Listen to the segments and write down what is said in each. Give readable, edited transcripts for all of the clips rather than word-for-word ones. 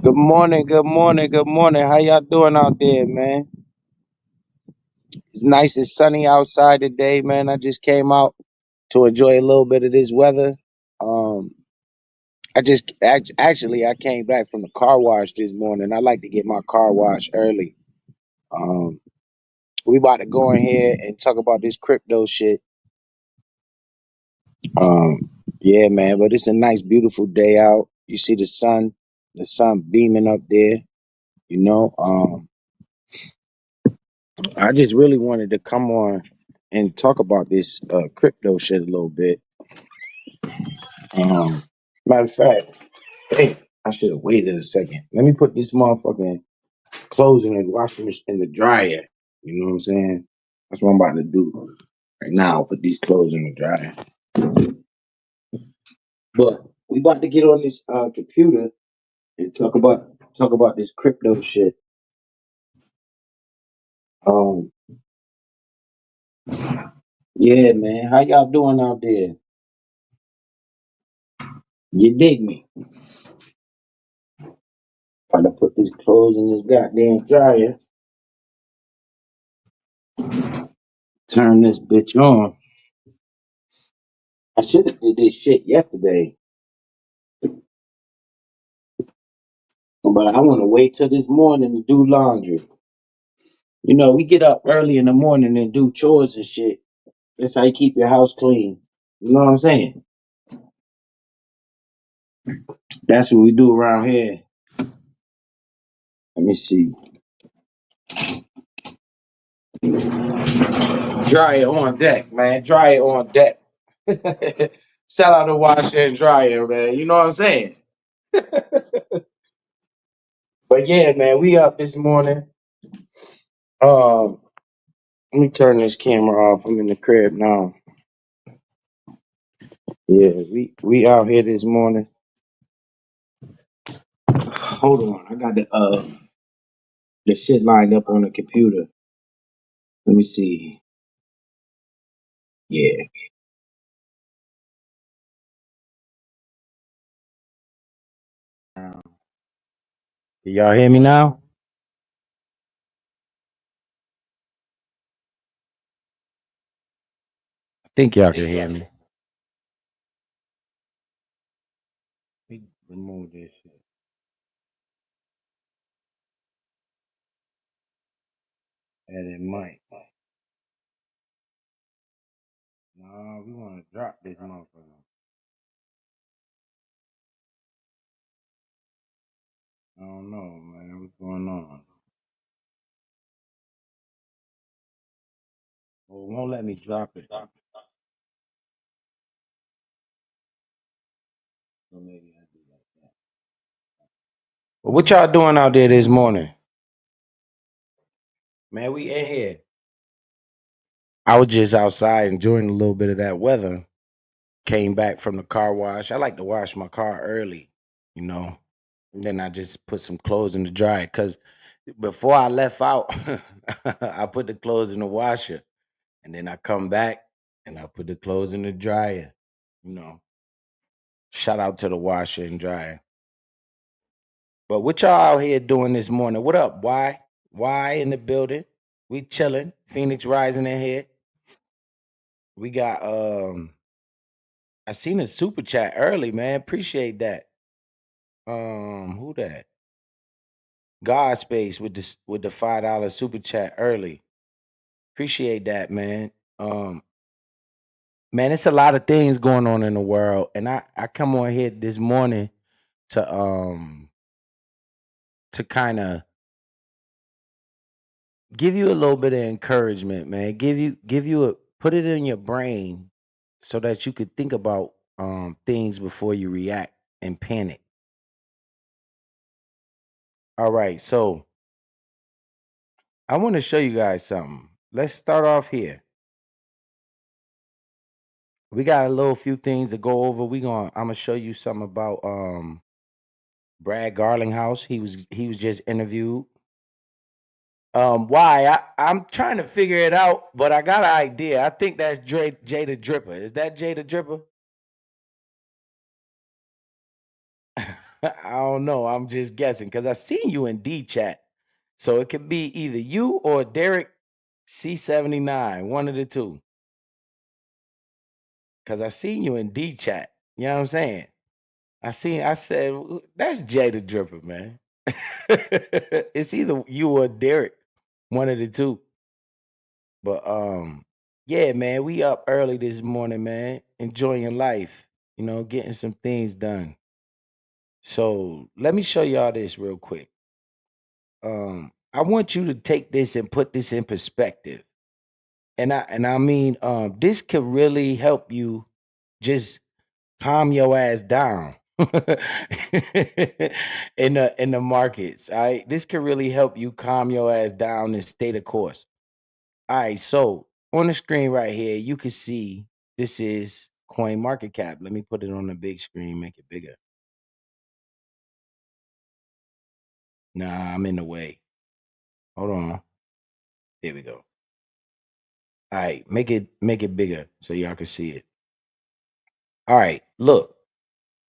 Good morning, good morning, good morning. How y'all doing out there, man? It's nice and sunny outside today, man. I just came out to enjoy a little bit of this weather. Um, actually I came back from the car wash this morning. I like to get my car washed early. Um, we about to go in here and talk about this crypto shit. Um, yeah, man. But it's a nice, beautiful day out. You see the sun beaming up there. You know. I just really wanted to come on and talk about this crypto shit a little bit. Um, Matter of fact, hey, I should have waited a second. Let me put this motherfucking clothes in the washing machine in the dryer. You know what I'm saying? That's what I'm about to do right now. Put these clothes in the dryer. But we about to get on this computer and talk about this crypto shit. Um, yeah, man. How y'all doing out there? You dig me? About to put these clothes in this goddamn dryer. Turn this bitch on. I should have did this shit yesterday, but I want to wait till this morning to do laundry. You know, we get up early in the morning and do chores and shit. That's how you keep your house clean. You know what I'm saying? That's what we do around here. Let me see. Dryer on deck, man. Dryer on deck. Shout out to washer and dryer, man. You know what I'm saying? But yeah, man, we up this morning. Um, Let me turn this camera off. I'm in the crib now. Yeah, we out here this morning. Hold on, I got the shit lined up on the computer. Let me see. Yeah. Can y'all hear me now? I think y'all can hear me. Let me remove this shit. Edit mic. No, we want to drop this motherfucker. I don't know, man. What's going on? Well, it won't let me drop it. So maybe I do like that. But what y'all doing out there this morning? Man, we in here. I was just outside enjoying a little bit of that weather. Came back from the car wash. I like to wash my car early, you know. And then I just put some clothes in the dryer because before I left out, I put the clothes in the washer, and then I come back and I put the clothes in the dryer. You know, shout out to the washer and dryer. But what y'all out here doing this morning? What up? Why? Why in the building? We chilling. Phoenix rising in here. We got I seen a super chat early, man. Appreciate that. Who that? God Space with the $5 super chat early. Appreciate that, man. Um, man, it's a lot of things going on in the world, and I come on here this morning to to kind of give you a little bit of encouragement, man. Give you a put it in your brain so that you could think about things before you react and panic. All right, so I want to show you guys something. Let's start off here. We got a little few things to go over. I'm gonna show you something about Brad Garlinghouse. He was just interviewed. Why? I'm trying to figure it out, but I got an idea. I think that's Jay the Dripper. Is that Jay the Dripper? I don't know. I'm just guessing because I seen you in D chat. So it could be either you or Derek C79, one of the two. Because I seen you in D chat. You know what I'm saying? I said, that's Jay the Dripper, man. It's either you or Derek, one of the two. But yeah, man, we up early this morning, man, enjoying life, getting some things done. So let me show y'all this real quick. I want you to take this and put this in perspective. And I mean, this could really help you just calm your ass down in the markets. All right. This could really help you calm your ass down and stay the course. All right, so on the screen right here, you can see this is Coin Market Cap. Let me put it on the big screen, make it bigger. Nah, I'm in the way. Hold on. There we go. All right, make it bigger so y'all can see it. All right, look.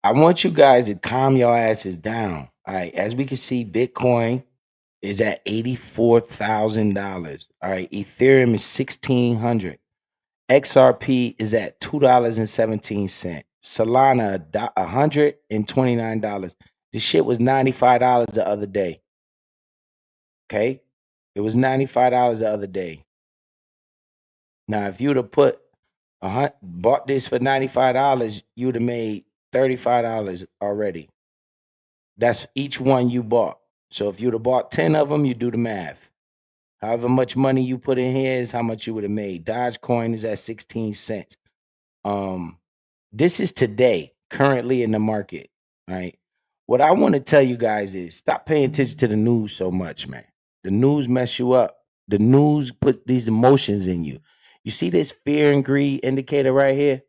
I want you guys to calm your asses down. All right, as we can see, Bitcoin is at $84,000. All right, Ethereum is 1,600. XRP is at $2.17. Solana $129. This shit was $95 the other day. Okay, it was $95 the other day. Now, if you'd have bought this for $95, you'd have made $35 already. That's each one you bought. So if you'd have bought 10 of them, you do the math. However much money you put in here is how much you would have made. Dogecoin is at 16 cents. This is today, currently in the market. Right. What I want to tell you guys is stop paying attention to the news so much, man. The news mess you up. The news put these emotions in you. You see this fear and greed indicator right here?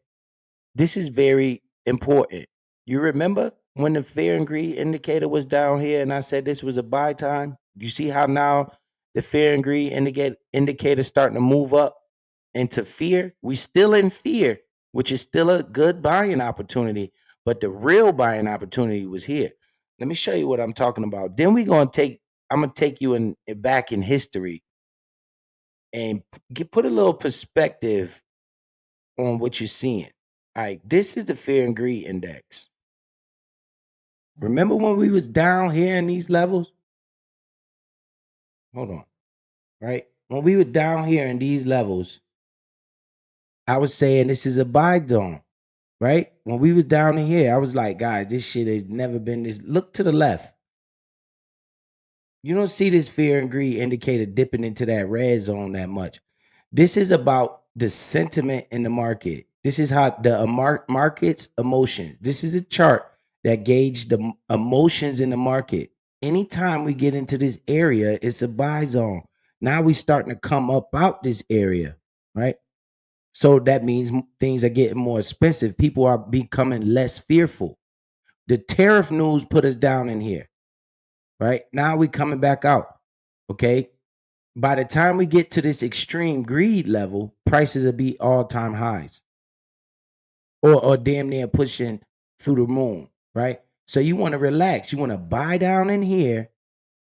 This is very important. You remember when the fear and greed indicator was down here and I said this was a buy time? You see how now the fear and greed indicator starting to move up into fear? We still in fear, which is still a good buying opportunity, but the real buying opportunity was here. Let me show you what I'm talking about. Then I'm gonna take you back in history and put a little perspective on what you're seeing. All right, this is the fear and greed index. Remember when we was down here in these levels? Hold on. Right? When we were down here in these levels, I was saying this is a buy zone. Right? When we was down in here, I was like, guys, this shit has never been this. Look to the left. You don't see this fear and greed indicator dipping into that red zone that much. This is about the sentiment in the market. This is how the market's emotions. This is a chart that gauge the emotions in the market. Anytime we get into this area, it's a buy zone. Now we starting to come up out this area, right? So that means things are getting more expensive. People are becoming less fearful. The tariff news put us down in here, right? Now we coming back out. Okay. By the time we get to this extreme greed level, prices will be all-time highs or damn near pushing through the moon, right? So you want to relax. You want to buy down in here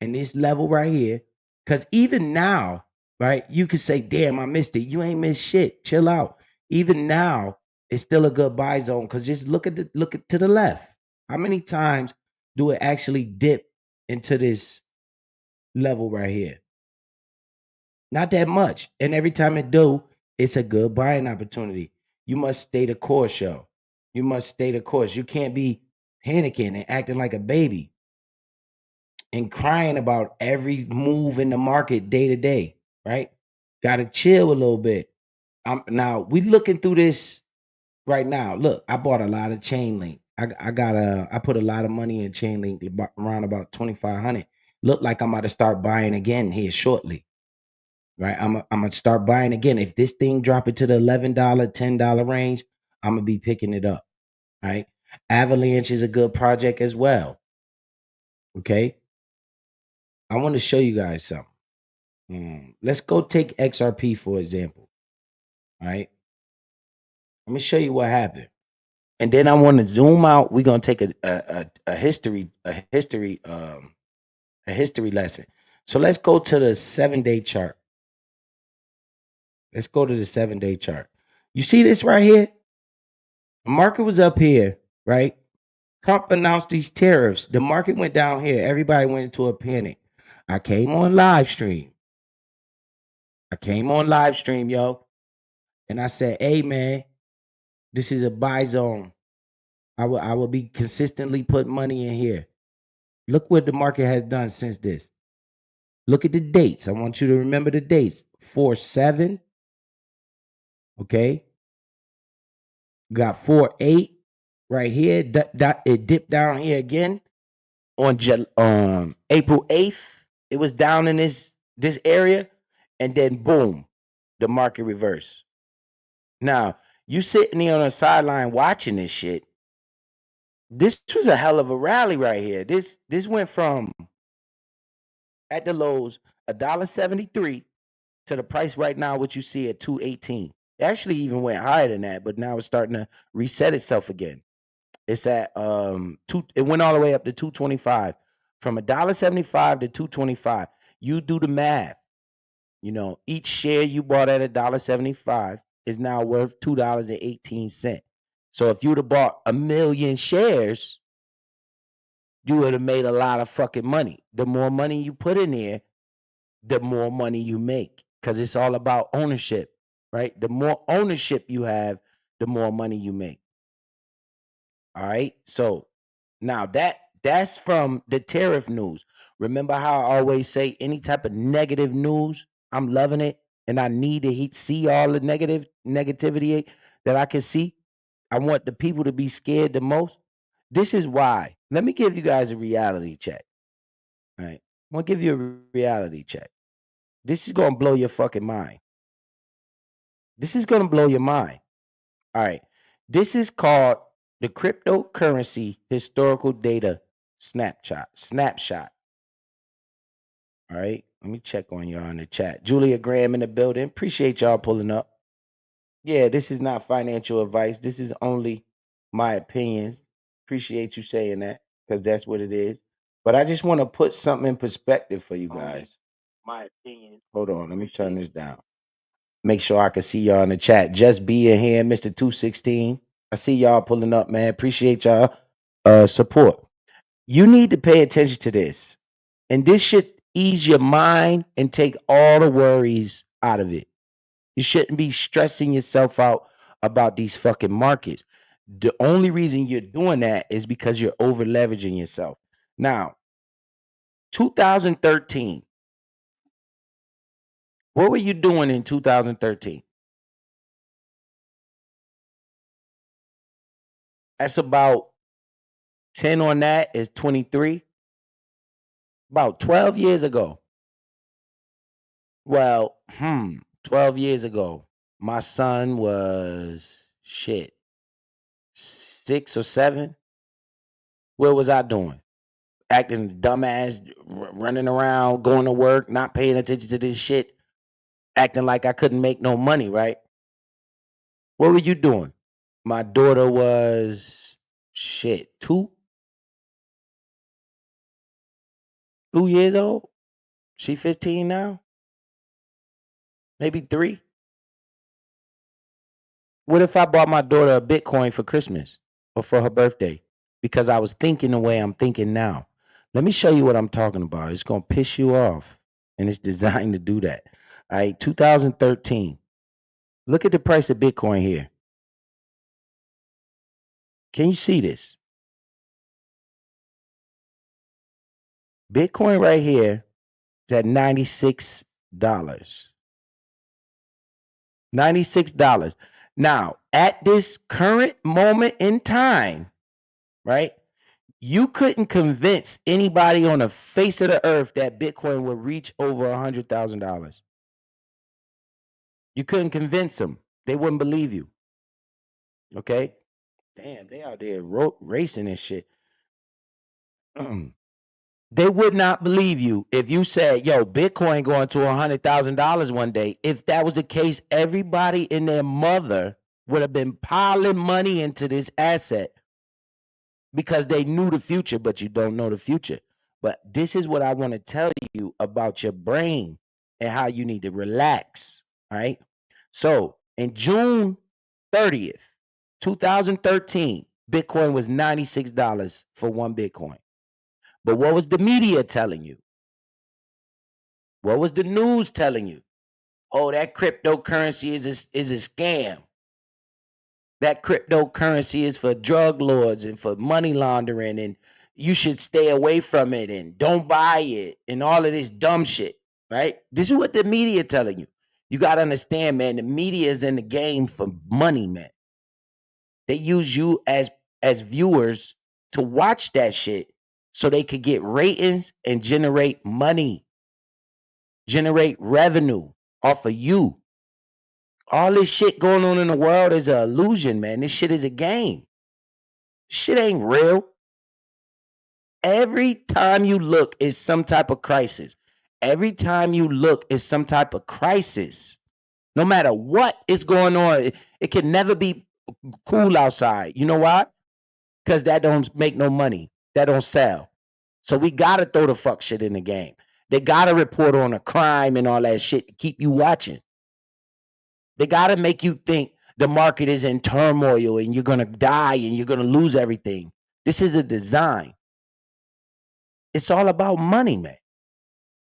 in this level right here. Because even now, right, you could say, damn, I missed it. You ain't missed shit. Chill out. Even now, it's still a good buy zone because just look at to the left. How many times do it actually dip into this level right here? Not that much. And every time it do, it's a good buying opportunity. You must stay the course, yo. You must stay the course. You can't be panicking and acting like a baby and crying about every move in the market day to day, right? Got to chill a little bit. Now we looking through this right now. Look, I bought a lot of Chainlink. I put a lot of money in Chainlink around about 2,500. Look like I'm about to start buying again here shortly. Right, I'm gonna start buying again. If this thing drop it to the $11, $10 range, I'm gonna be picking it up. Right, Avalanche is a good project as well. Okay, I want to show you guys something. Let's go take XRP for example. All right, let me show you what happened. And then I want to zoom out. We're gonna take a history lesson. So let's go to the 7 day chart. Let's go to the 7 day chart. You see this right here? The market was up here, right? Trump announced these tariffs. The market went down here. Everybody went into a panic. I came on live stream. Yo, and I said, "Hey, man, this is a buy zone. I will be consistently putting money in here. Look what the market has done since this. Look at the dates. I want you to remember the dates. 4-7. Okay, got 4-8 right here. It dipped down here again on April 8th. It was down in this area, and then boom, the market reversed. Now you sitting there on the sideline watching this shit. This was a hell of a rally right here. This went from at the lows $1.73 to the price right now, what you see at 218. It actually even went higher than that, but now it's starting to reset itself again. It's at it went all the way up to 225. From $1.75 to 225. You do the math. You know, each share you bought at $1.75 is now worth $2.18. So if you would have bought 1,000,000 shares, you would have made a lot of fucking money. The more money you put in there, the more money you make, because it's all about ownership, right? The more ownership you have, the more money you make. All right. So now that's from the tariff news. Remember how I always say any type of negative news, I'm loving it, and I need to see all the negativity that I can see. I want the people to be scared the most. This is why. Let me give you guys a reality check. All right. I'm gonna give you a reality check. This is gonna blow your fucking mind. This is gonna blow your mind. All right. This is called the cryptocurrency historical data snapshot. Snapshot. All right. Let me check on y'all in the chat. Julia Graham in the building. Appreciate y'all pulling up. Yeah, this is not financial advice. This is only my opinions. Appreciate you saying that, because that's what it is. But I just want to put something in perspective for you guys. My opinion. Hold on. Let me turn this down. Make sure I can see y'all in the chat. Just being here, Mr. 216. I see y'all pulling up, man. Appreciate y'all support. You need to pay attention to this. And this should ease your mind and take all the worries out of it. You shouldn't be stressing yourself out about these fucking markets. The only reason you're doing that is because you're over leveraging yourself. Now, 2013. What were you doing in 2013? That's about 10 on that is 23. About 12 years ago. Well, 12 years ago, my son was 6 or 7. What was I doing? Acting dumbass, running around, going to work, not paying attention to this shit, acting like I couldn't make no money, right? What were you doing? My daughter was 2 2 years old. She 15 now, maybe 3. What if I bought my daughter a Bitcoin for Christmas or for her birthday? Because I was thinking the way I'm thinking now. Let me show you what I'm talking about. It's going to piss you off, and it's designed to do that. All right, 2013. Look at the price of Bitcoin here. Can you see this? Bitcoin right here is at $96. $96. Now, at this current moment in time, right? You couldn't convince anybody on the face of the earth that Bitcoin would reach over $100,000. You couldn't convince them. They wouldn't believe you. Okay? Damn, they out there racing and shit. They would not believe you if you said, yo, Bitcoin going to $100,000 one day. If that was the case, everybody and their mother would have been piling money into this asset because they knew the future, but you don't know the future. But this is what I want to tell you about your brain and how you need to relax. All right. So in June 30th, 2013, Bitcoin was $96 for one Bitcoin. But what was the media telling you? What was the news telling you? Oh, that cryptocurrency is a scam. That cryptocurrency is for drug lords and for money laundering, and you should stay away from it and don't buy it and all of this dumb shit, right? This is what the media telling you. You got to understand, man, the media is in the game for money, man. They use you as viewers to watch that shit so they could get ratings and generate money, generate revenue off of you. All this shit going on in the world is an illusion, man. This shit is a game. Shit ain't real. Every time you look is some type of crisis. Every time you look is some type of crisis. No matter what is going on, it can never be cool outside. You know why? Because that don't make no money. That don't sell. So we gotta throw the fuck shit in the game. They gotta report on a crime and all that shit to keep you watching. They gotta make you think the market is in turmoil and you're gonna die and you're gonna lose everything. This is a design. It's all about money, man.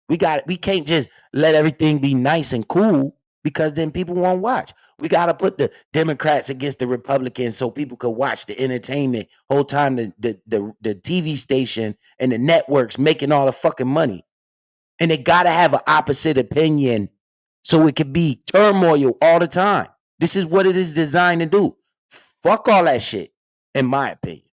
We can't just let everything be nice and cool because then people won't watch. We got to put the Democrats against the Republicans so people could watch the entertainment whole time the TV station and the networks making all the fucking money. And they got to have an opposite opinion so it could be turmoil all the time. This is what it is designed to do. Fuck all that shit, in my opinion.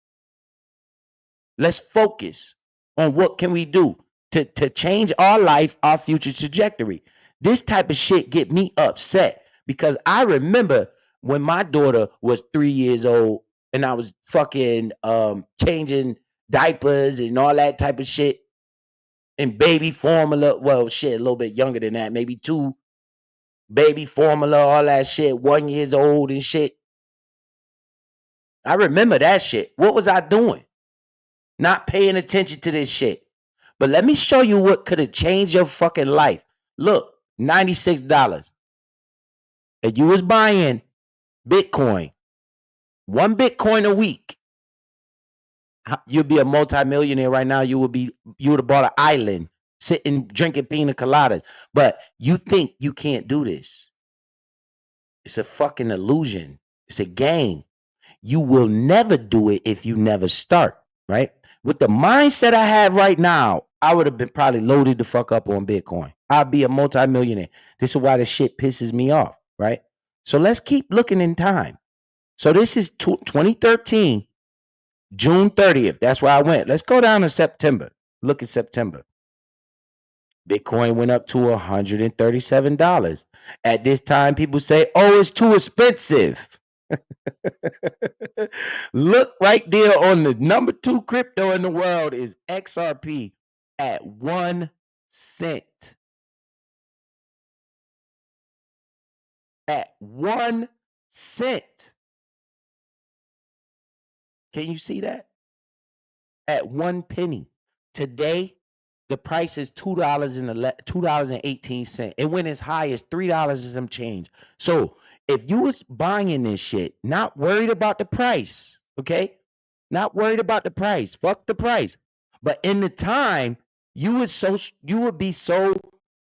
Let's focus on what can we do to change our life, our future trajectory. This type of shit get me upset because I remember when my daughter was 3 years old and I was fucking changing diapers and all that type of shit and baby formula. Well, shit, a little bit younger than that, maybe 2. Baby formula, all that shit, 1 years old and shit. I remember that shit. What was I doing? Not paying attention to this shit. But let me show you what could have changed your fucking life. Look, $96. If you was buying Bitcoin, 1 Bitcoin a week, you'd be a multimillionaire right now. You would have bought an island, sitting drinking pina coladas. But you think you can't do this. It's a fucking illusion. It's a game. You will never do it if you never start, right? With the mindset I have right now, I would have been probably loaded the fuck up on Bitcoin. I'd be a multimillionaire. This is why this shit pisses me off, right? So let's keep looking in time. So this is 2013, June 30th. That's where I went. Let's go down to September. Look at September. Bitcoin went up to $137. At this time, people say, oh, it's too expensive. Look right there on the number 2 crypto in the world is XRP at 1 cent. At 1 cent. Can you see that? At 1 penny. Today, the price is $2.18. It went as high as $3 and some change. So if you was buying this shit, not worried about the price, okay? Not worried about the price. Fuck the price. But in the time, you would be so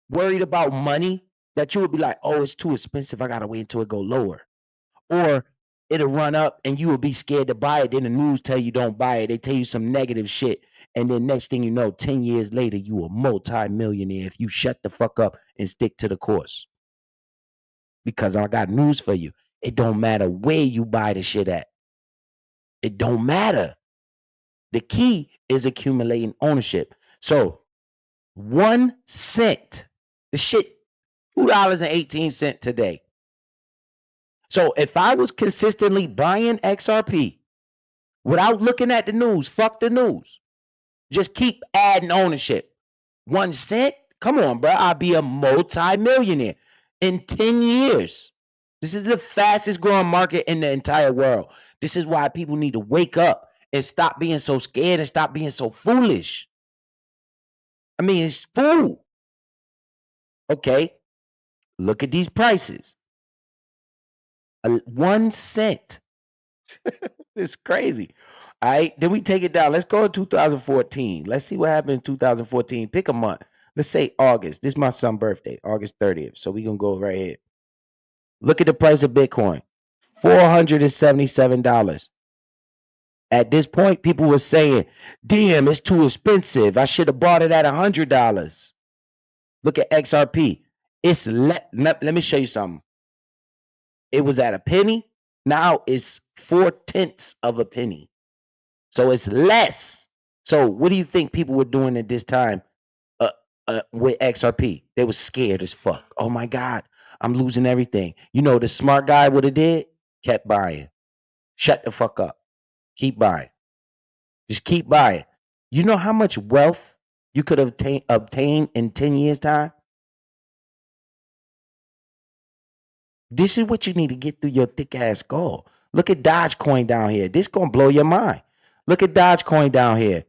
worried about money that you would be like, oh, it's too expensive. I gotta wait until it go lower. Or it'll run up and you will be scared to buy it. Then the news tell you don't buy it. They tell you some negative shit. And then next thing you know, 10 years later, you a multi-millionaire if you shut the fuck up and stick to the course. Because I got news for you. It don't matter where you buy the shit at. It don't matter. The key is accumulating ownership. So 1 cent, the shit, $2.18 today. So if I was consistently buying XRP without looking at the news, fuck the news. Just keep adding ownership. 1 cent? Come on, bro. I'll be a multi-millionaire in 10 years. This is the fastest growing market in the entire world. This is why people need to wake up and stop being so scared and stop being so foolish. I mean, it's fool. Okay, look at these prices. 1 cent. It's crazy. All right, then we take it down. Let's go to 2014. Let's see what happened in 2014. Pick a month. Let's say August. This is my son's birthday, August 30th. So we're going to go right here. Look at the price of Bitcoin, $477. At this point, people were saying, damn, it's too expensive. I should have bought it at $100. Look at XRP. Let me show you something. It was at a penny. Now it's 4/10 of a penny. So it's less. So what do you think people were doing at this time with XRP? They were scared as fuck. Oh my God, I'm losing everything. You know, the smart guy would have did? Kept buying. Shut the fuck up. Keep buying. Just keep buying. You know how much wealth you could obtain in 10 years' time? This is what you need to get through your thick ass skull. Look at Dogecoin down here. This gonna blow your mind. Look at Dogecoin down here.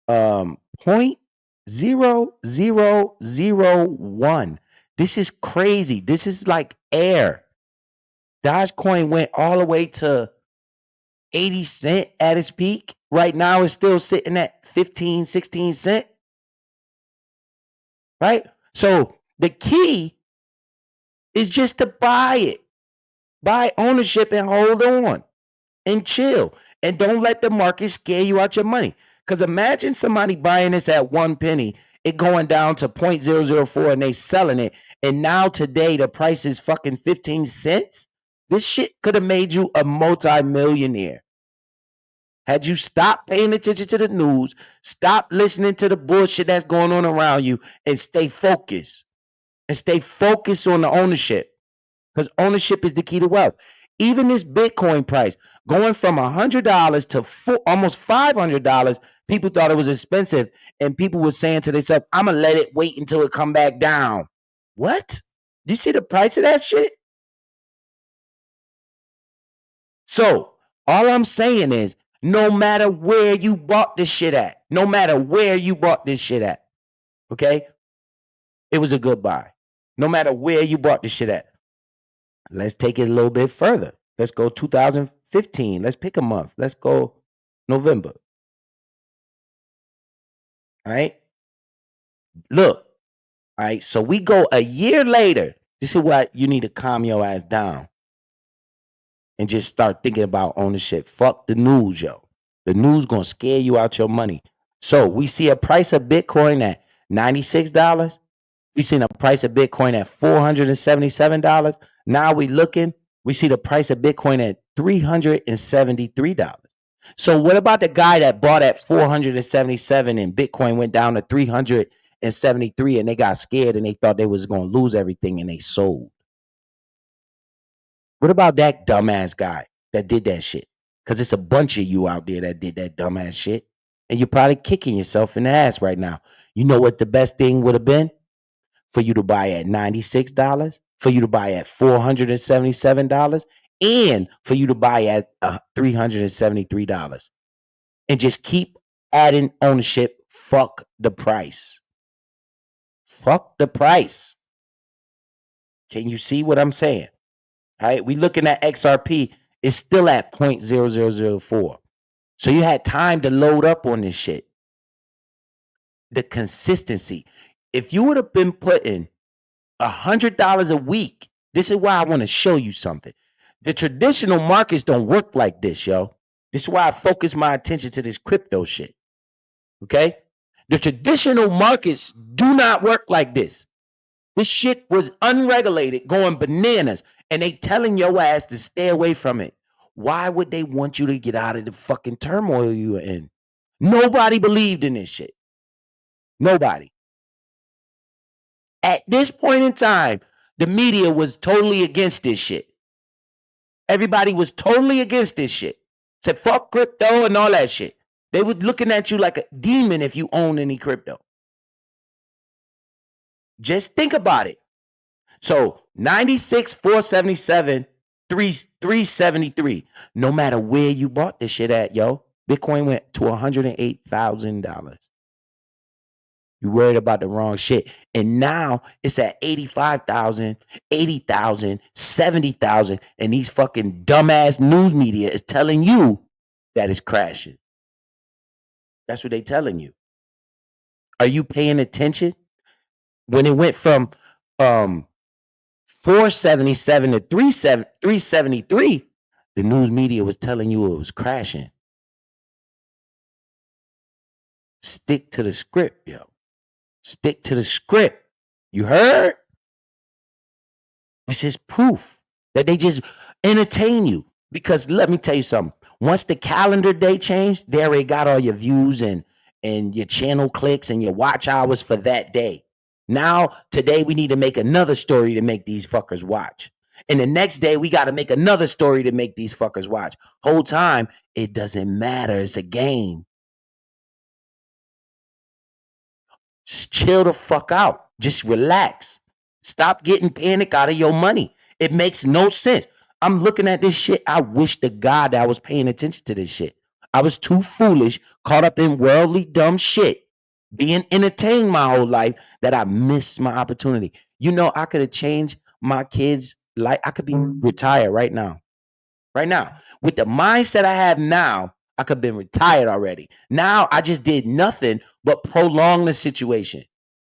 0.0001. This is crazy. This is like air. Dogecoin went all the way to 80 cent at its peak. Right now it's still sitting at 15, 16 cent. Right? So the key is just to buy it. Buy ownership and hold on and chill. And don't let the market scare you out your money. Because imagine somebody buying this at 1 penny, it going down to 0.004 and they selling it. And now today the price is fucking 15 cents. This shit could have made you a multi-millionaire. Had you stopped paying attention to the news, stop listening to the bullshit that's going on around you, and stay focused. And stay focused on the ownership. Because ownership is the key to wealth. Even this Bitcoin price going from $100 to almost $500, people thought it was expensive, and people were saying to themselves, "I'm gonna let it wait until it come back down." What? Do you see the price of that shit? So all I'm saying is, no matter where you bought this shit at, no matter where you bought this shit at, okay, it was a good buy. No matter where you bought this shit at. Let's take it a little bit further. Let's go 2015. Let's pick a month. Let's go November. All right. Look. All right. So we go a year later. This is why you need to calm your ass down and just start thinking about ownership. Fuck the news, yo. The news gonna scare you out your money. So we see a price of Bitcoin at $96. We seen a price of Bitcoin at $477. Now we see the price of Bitcoin at $373. So what about the guy that bought at 477 and Bitcoin went down to 373 and they got scared and they thought they was going to lose everything and they sold? What about that dumbass guy that did that shit? Because it's a bunch of you out there that did that dumbass shit. And you're probably kicking yourself in the ass right now. You know what the best thing would have been? For you to buy at $96, for you to buy at $477, and for you to buy at $373. And just keep adding ownership. Fuck the price. Fuck the price. Can you see what I'm saying? All right, we looking at XRP. It's still at 0.0004. So you had time to load up on this shit. The consistency. If you would have been putting $100 a week, this is why I want to show you something. The traditional markets don't work like this, yo. This is why I focus my attention to this crypto shit. Okay? The traditional markets do not work like this. This shit was unregulated, going bananas, and they telling your ass to stay away from it. Why would they want you to get out of the fucking turmoil you were in? Nobody believed in this shit. Nobody. At this point in time, the media was totally against this shit. Everybody was totally against this shit. Said fuck crypto and all that shit. They were looking at you like a demon if you own any crypto. Just think about it. So 96, 477, 373. No matter where you bought this shit at, yo, Bitcoin went to $108,000. You worried about the wrong shit. And now it's at 85,000, 80,000, 70,000. And these fucking dumbass news media is telling you that it's crashing. That's what they telling you. Are you paying attention? When it went from 477 to 373, the news media was telling you it was crashing. Stick to the script, yo. Stick to the script. You heard? This is proof that they just entertain you. Because let me tell you something. Once the calendar day changed, they already got all your views and your channel clicks and your watch hours for that day. Now, today we need to make another story to make these fuckers watch. And the next day we got to make another story to make these fuckers watch. Whole time, it doesn't matter. It's a game. Just chill the fuck out. Just relax. Stop getting panic out of your money. It makes no sense. I'm looking at this shit. I wish to God that I was paying attention to this shit. I was too foolish, caught up in worldly dumb shit, being entertained my whole life that I missed my opportunity. You know, I could have changed my kids' life. I could be retired right now. Right now. With the mindset I have now, I could have been retired already. Now I just did nothing but prolong the situation.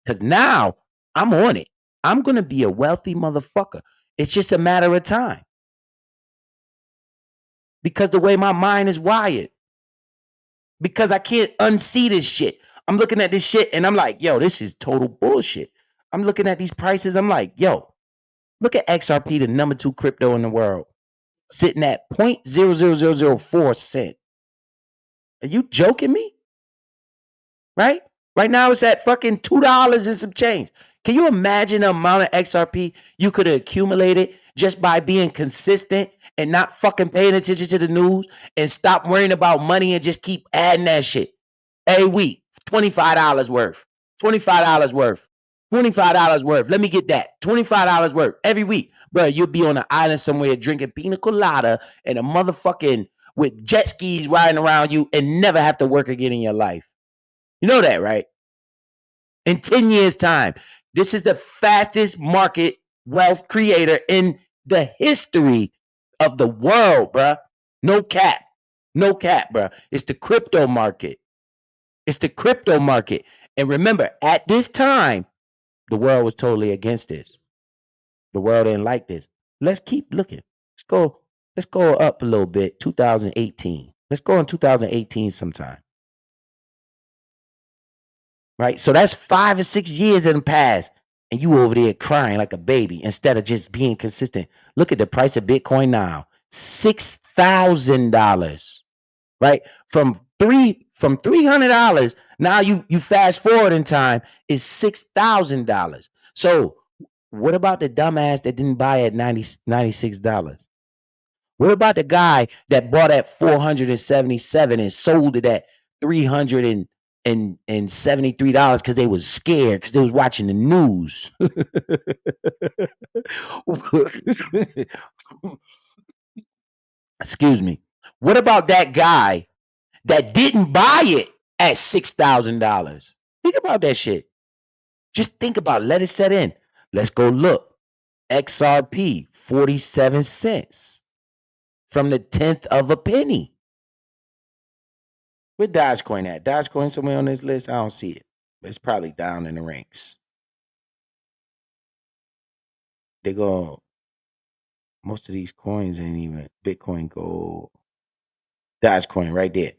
Because now I'm on it. I'm going to be a wealthy motherfucker. It's just a matter of time. Because the way my mind is wired. Because I can't unsee this shit. I'm looking at this shit and I'm like, yo, this is total bullshit. I'm looking at these prices. I'm like, yo, look at XRP, the number 2 crypto in the world, sitting at 0.00004 cent. Are you joking me? Right? Right now it's at fucking $2 and some change. Can you imagine the amount of XRP you could have accumulated just by being consistent and not fucking paying attention to the news and stop worrying about money and just keep adding that shit every week? $25 worth, $25 worth, $25 worth. Let me get that. $25 worth every week. Bro, you'll be on an island somewhere drinking pina colada and a motherfucking with jet skis riding around you and never have to work again in your life. You know that, right? In 10 years' time, this is the fastest market wealth creator in the history of the world, bruh. No cap. No cap, bruh. It's the crypto market. It's the crypto market. And remember, at this time, the world was totally against this. The world didn't like this. Let's keep looking. Let's go up a little bit. 2018. Let's go in 2018 sometime. Right? So that's 5 or 6 years in the past. And you over there crying like a baby instead of just being consistent. Look at the price of Bitcoin now. $6,000. Right? From $300, now you fast forward in time, is $6,000. So what about the dumbass that didn't buy at $96? What about the guy that bought at 477 and sold it at $373 because they was scared because they was watching the news? Excuse me. What about that guy that didn't buy it at $6,000? Think about that shit. Just think about it. Let it set in. Let's go look. XRP, 47 cents from the 10th of a penny. Where Dogecoin at? Dogecoin somewhere on this list? I don't see it. But it's probably down in the ranks. They go. Most of these coins ain't even Bitcoin, gold. Dogecoin right there.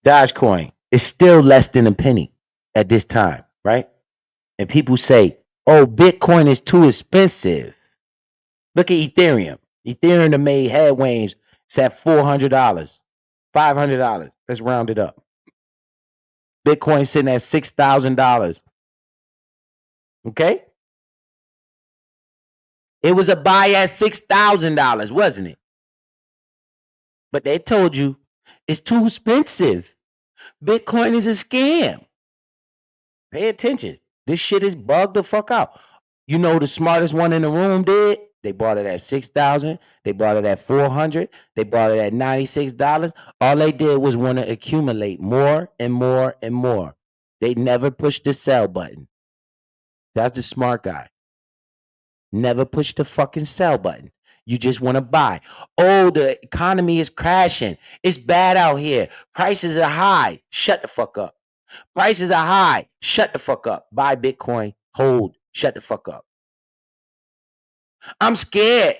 Dogecoin is still less than a penny at this time, right? And people say, oh, Bitcoin is too expensive. Look at Ethereum. Ethereum made headwaves. It's at $400, $500. Let's round it up. Bitcoin sitting at $6,000. Okay? It was a buy at $6,000, wasn't it? But they told you it's too expensive. Bitcoin is a scam. Pay attention. This shit is bugged the fuck out. You know the smartest one in the room did? They bought it at 6,000. They bought it at 400. They bought it at $96. All they did was want to accumulate more and more and more. They never pushed the sell button. That's the smart guy. Never push the fucking sell button. You just want to buy. Oh, the economy is crashing. It's bad out here. Prices are high. Shut the fuck up. Prices are high. Shut the fuck up. Buy Bitcoin. Hold. Shut the fuck up. I'm scared.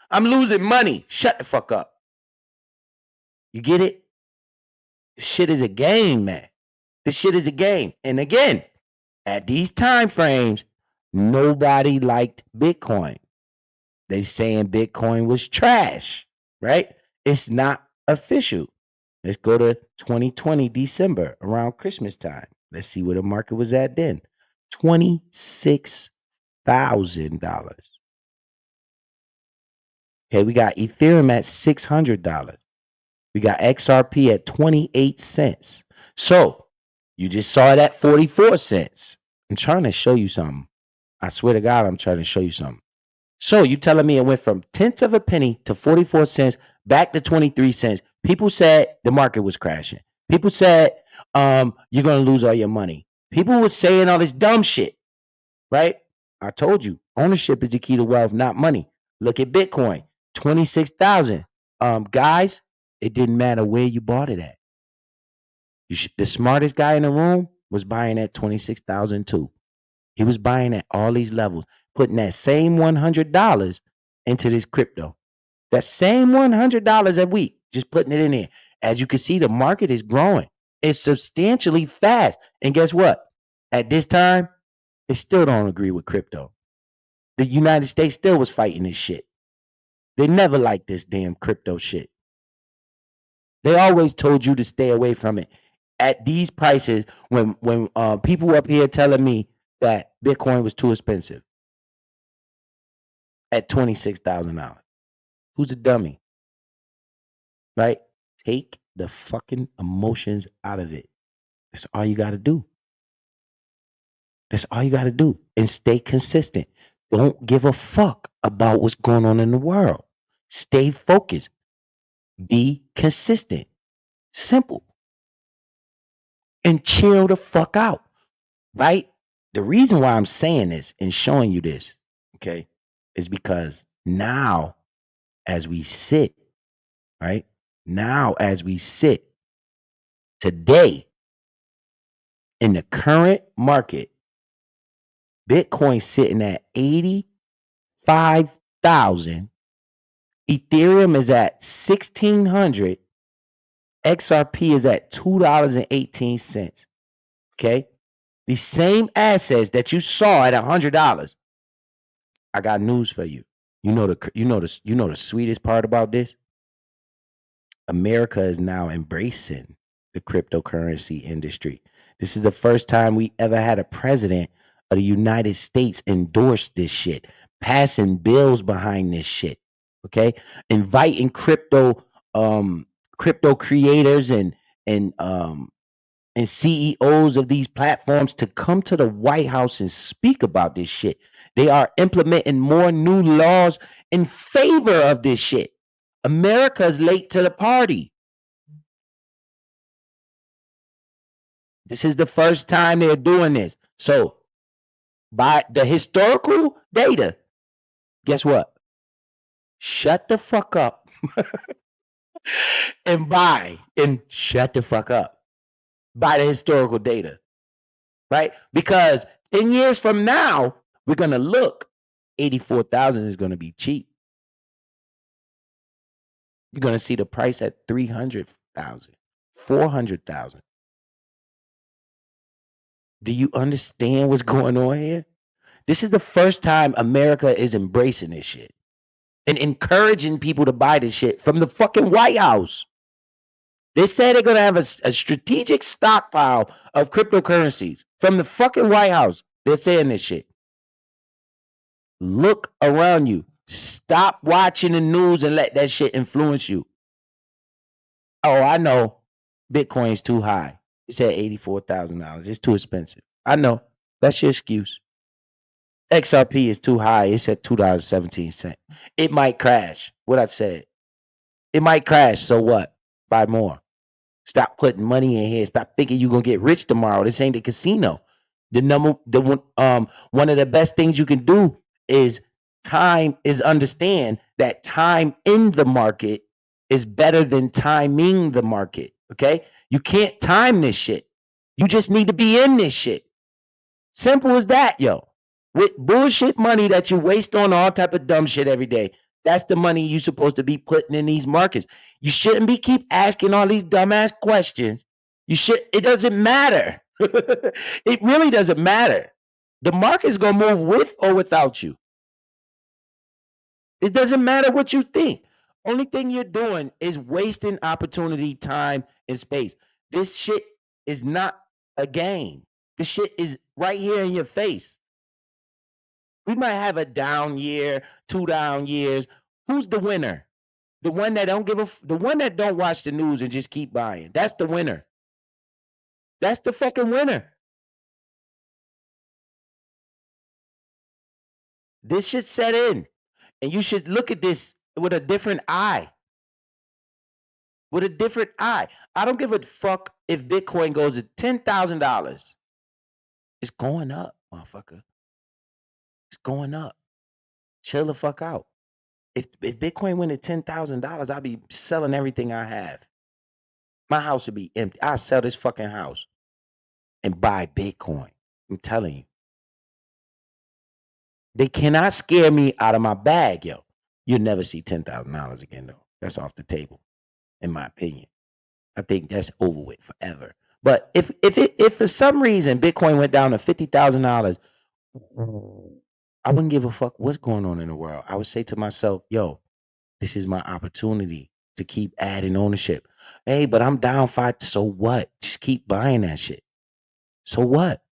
I'm losing money. Shut the fuck up. You get it? This shit is a game, man. This shit is a game. And again, at these time frames, nobody liked Bitcoin. They saying Bitcoin was trash, right? It's not official. Let's go to 2020 December around Christmas time. Let's see where the market was at then. $26,000. Okay, we got Ethereum at $600. We got XRP at 28 cents. So you just saw it at 44 cents. I'm trying to show you something. I swear to God, I'm trying to show you something. So you telling me it went from tenths of a penny to 44 cents back to 23 cents. People said the market was crashing. People said you're going to lose all your money. People were saying all this dumb shit, right? I told you, ownership is the key to wealth, not money. Look at Bitcoin, 26,000. Guys, it didn't matter where you bought it at. The smartest guy in the room was buying at 26,000 too. He was buying at all these levels, putting that same $100 into this crypto. That same $100 a week, just putting it in there. As you can see, the market is growing. It's substantially fast. And guess what? At this time, they still don't agree with crypto. The United States still was fighting this shit. They never liked this damn crypto shit. They always told you to stay away from it. At these prices, when people up here telling me that Bitcoin was too expensive at $26,000, who's a dummy, right? Take the fucking emotions out of it. That's all you got to do. That's all you got to do, and stay consistent. Don't give a fuck about what's going on in the world. Stay focused. Be consistent. Simple. And chill the fuck out, right? The reason why I'm saying this and showing you this, okay, is because now as we sit, right? Now as we sit today in the current market, Bitcoin sitting at 85,000, Ethereum is at 1,600, XRP is at $2.18. Okay? The same assets that you saw at $100. I got news for you. You know the sweetest part about this? America is now embracing the cryptocurrency industry. This is the first time we ever had a president of the United States endorse this shit, passing bills behind this shit. Okay, inviting crypto creators and CEOs of these platforms to come to the White House and speak about this shit. They are implementing more new laws in favor of this shit. America's late to the party. This is the first time they're doing this. So, by the historical data, guess what? Shut the fuck up and buy and shut the fuck up by the historical data, right? Because 10 years from now, we're going to look, 84,000 is going to be cheap. You're going to see the price at 300,000, 400,000. Do you understand what's going on here? This is the first time America is embracing this shit and encouraging people to buy this shit from the fucking White House. They say they're going to have a strategic stockpile of cryptocurrencies from the fucking White House. They're saying this shit. Look around you. Stop watching the news and let that shit influence you. Oh, I know. Bitcoin's too high. It's at $84,000. It's too expensive. I know. That's your excuse. XRP is too high. It's at $2.17. It might crash. What I said. It might crash. So what? Buy more. Stop putting money in here. Stop thinking you're gonna get rich tomorrow. This ain't a casino. One of the best things you can do is understand that time in the market is better than timing the market. Okay, you can't time this shit. You just need to be in this shit. Simple as that, yo. With bullshit money that you waste on all type of dumb shit every day. That's the money you're supposed to be putting in these markets. You shouldn't be keep asking all these dumbass questions. It doesn't matter. It really doesn't matter. The market's gonna move with or without you. It doesn't matter what you think. Only thing you're doing is wasting opportunity, time, and space. This shit is not a game. This shit is right here in your face. We might have a down year, 2 down years. Who's the winner? The one that the one that don't watch the news and just keep buying. That's the winner. That's the fucking winner. This should set in, and you should look at this with a different eye. With a different eye. I don't give a fuck if Bitcoin goes to $10,000. It's going up, motherfucker. It's going up. Chill the fuck out. If Bitcoin went to $10,000, I'd be selling everything I have. My house would be empty. I'll sell this fucking house and buy Bitcoin. I'm telling you. They cannot scare me out of my bag, yo. You'll never see $10,000 again, though. That's off the table, in my opinion. I think that's over with forever. But if for some reason Bitcoin went down to $50,000, I wouldn't give a fuck what's going on in the world. I would say to myself, yo, this is my opportunity to keep adding ownership. Hey, but I'm down 5. So what? Just keep buying that shit. So what?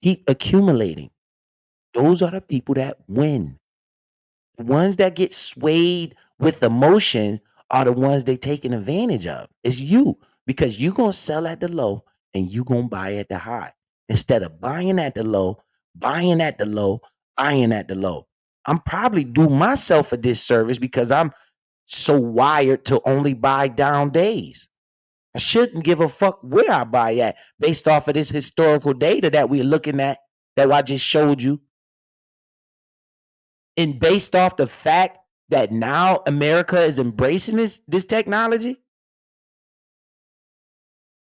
Keep accumulating. Those are the people that win. The ones that get swayed with emotion are the ones they taking advantage of. It's you, because you gonna sell at the low and you gonna buy at the high. Instead of buying at the low, buying at the low, buying at the low. I'm probably do myself a disservice because I'm so wired to only buy down days. I shouldn't give a fuck where I buy at based off of this historical data that we're looking at, that I just showed you. And based off the fact that now America is embracing this technology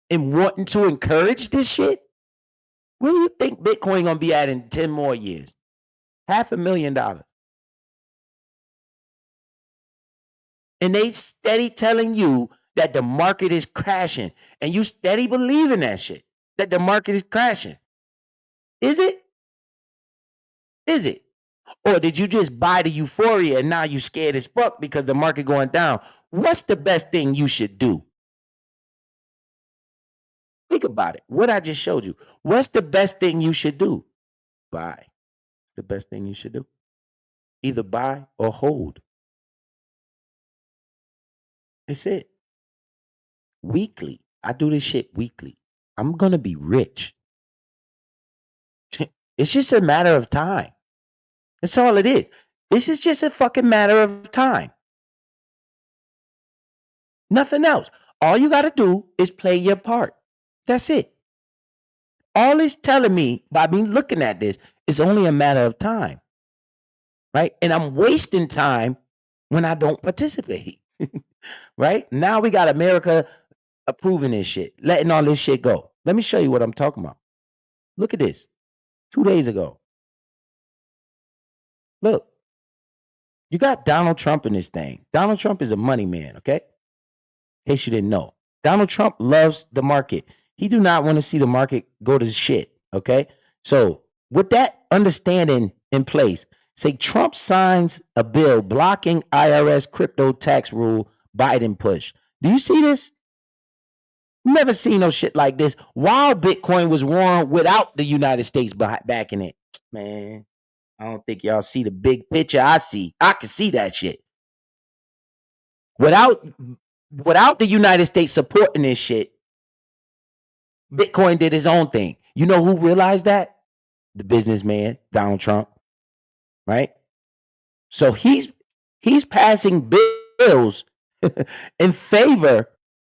and wanting to encourage this shit, where do you think Bitcoin gonna be at in 10 more years? $500,000. And they steady telling you that the market is crashing, and you steady believing that shit, that the market is crashing. Is it? Is it? Or did you just buy the euphoria and now you scared as fuck because the market going down? What's the best thing you should do? Think about it. What I just showed you. What's the best thing you should do? Buy. It's the best thing you should do. Either buy or hold. It's it. Weekly. I do this shit weekly. I'm going to be rich. It's just a matter of time. That's all it is. This is just a fucking matter of time. Nothing else. All you got to do is play your part. That's it. All it's telling me by me looking at this is only a matter of time. Right? And I'm wasting time when I don't participate. Right? Now we got America approving this shit, letting all this shit go. Let me show you what I'm talking about. Look at this. 2 days ago. Look. You got Donald Trump in this thing. Donald Trump is a money man, okay? In case you didn't know. Donald Trump loves the market. He do not want to see the market go to shit, okay? So with that understanding in place, say Trump signs a bill blocking IRS crypto tax rule Biden push. Do you see this? Never seen no shit like this. While Bitcoin was wrong without the United States backing it. Man, I don't think y'all see the big picture I see. I can see that shit. Without the United States supporting this shit, Bitcoin did his own thing. You know who realized that? the businessman, Donald Trump, right? So he's passing bills in favor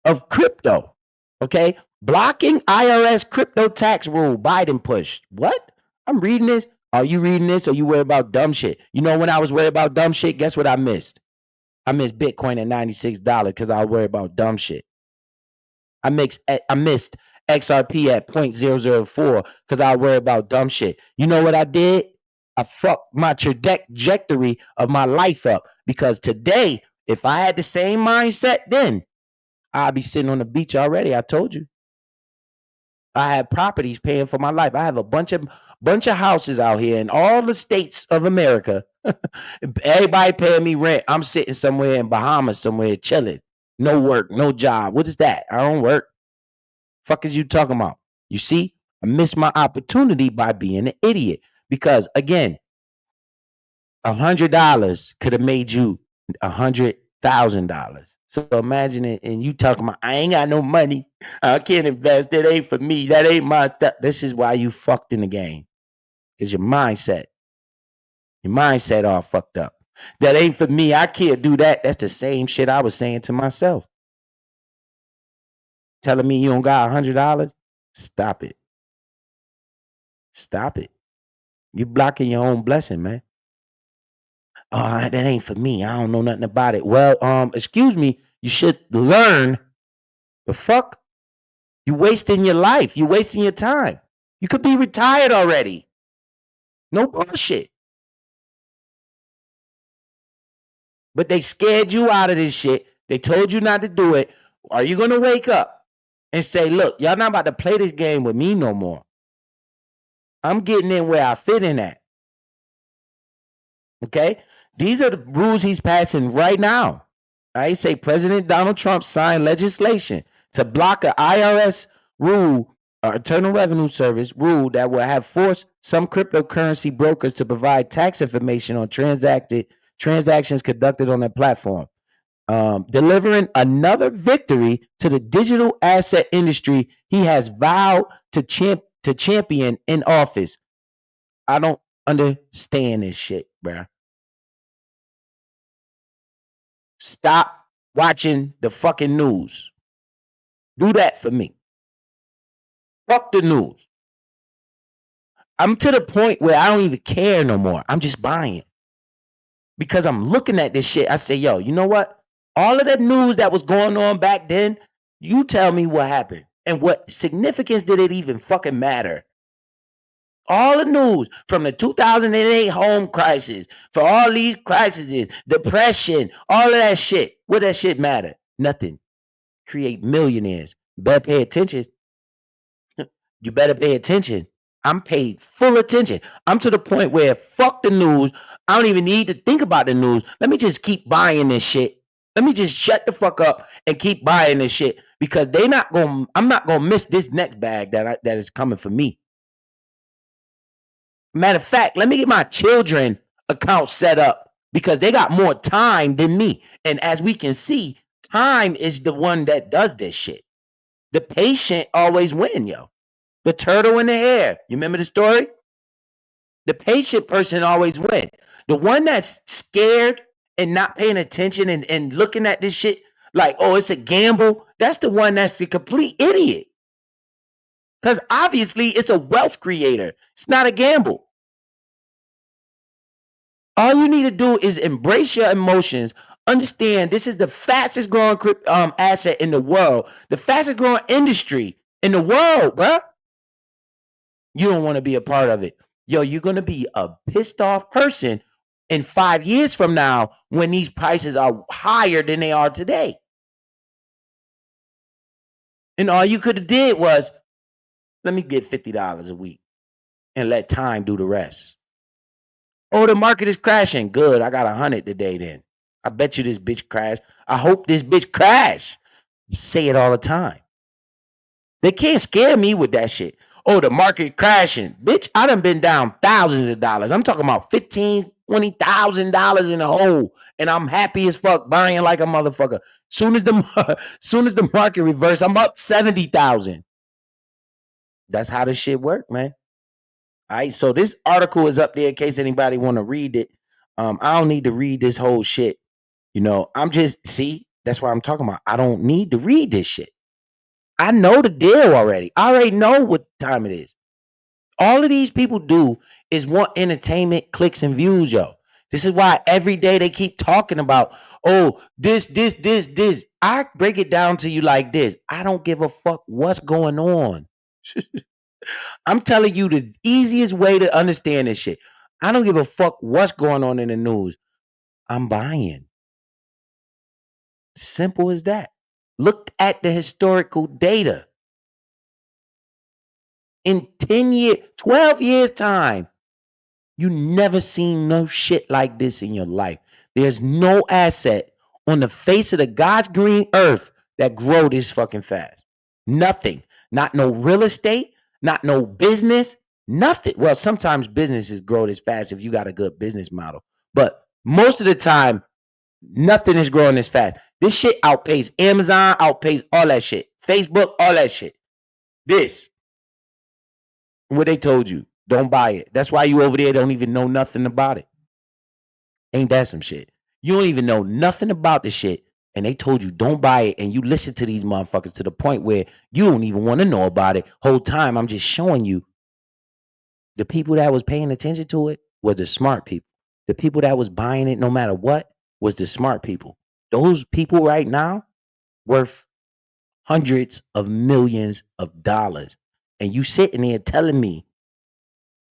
of crypto. Okay? Blocking IRS crypto tax rule Biden pushed. What? I'm reading this. Are you reading this or you worried about dumb shit? You know when I was worried about dumb shit, guess what I missed? I missed Bitcoin at $96 because I was worried about dumb shit. I missed XRP at 0.004 because I worry about dumb shit. You know what I did? I fucked my trajectory of my life up because today, if I had the same mindset then, I'd be sitting on the beach already. I told you. I have properties paying for my life. I have a bunch of houses out here in all the states of America. Everybody paying me rent. I'm sitting somewhere in Bahamas, somewhere chilling. No work, no job. What is that? I don't work. Fuck is you talking about? You see, I missed my opportunity by being an idiot. Because again, $100 could have made you $100,000. So imagine it, and you talking about I ain't got no money. I can't invest. That ain't for me. That ain't my This is why you fucked in the game. Because your mindset all fucked up. That ain't for me. I can't do that. That's the same shit I was saying to myself. Telling me you don't got $100? Stop it. Stop it. You blocking your own blessing, man. Oh, that ain't for me. I don't know nothing about it. Well, excuse me. You should learn. The fuck? You wasting your life. You wasting your time. You could be retired already. No bullshit. But they scared you out of this shit. They told you not to do it. Are you gonna wake up and say, look, y'all not about to play this game with me no more? I'm getting in where I fit in at. Okay? These are the rules he's passing right now. I say President Donald Trump signed legislation to block an IRS rule, Internal Revenue Service rule, that will have forced some cryptocurrency brokers to provide tax information on transactions conducted on their platform. Delivering another victory to the digital asset industry he has vowed to champion in office. I don't understand this shit, bruh. Stop watching the fucking news. Do that for me. Fuck the news. I'm to the point where I don't even care no more. I'm just buying because I'm looking at this shit. I say, yo, you know what? All of that news that was going on back then, you tell me what happened and what significance did it even fucking matter? All the news from the 2008 home crisis, for all these crises, depression, all of that shit. What that shit matter? Nothing. Create millionaires. Better pay attention. You better pay attention. I'm paid full attention. I'm to the point where fuck the news. I don't even need to think about the news. Let me just keep buying this shit. Let me just shut the fuck up and keep buying this shit because I'm not gonna miss this next bag that is coming for me. Matter of fact, let me get my children account set up because they got more time than me. And as we can see, time is the one that does this shit. The patient always win, yo. The turtle in the air. You remember the story? The patient person always win. The one that's scared and not paying attention and looking at this shit like, oh, it's a gamble. That's the one that's the complete idiot. Because obviously it's a wealth creator. It's not a gamble. All you need to do is embrace your emotions. Understand this is the fastest growing asset in the world. The fastest growing industry in the world, bruh. You don't want to be a part of it. Yo, you're going to be a pissed off person in 5 years from now when these prices are higher than they are today. And all you could have did was, let me get $50 a week and let time do the rest. Oh, the market is crashing. Good. I got 100 today then. I bet you this bitch crash. I hope this bitch crash. Say it all the time. They can't scare me with that shit. Oh, the market crashing. Bitch, I done been down thousands of dollars. I'm talking about $15,000, $20,000 in a hole. And I'm happy as fuck buying like a motherfucker. Soon as the market reverse, I'm up 70,000. That's how this shit work, man. All right, so this article is up there in case anybody want to read it. I don't need to read this whole shit. I'm just see. That's why I'm talking about. I don't need to read this shit. I know the deal already. I already know what time it is. All of these people do is want entertainment, clicks, and views, yo. This is why every day they keep talking about, oh, this. I break it down to you like this. I don't give a fuck what's going on. I'm telling you the easiest way to understand this shit. I don't give a fuck what's going on in the news. I'm buying. Simple as that. Look at the historical data. In 10 years, 12 years time, you never seen no shit like this in your life. There's no asset on the face of the God's green earth that grow this fucking fast. Nothing. Not no real estate, not no business, nothing. Well, sometimes businesses grow this fast if you got a good business model. But most of the time, nothing is growing this fast. This shit outpays Amazon, outpays all that shit. Facebook, all that shit. This, what they told you, don't buy it. That's why you over there don't even know nothing about it. Ain't that some shit? You don't even know nothing about the shit, and they told you don't buy it, and you listen to these motherfuckers to the point where you don't even want to know about it. Whole time I'm just showing you the people that was paying attention to it was the smart people. The people that was buying it no matter what was the smart people. Those people right now worth hundreds of millions of dollars. And you sitting there telling me,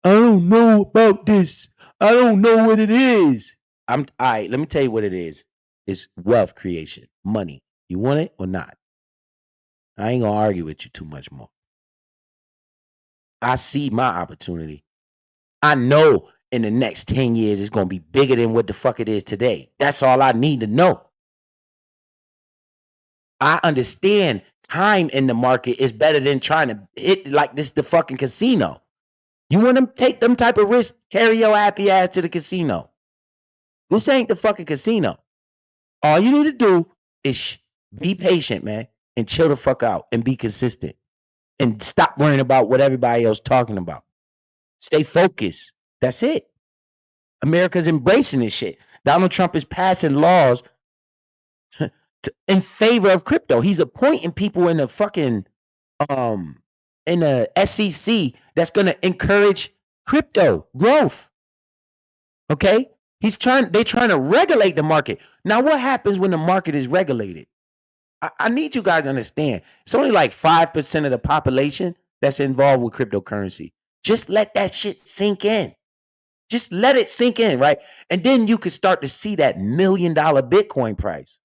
I don't know about this. I don't know what it is. I'm all right. Let me tell you what it is. It's wealth creation, money. You want it or not? I ain't gonna argue with you too much more. I see my opportunity. I know in the next 10 years it's gonna be bigger than what the fuck it is today. That's all I need to know. I understand time in the market is better than trying to hit like this the fucking casino. You want to take them type of risks, carry your happy ass to the casino. This ain't the fucking casino. All you need to do is be patient, man, and chill the fuck out and be consistent and stop worrying about what everybody else talking about. Stay focused. That's it. America's embracing this shit. Donald Trump is passing laws in favor of crypto. He's appointing people in the fucking um in the SEC that's going to encourage crypto growth. Okay? They're trying to regulate the market. Now what happens when the market is regulated? I need you guys to understand. It's only like 5% of the population that's involved with cryptocurrency. Just let that shit sink in. Just let it sink in, right? And then you could start to see that $1 million Bitcoin price.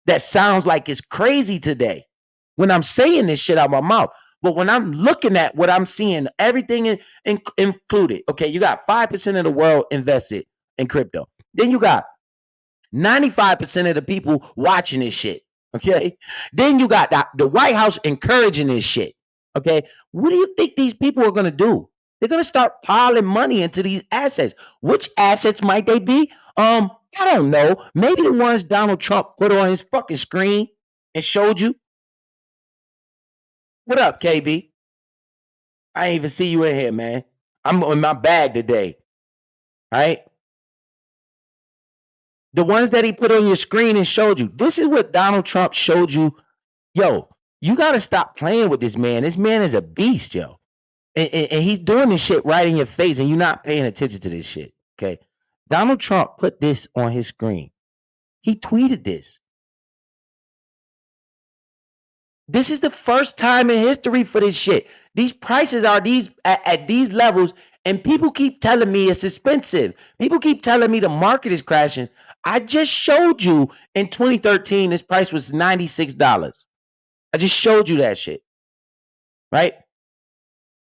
That sounds like it's crazy today when I'm saying this shit out my mouth. But when I'm looking at what I'm seeing, everything included. Okay, you got 5% of the world invested in crypto. Then you got 95% of the people watching this shit. Okay. Then you got the White House encouraging this shit. Okay. What do you think these people are going to do? They're going to start piling money into these assets. Which assets might they be? I don't know. Maybe the ones Donald Trump put on his fucking screen and showed you. What up, KB? I ain't even see you in here, man. I'm in my bag today. All right. The ones that he put on your screen and showed you. This is what Donald Trump showed you. Yo, you got to stop playing with this man. This man is a beast, yo. And he's doing this shit right in your face, and you're not paying attention to this shit. Okay. Donald Trump put this on his screen. He tweeted this. This is the first time in history for this shit. These prices are at these levels, and people keep telling me it's expensive. People keep telling me the market is crashing. I just showed you in 2013 this price was $96. I just showed you that shit. Right?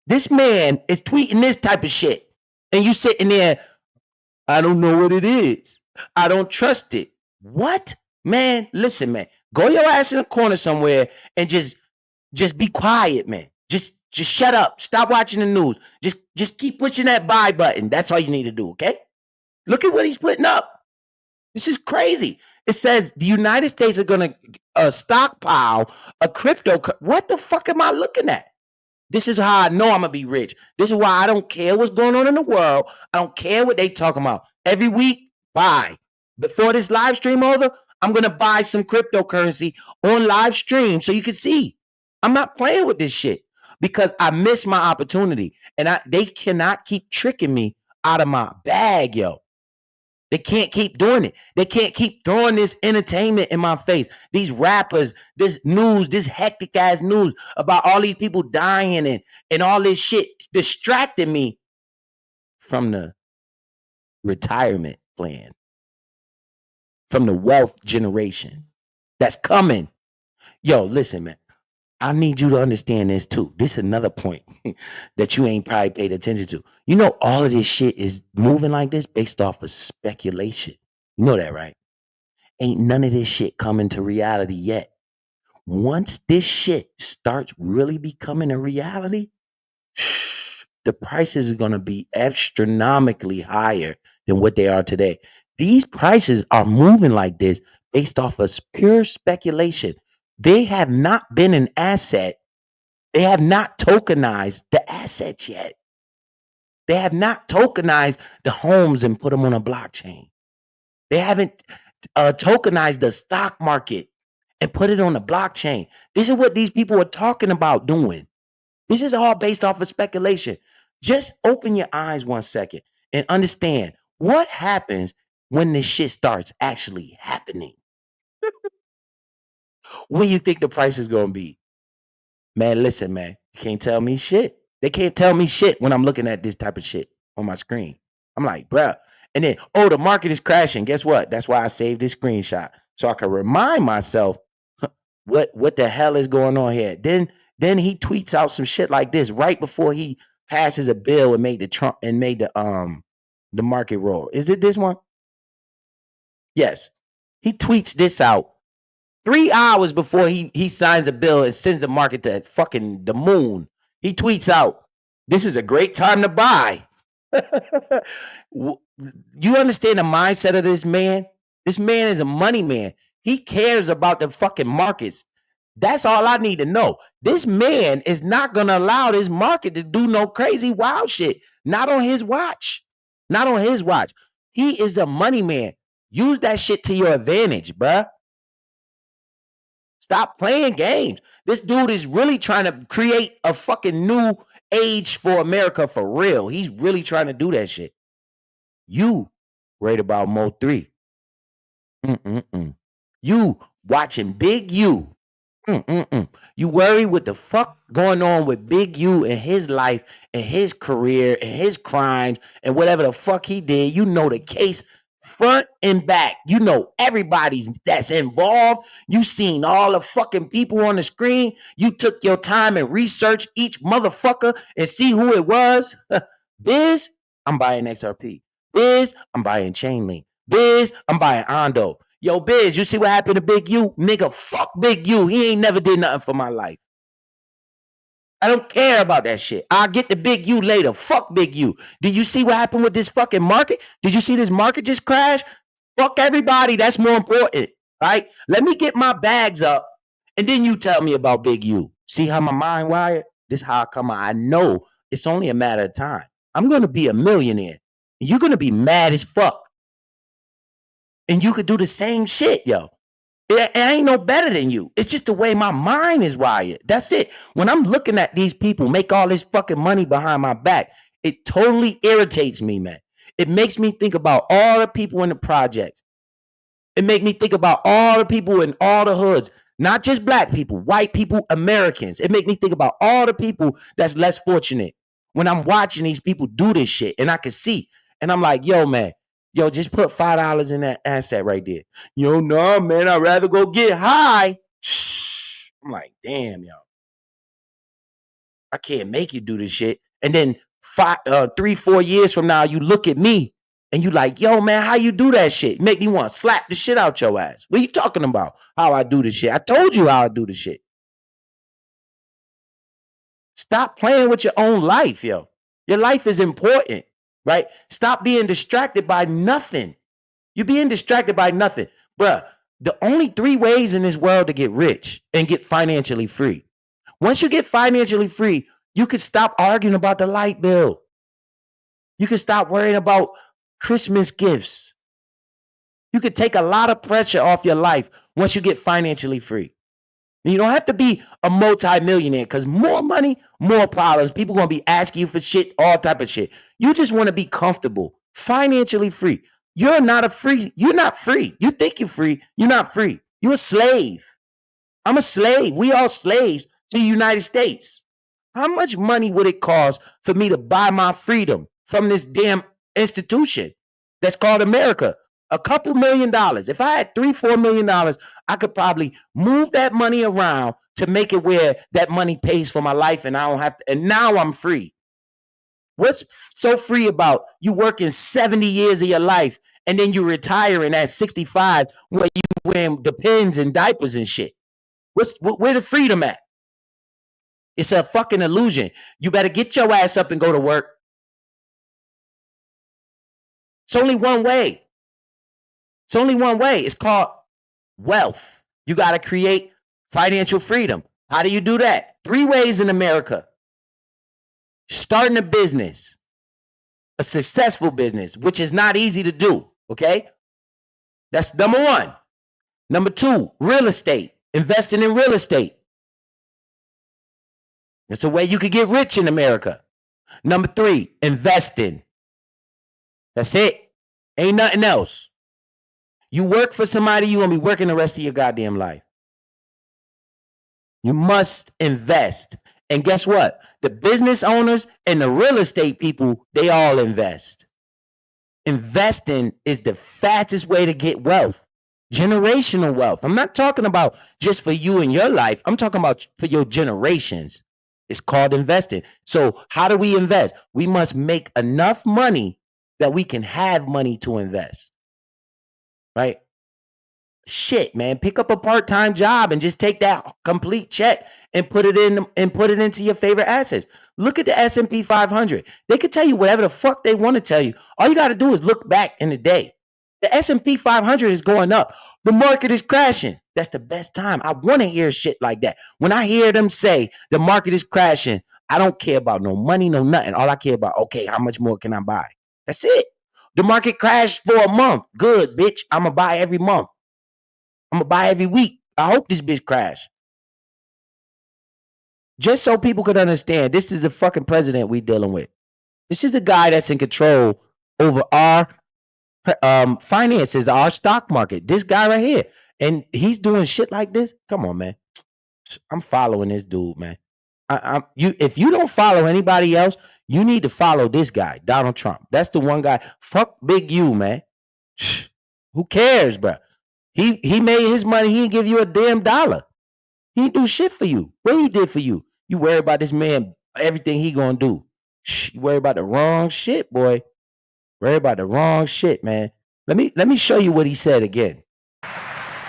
This man is tweeting this type of shit. And you sitting there, I don't know what it is. I don't trust it. What? Man, listen, man. Go your ass in a corner somewhere and just be quiet, man. Just shut up. Stop watching the news. Just keep pushing that buy button. That's all you need to do, okay? Look at what he's putting up. This is crazy. It says the United States are going to stockpile a crypto. What the fuck am I looking at? This is how I know I'm gonna be rich. This is why I don't care what's going on in the world. I don't care what they talking about. Every week, buy. Before this live stream over, I'm gonna buy some cryptocurrency on live stream so you can see. I'm not playing with this shit because I missed my opportunity, and they cannot keep tricking me out of my bag, yo. They can't keep doing it. They can't keep throwing this entertainment in my face. These rappers, this news, this hectic ass news about all these people dying and all this shit distracting me from the retirement plan, from the wealth generation that's coming. Yo, listen, man. I need you to understand this too. This is another point that you ain't probably paid attention to. You know, all of this shit is moving like this based off of speculation. You know that, right? Ain't none of this shit coming to reality yet. Once this shit starts really becoming a reality, the prices are going to be astronomically higher than what they are today. These prices are moving like this based off of pure speculation. They have not been an asset. They have not tokenized the assets yet. They have not tokenized the homes and put them on a blockchain. They haven't tokenized the stock market and put it on the blockchain. This is what these people are talking about doing. This is all based off of speculation. Just open your eyes 1 second and understand what happens when this shit starts actually happening. What do you think the price is going to be? Man, listen, man. You can't tell me shit. They can't tell me shit when I'm looking at this type of shit on my screen. I'm like, bruh. And then, oh, the market is crashing. Guess what? That's why I saved this screenshot. So I can remind myself what the hell is going on here. Then he tweets out some shit like this right before he passes a bill and made the market roll. Is it this one? Yes. He tweets this out 3 hours before he signs a bill and sends the market to fucking the moon. He tweets out, "This is a great time to buy." You understand the mindset of this man? This man is a money man. He cares about the fucking markets. That's all I need to know. This man is not going to allow this market to do no crazy wild shit. Not on his watch. Not on his watch. He is a money man. Use that shit to your advantage, bruh. Stop playing games. This dude is really trying to create a fucking new age for America for real. He's really trying to do that shit. You worried about Mo 3. You watching Big U. You worry what the fuck going on with Big U and his life and his career and his crimes and whatever the fuck he did. You know the case front and back. You know everybody's that's involved. You seen all the fucking people on the screen. You took your time and researched each motherfucker and see who it was. Biz, I'm buying XRP. Biz, I'm buying Chainlink. Biz, I'm buying Ondo. Yo, Biz, you see what happened to Big U? Nigga, fuck Big U. He ain't never did nothing for my life. I don't care about that shit. I'll get the Big U later. Fuck Big U. Did you see what happened with this fucking market? Did you see this market just crash? Fuck everybody. That's more important. Right? Let me get my bags up and then you tell me about Big U. See how my mind wired? This is how I come out. I know it's only a matter of time. I'm going to be a millionaire. You're going to be mad as fuck. And you could do the same shit, yo. It ain't no better than you. It's just the way my mind is wired. That's it. When I'm looking at these people make all this fucking money behind my back, it totally irritates me, man. It makes me think about all the people in the projects. It makes me think about all the people in all the hoods, not just black people, white people, Americans. It makes me think about all the people that's less fortunate when I'm watching these people do this shit and I can see. And I'm like, yo, man, yo, just put $5 in that asset right there. Yo, no, man, I'd rather go get high. I'm like, damn, yo. I can't make you do this shit. And then 3-4 years from now, you look at me and you like, yo, man, how you do that shit? Make me want to slap the shit out your ass. What are you talking about? How I do this shit? I told you how I do the shit. Stop playing with your own life, yo. Your life is important, right? Stop being distracted by nothing. You're being distracted by nothing. Bruh, the only 3 ways in this world to get rich and get financially free. Once you get financially free, You could stop arguing about the light bill. You can stop worrying about Christmas gifts. You could take a lot of pressure off your life once you get financially free. And you don't have to be a multi-millionaire because more money, more problems. People gonna be asking you for shit, all type of shit. You just want to be comfortable, financially free. You're not free. You're not free. You think you're free. You're not free. You're a slave. I'm a slave. We all slaves to the United States. How much money would it cost for me to buy my freedom from this damn institution that's called America? A couple $1,000,000. If I had $3-4 million, I could probably move that money around to make it where that money pays for my life and I don't have to, and now I'm free. What's so free about you working 70 years of your life and then you retiring at 65 where you wearing Depends and diapers and shit? Where the freedom at? It's a fucking illusion. You better get your ass up and go to work. It's only one way. It's only one way. It's called wealth. You got to create financial freedom. How do you do that? 3 ways in America. Starting a business, a successful business, which is not easy to do. Okay? That's number 1. Number 2, real estate. Investing in real estate. That's a way you could get rich in America. Number 3, investing. That's it. Ain't nothing else. You work for somebody, you're going to be working the rest of your goddamn life. You must invest. And guess what? The business owners and the real estate people, they all invest. Investing is the fastest way to get wealth. Generational wealth. I'm not talking about just for you and your life. I'm talking about for your generations. It's called investing. So how do we invest? We must make enough money that we can have money to invest. Right? Shit, man. Pick up a part-time job and just take that complete check and put it into your favorite assets. Look at the S&P 500. They could tell you whatever the fuck they want to tell you. All you got to do is look back in the day. The S&P 500 is going up. The market is crashing. That's the best time. I want to hear shit like that. When I hear them say the market is crashing, I don't care about no money, no nothing. All I care about, okay, how much more can I buy? That's it. The market crashed for a month. Good, bitch. I'm going to buy every month. I'm going to buy every week. I hope this bitch crash. Just so people could understand, this is the fucking president we dealing with. This is the guy that's in control over our finances, our stock market. This guy right here. And he's doing shit like this. Come on, man. I'm following this dude, man. If you don't follow anybody else, you need to follow this guy, Donald Trump. That's the one guy. Fuck Big U, man. Who cares, bro? He made his money. He didn't give you a damn dollar. He didn't do shit for you. What he did for you? You worry about this man, everything he gonna do. You worry about the wrong shit, boy. Worry about the wrong shit, man. Let me show you what he said again.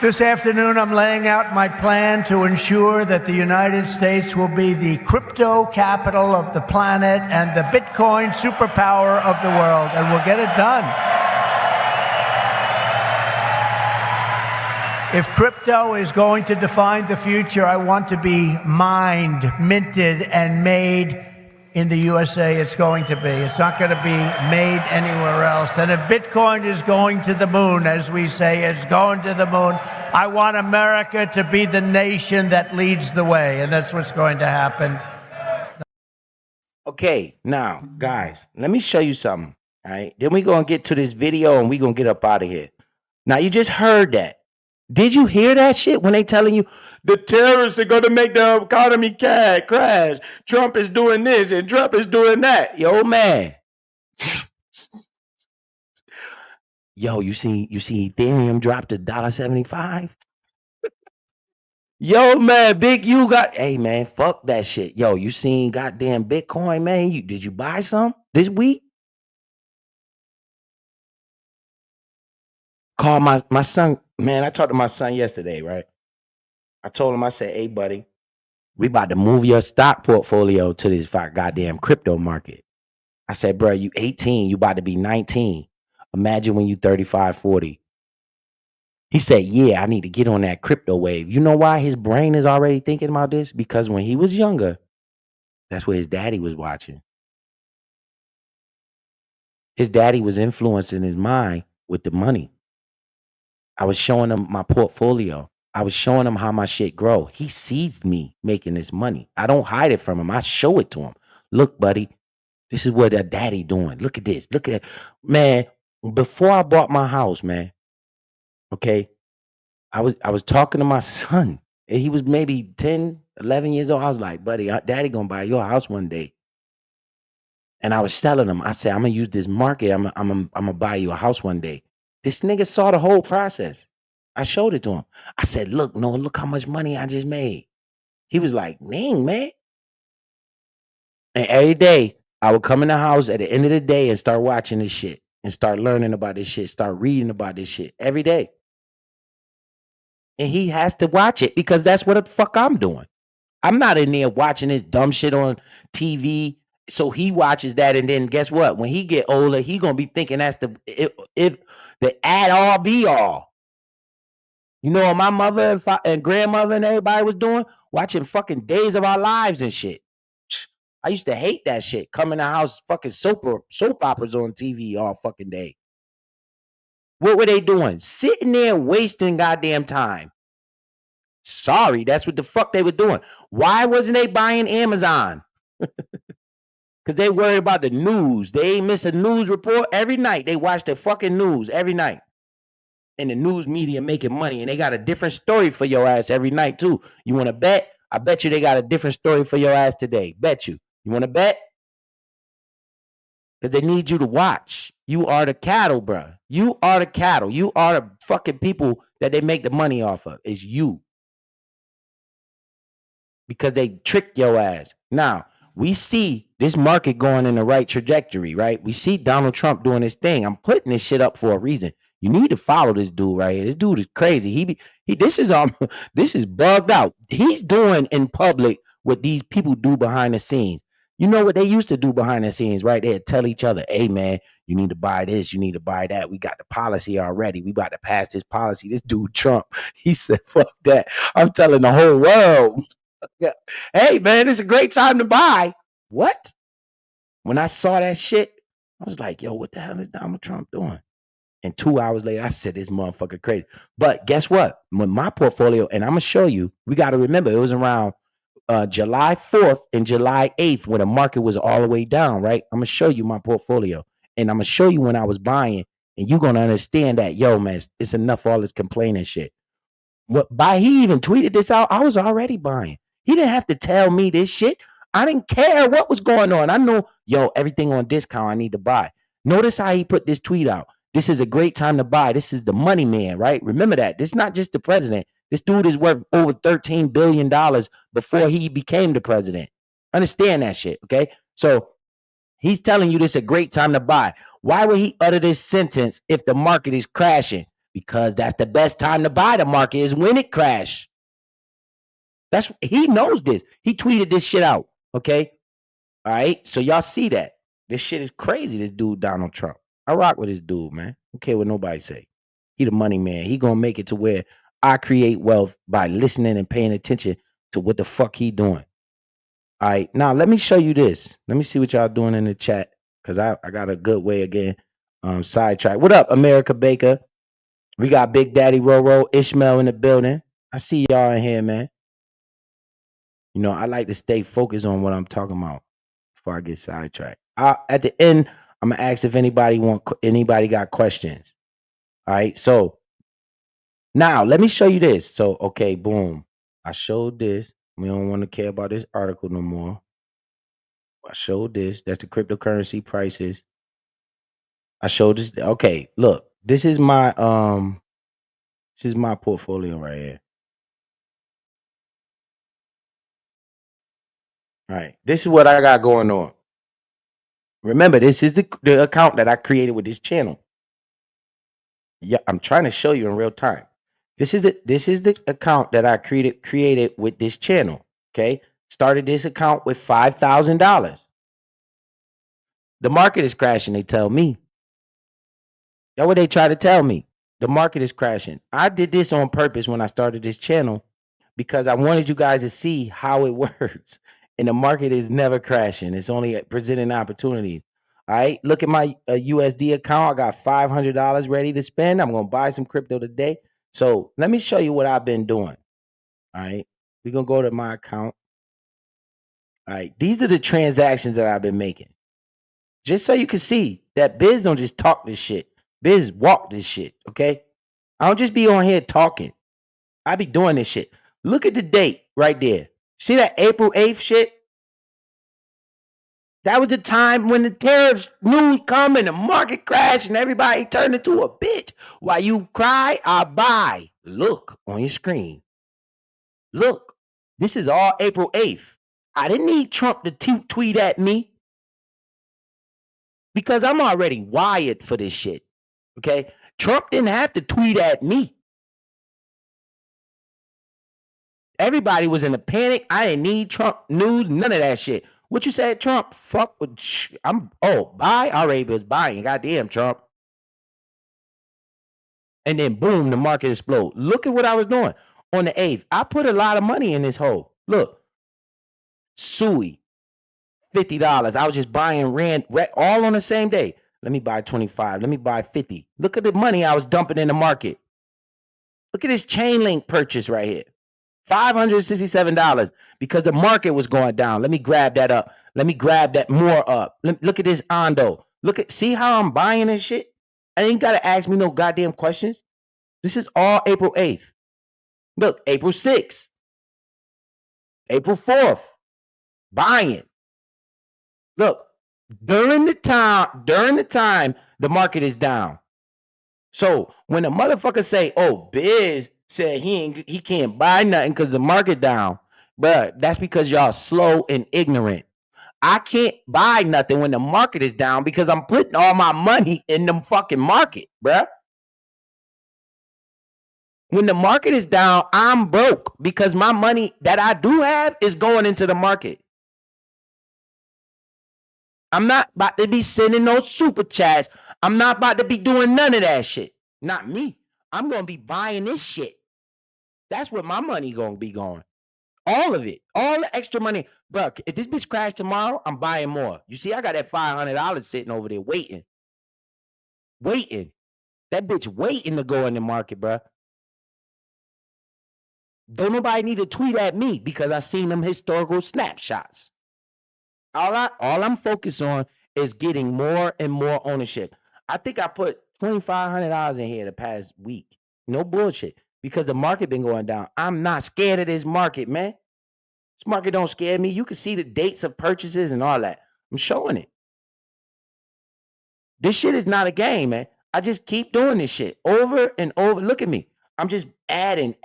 This afternoon, I'm laying out my plan to ensure that the United States will be the crypto capital of the planet and the Bitcoin superpower of the world, and we'll get it done. If crypto is going to define the future, I want to be mined, minted, and made in the USA. It's going to be. It's not going to be made anywhere else. And if Bitcoin is going to the moon, as we say, it's going to the moon, I want America to be the nation that leads the way. And that's what's going to happen. Okay, now, guys, let me show you something. All right. Then we're going to get to this video and we're going to get up out of here. Now, you just heard that. Did you hear that shit when they telling you the terrorists are going to make the economy crash? Trump is doing this and Trump is doing that. Yo, man. Yo, you see Ethereum dropped to $1.75? Yo, man, Big U got, hey, man, fuck that shit. Yo, you seen goddamn Bitcoin, man? Did you buy some this week? Call my son. Man, I talked to my son yesterday, right? I told him, I said, hey, buddy, we about to move your stock portfolio to this goddamn crypto market. I said, bro, you 18, you about to be 19. Imagine when you 35, 40. He said, yeah, I need to get on that crypto wave. You know why his brain is already thinking about this? Because when he was younger, That's what his daddy was watching. His daddy was influencing his mind with the money. I was showing him my portfolio. I was showing him how my shit grow. He sees me making this money. I don't hide it from him. I show it to him. Look, buddy, this is what a daddy doing. Look at this. Look at that. Man, before I bought my house, man, okay, I was talking to my son. And he was maybe 10, 11 years old. I was like, buddy, daddy gonna buy your house one day. And I was telling him, I said, I'm gonna use this market. I'm gonna buy you a house one day. This nigga saw the whole process. I showed it to him. I said, look, no, look how much money I just made. He was like, dang, man. And every day I would come in the house at the end of the day and start watching this shit and start learning about this shit, start reading about this shit every day. And he has to watch it because that's what the fuck I'm doing. I'm not in there watching this dumb shit on TV. So he watches that, and then guess what? When he get older, he gonna be thinking that's if the add all be all. You know what my mother and grandmother and everybody was doing? Watching fucking Days of Our Lives and shit. I used to hate that shit. Coming in the house, fucking soap operas on TV all fucking day. What were they doing? Sitting there wasting goddamn time. Sorry, that's what the fuck they were doing. Why wasn't they buying Amazon? Because they worry about the news. They ain't miss a news report every night. They watch the fucking news every night. And the news media making money. And they got a different story for your ass every night, too. You want to bet? I bet you they got a different story for your ass today. Bet you. You want to bet? Because they need you to watch. You are the cattle, bro. You are the cattle. You are the fucking people that they make the money off of. It's you. Because they tricked your ass. Now, we see this market going in the right trajectory, right? We see Donald Trump doing his thing. I'm putting this shit up for a reason. You need to follow this dude right here. This dude is crazy. This is bugged out. He's doing in public what these people do behind the scenes. You know what they used to do behind the scenes, right? They'd tell each other, hey man, you need to buy this, you need to buy that. We got the policy already. We about to pass this policy. This dude Trump, he said, fuck that. I'm telling the whole world. Hey man, it's a great time to buy. What? When I saw that shit, I was like, yo, what the hell is Donald Trump doing? And 2 hours later, I said, this motherfucker crazy. But guess what? When my portfolio, and I'm gonna show you, we got to remember it was around July 4th and July 8th when the market was all the way down, right? I'm gonna show you my portfolio. And I'm gonna show you when I was buying, and you're gonna understand that, yo, man, it's enough all this complaining shit. He even tweeted this out. I was already buying. He didn't have to tell me this shit. I didn't care what was going on. I know, yo, everything on discount I need to buy. Notice how he put this tweet out. This is a great time to buy. This is the money man, right? Remember that. This is not just the president. This dude is worth over $13 billion before he became the president. Understand that shit, okay? So he's telling you this is a great time to buy. Why would he utter this sentence if the market is crashing? Because that's the best time to buy the market is when it crashed. He knows this. He tweeted this shit out. Okay. All right. So y'all see that. This shit is crazy. This dude, Donald Trump. I rock with this dude, man. I don't care what nobody say. He the money man. He gonna make it to where I create wealth by listening and paying attention to what the fuck he doing. All right. Now let me show you this. Let me see what y'all doing in the chat. Cause I got a good way again. Sidetrack. What up, America Baker? We got Big Daddy Roro, Ishmael in the building. I see y'all in here, man. You know, I like to stay focused on what I'm talking about before I get sidetracked. At the end, I'm gonna ask if anybody got questions. All right. So now let me show you this. So okay, boom. I showed this. We don't want to care about this article no more. I showed this. That's the cryptocurrency prices. I showed this. Okay, look. This is my portfolio right here. All right. This is what I got going on. Remember, this is the account that I created with this channel. Yeah, I'm trying to show you in real time. This is the account that I created with this channel. Okay. Started this account with $5,000. The market is crashing, they tell me. That's what they try to tell me. The market is crashing. I did this on purpose when I started this channel because I wanted you guys to see how it works. And the market is never crashing. It's only presenting opportunities. All right. Look at my USD account. I got $500 ready to spend. I'm going to buy some crypto today. So let me show you what I've been doing. All right. We're going to go to my account. All right. These are the transactions that I've been making. Just so you can see that Biz don't just talk this shit. Biz walk this shit. Okay. I don't just be on here talking. I be doing this shit. Look at the date right there. See that April 8th shit? That was the time when the tariffs news come and the market crash and everybody turned into a bitch. While you cry, I buy. Look on your screen. Look, this is all April 8th. I didn't need Trump to tweet at me because I'm already wired for this shit. Okay? Trump didn't have to tweet at me. Everybody was in a panic. I didn't need Trump news, none of that shit. What you said, Trump? Fuck with buy? I already was buying. Goddamn, Trump. And then boom, the market explode. Look at what I was doing on the 8th. I put a lot of money in this hole. Look, Sui, $50. I was just buying all on the same day. Let me buy 25. Let me buy 50. Look at the money I was dumping in the market. Look at this Chainlink purchase right here. $567 because the market was going down. Let me grab that up. Let me grab that more up. Look at this Ondo. See how I'm buying this shit? I ain't got to ask me no goddamn questions. This is all April 8th. Look, April 6th. April 4th. Buying. Look, during the time the market is down. So when a motherfucker say, "Oh, Biz said he can't buy nothing because the market down," bruh, that's because y'all slow and ignorant. I can't buy nothing when the market is down because I'm putting all my money in the fucking market, bruh. When the market is down, I'm broke because my money that I do have is going into the market. I'm not about to be sending no super chats. I'm not about to be doing none of that shit. Not me. I'm going to be buying this shit. That's where my money going to be going. All of it. All the extra money. Bro, if this bitch crash tomorrow, I'm buying more. You see, I got that $500 sitting over there waiting. Waiting. That bitch waiting to go in the market, bro. Don't nobody need to tweet at me because I seen them historical snapshots. All I'm focused on is getting more and more ownership. I think I put $2,500 in here the past week. No bullshit. Because the market been going down. I'm not scared of this market, man. This market don't scare me. You can see the dates of purchases and all that. I'm showing it. This shit is not a game, man. I just keep doing this shit over and over. Look at me. I'm just adding,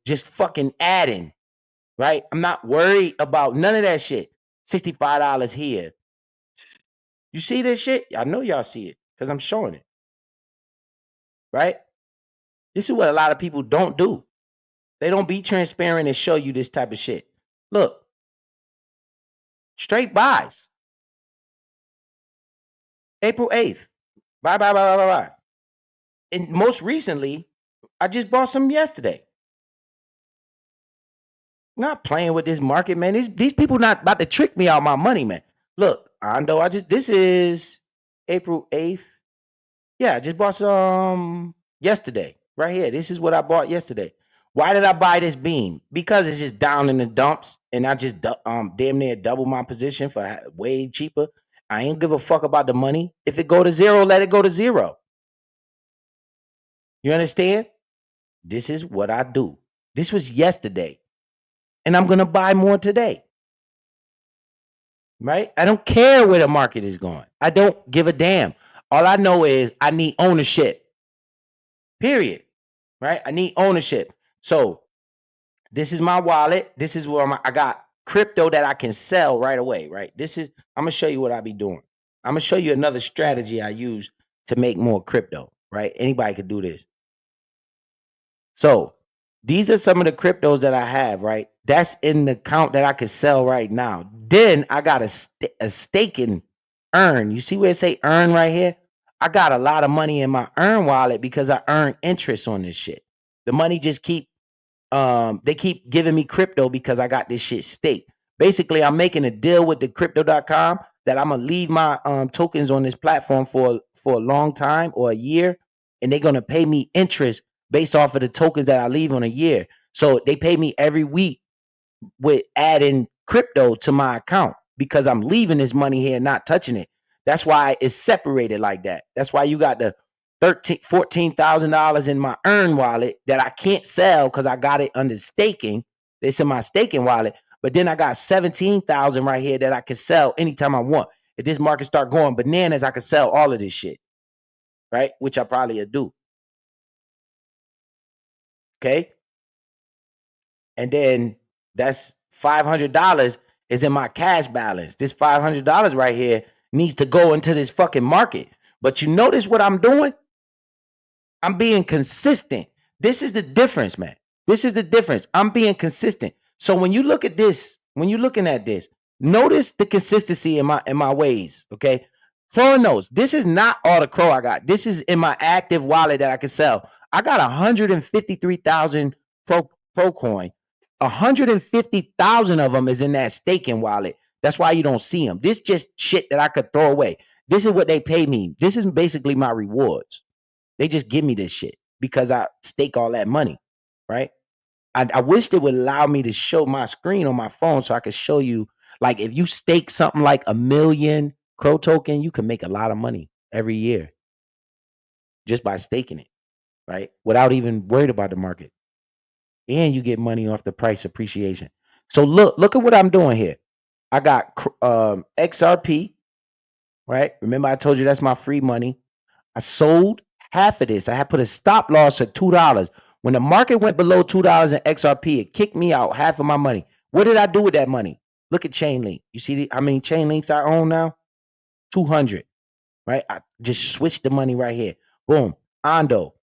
just fucking adding, right? I'm not worried about none of that shit. $65 here. You see this shit? I know y'all see it because I'm showing it, right? This is what a lot of people don't do. They don't be transparent and show you this type of shit. Look, straight buys. April 8th. Buy. And most recently, I just bought some yesterday. Not playing with this market, man. These people not about to trick me out my money, man. Look, Ando, this is April 8th. Yeah, I just bought some yesterday. Right here. This is what I bought yesterday. Why did I buy this beam? Because it's just down in the dumps, and I just damn near double my position for way cheaper. I ain't give a fuck about the money. If it go to zero, let it go to zero. You understand? This is what I do. This was yesterday, and I'm gonna buy more today. Right? I don't care where the market is going. I don't give a damn. All I know is I need ownership. Period. Right? I need ownership. So this is my wallet. This is where I got crypto that I can sell right away. Right? I'm gonna show you what I be doing. I'm gonna show you another strategy I use to make more crypto. Right? Anybody could do this. So these are some of the cryptos that I have, right? That's in the account that I could sell right now. Then I got a staking earn. You see where it say earn right here? I got a lot of money in my earn wallet because I earn interest on this shit. The money just keep they keep giving me crypto because I got this shit staked. Basically, I'm making a deal with the crypto.com that I'm gonna leave my tokens on this platform for a long time or a year, and they're gonna pay me interest based off of the tokens that I leave on a year. So they pay me every week with adding crypto to my account because I'm leaving this money here, not touching it. That's why it's separated like that. That's why you got the $14,000 in my earn wallet that I can't sell because I got it under staking. It's in my staking wallet. But then I got 17,000 right here that I can sell anytime I want. If this market start going bananas, I can sell all of this shit, right? Which I probably do. Okay. And then that's $500 is in my cash balance. This $500 right here needs to go into this fucking market. But you notice what I'm doing? I'm being consistent. This is the difference, man. This is the difference. I'm being consistent. So when you look at this, when you're looking at this, notice the consistency in my ways. Okay. Throwing notes. This is not all the crow I got. This is in my active wallet that I can sell. I got 153,000 pro coin. 150,000 of them is in that staking wallet. That's why you don't see them. This just shit that I could throw away. This is what they pay me. This is basically my rewards. They just give me this shit because I stake all that money, right? I wish they would allow me to show my screen on my phone so I could show you, like, if you stake something like 1,000,000 Crow token, you can make a lot of money every year just by staking it, right? Without even worried about the market. And you get money off the price appreciation. So look at what I'm doing here. I got XRP, right? Remember I told you that's my free money. I sold half of this. I had put a stop loss at $2. When the market went below $2 in XRP, it kicked me out half of my money. What did I do with that money? Look at Chainlink. You see how many Chainlinks I own now? 200, right? I just switched the money right here. Boom. Ondo.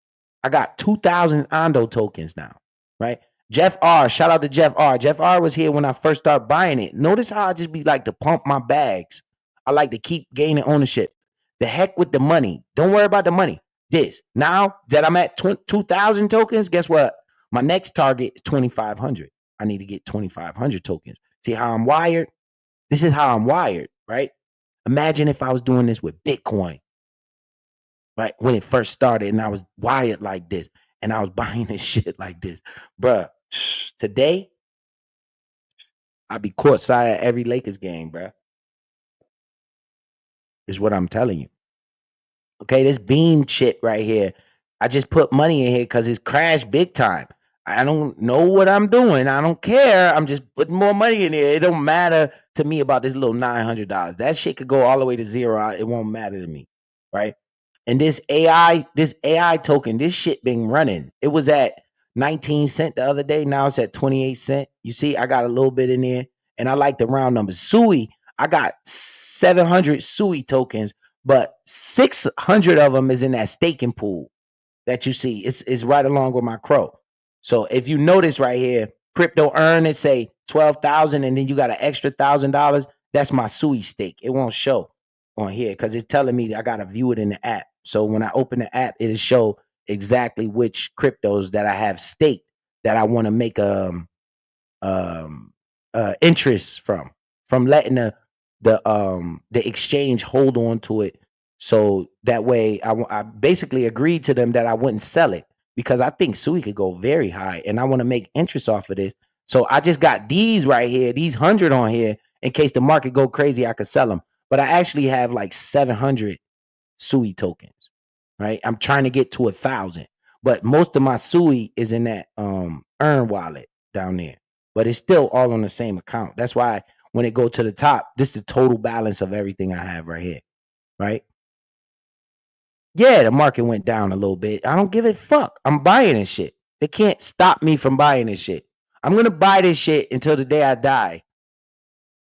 I got 2,000 Ondo tokens now, right? Jeff R. Shout out to Jeff R. Jeff R. was here when I first started buying it. Notice how I just be like to pump my bags. I like to keep gaining ownership. The heck with the money. Don't worry about the money. This. Now that I'm at 2,000 tokens, guess what? My next target is 2,500. I need to get 2,500 tokens. See how I'm wired? This is how I'm wired, right? Imagine if I was doing this with Bitcoin, right? When it first started and I was wired like this and I was buying this shit like this. Bruh, today, I'd be courtside at every Lakers game, bruh. Is what I'm telling you. Okay, this beam shit right here. I just put money in here because it's crashed big time. I don't know what I'm doing. I don't care. I'm just putting more money in here. It don't matter to me about this little $900. That shit could go all the way to zero. It won't matter to me, right? And this AI token, this shit been running. It was at 19 cent the other day. Now it's at 28 cent. You see, I got a little bit in there, and I like the round numbers. Sui, I got 700 Sui tokens, but 600 of them is in that staking pool that you see. It's right along with my crow. So if you notice right here, crypto earn it say 12,000, and then you got an extra $1,000. That's my Sui stake. It won't show on here because it's telling me that I gotta view it in the app. So when I open the app, it'll show exactly which cryptos that I have staked that I want to make um interest from letting the exchange hold on to it. So that way I basically agreed to them that I wouldn't sell it because I think Sui could go very high and I want to make interest off of this. So I just got these right here, these 100 on here in case the market go crazy, I could sell them. But I actually have like 700 Sui tokens, right? I'm trying to get to 1,000, but most of my Sui is in that earn wallet down there, but it's still all on the same account. That's why when it go to the top, this is the total balance of everything I have right here, right? Yeah, the market went down a little bit. I don't give a fuck. I'm buying this shit. They can't stop me from buying this shit. I'm gonna buy this shit until the day I die.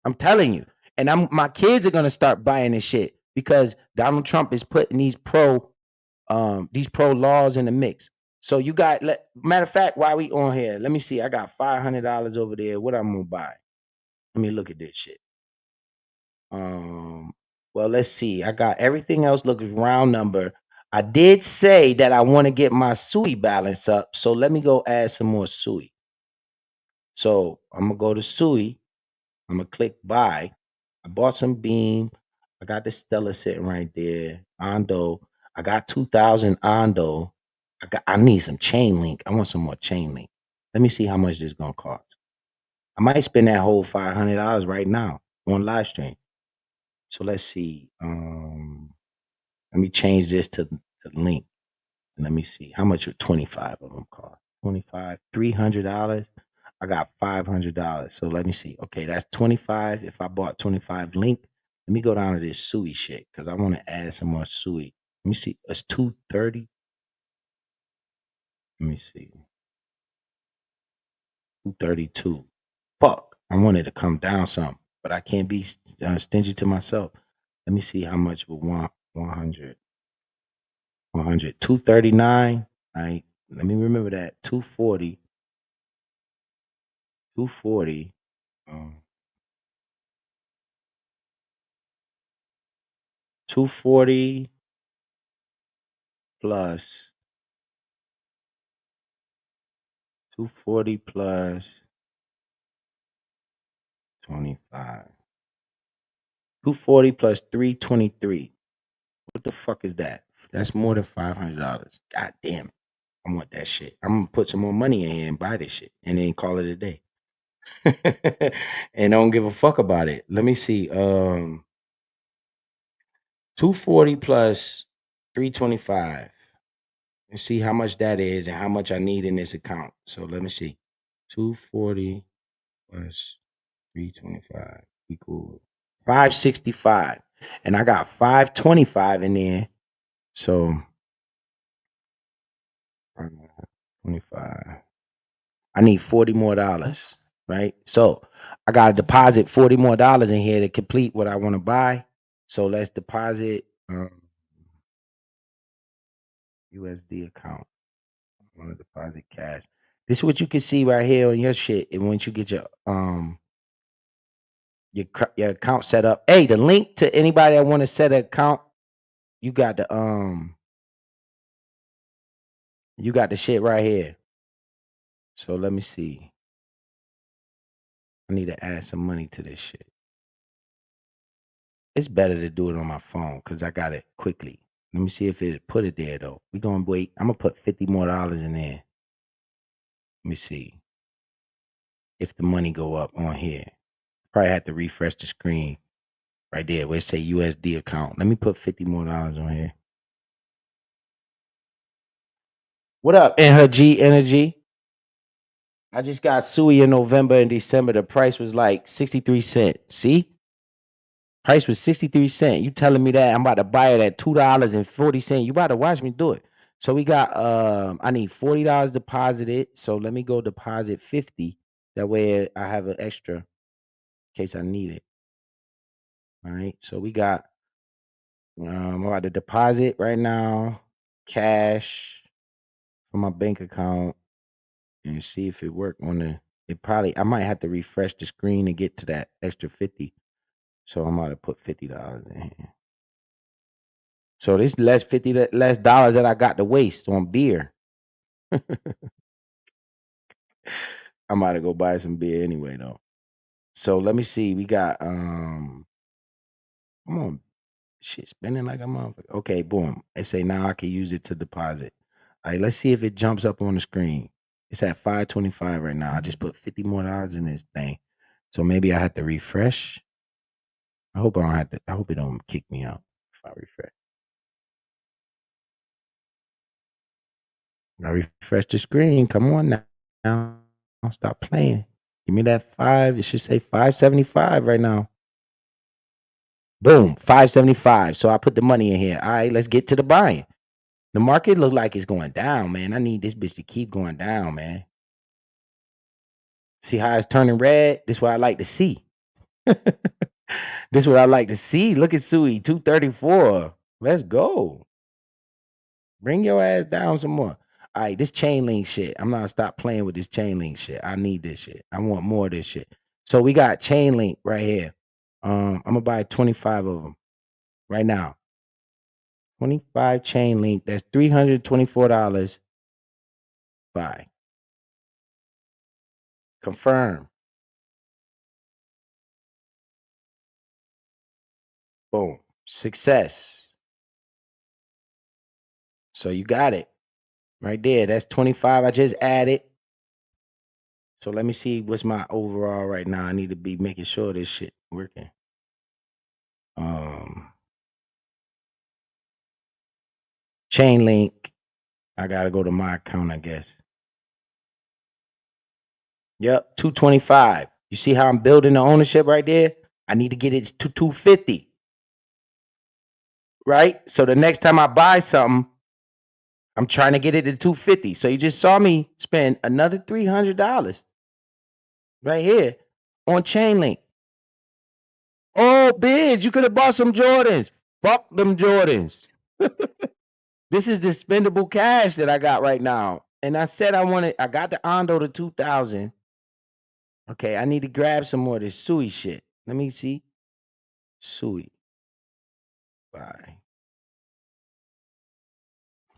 I'm telling you. And my kids are gonna start buying this shit because Donald Trump is putting these pro laws in the mix. So you got matter of fact, while we on here, let me see. I got $500 over there. What I'm gonna buy? Let me look at this shit. Well, let's see. I got everything else looks round number. I did say that I want to get my SUI balance up, so let me go add some more SUI. So I'm gonna go to SUI. I'm gonna click buy. I bought some Beam. I got the Stella sitting right there. Ondo. I got 2,000 Ondo. I need some chain link. I want some more chain link. Let me see how much this gonna cost. I might spend that whole $500 right now on live stream. So let's see. Let me change this to link. Let me see how much would 25 of them cost. 25, $300. I got $500. So let me see. Okay, that's 25. If I bought 25 link, let me go down to this SUI shit because I want to add some more SUI. Let me see. It's 230. Let me see. 232. Fuck. I wanted to come down some, but I can't be stingy to myself. Let me see how much would want 100. 100. 239. All right. Let me remember that. 240. 240. Um, 240 plus 240 plus 25. 240 plus 323. What the fuck is that? That's more than $500. God damn it. I want that shit. I'm gonna put some more money in here and buy this shit and then call it a day. And don't give a fuck about it. Let me see. 240 plus 325. And see how much that is and how much I need in this account. So let me see. 240 plus 325 equals 565. And I got 525 in there. So 25. I need $40 more, right? So I gotta deposit $40 more in here to complete what I want to buy. So let's deposit USD account. I want to deposit cash. This is what you can see right here on your shit. And once you get your account set up, hey, the link to anybody that want to set an account, you got the shit right here. So let me see. I need to add some money to this shit. It's better to do it on my phone because I got it quickly. Let me see if it put it there though. We gonna wait. I'm gonna put $50 more in there. Let me see if the money go up on here. Probably have to refresh the screen right there where it say USD account. Let me put $50 more on here. What up, Energy Energy? I just got SUI in November and December. The price was like 63 cents. See? Price was 63 cents. You telling me that I'm about to buy it at $2.40. You about to watch me do it. So we got I need $40 deposited. So let me go deposit 50. That way I have an extra in case I need it. All right. So we got I'm about to deposit right now cash from my bank account and see if it worked on the I might have to refresh the screen to get to that extra 50. So I'm about to put $50 in here. So this less less dollars that I got to waste on beer. I'm about to go buy some beer anyway though. So let me see. We got come on, shit spending like a motherfucker. Okay, boom. It say now I can use it to deposit. All right, let's see if it jumps up on the screen. It's at 525 right now. I just put $50 more in this thing. So maybe I have to refresh. I hope it don't kick me out if I refresh. I refresh the screen. Come on now. Now stop playing. Give me that 5. It should say 575 right now. Boom, 575. So I put the money in here. All right, let's get to the buying. The market look like it's going down, man. I need this bitch to keep going down, man. See how it's turning red? This is what I like to see. This is what I like to see. Look at Sui, 234. Let's go. Bring your ass down some more. All right, this chain link shit. I'm not gonna stop playing with this chain link shit. I need this shit. I want more of this shit. So we got chain link right here. I'm gonna buy 25 of them right now. 25 chain link. That's $324. Buy. Confirm. Boom. Success. So you got it right there. That's 25. I just added. So let me see what's my overall right now. I need to be making sure this shit working. Chain link. I gotta go to my account, I guess. Yep, 225. You see how I'm building the ownership right there? I need to get it to 250. Right? So the next time I buy something, I'm trying to get it to 250. So you just saw me spend another $300 right here on Chainlink. Oh, Biz, you could have bought some Jordans. Fuck them Jordans. This is the spendable cash that I got right now. And I said I got the Ondo to 2000. Okay, I need to grab some more of this Sui shit. Let me see. Sui. Buy.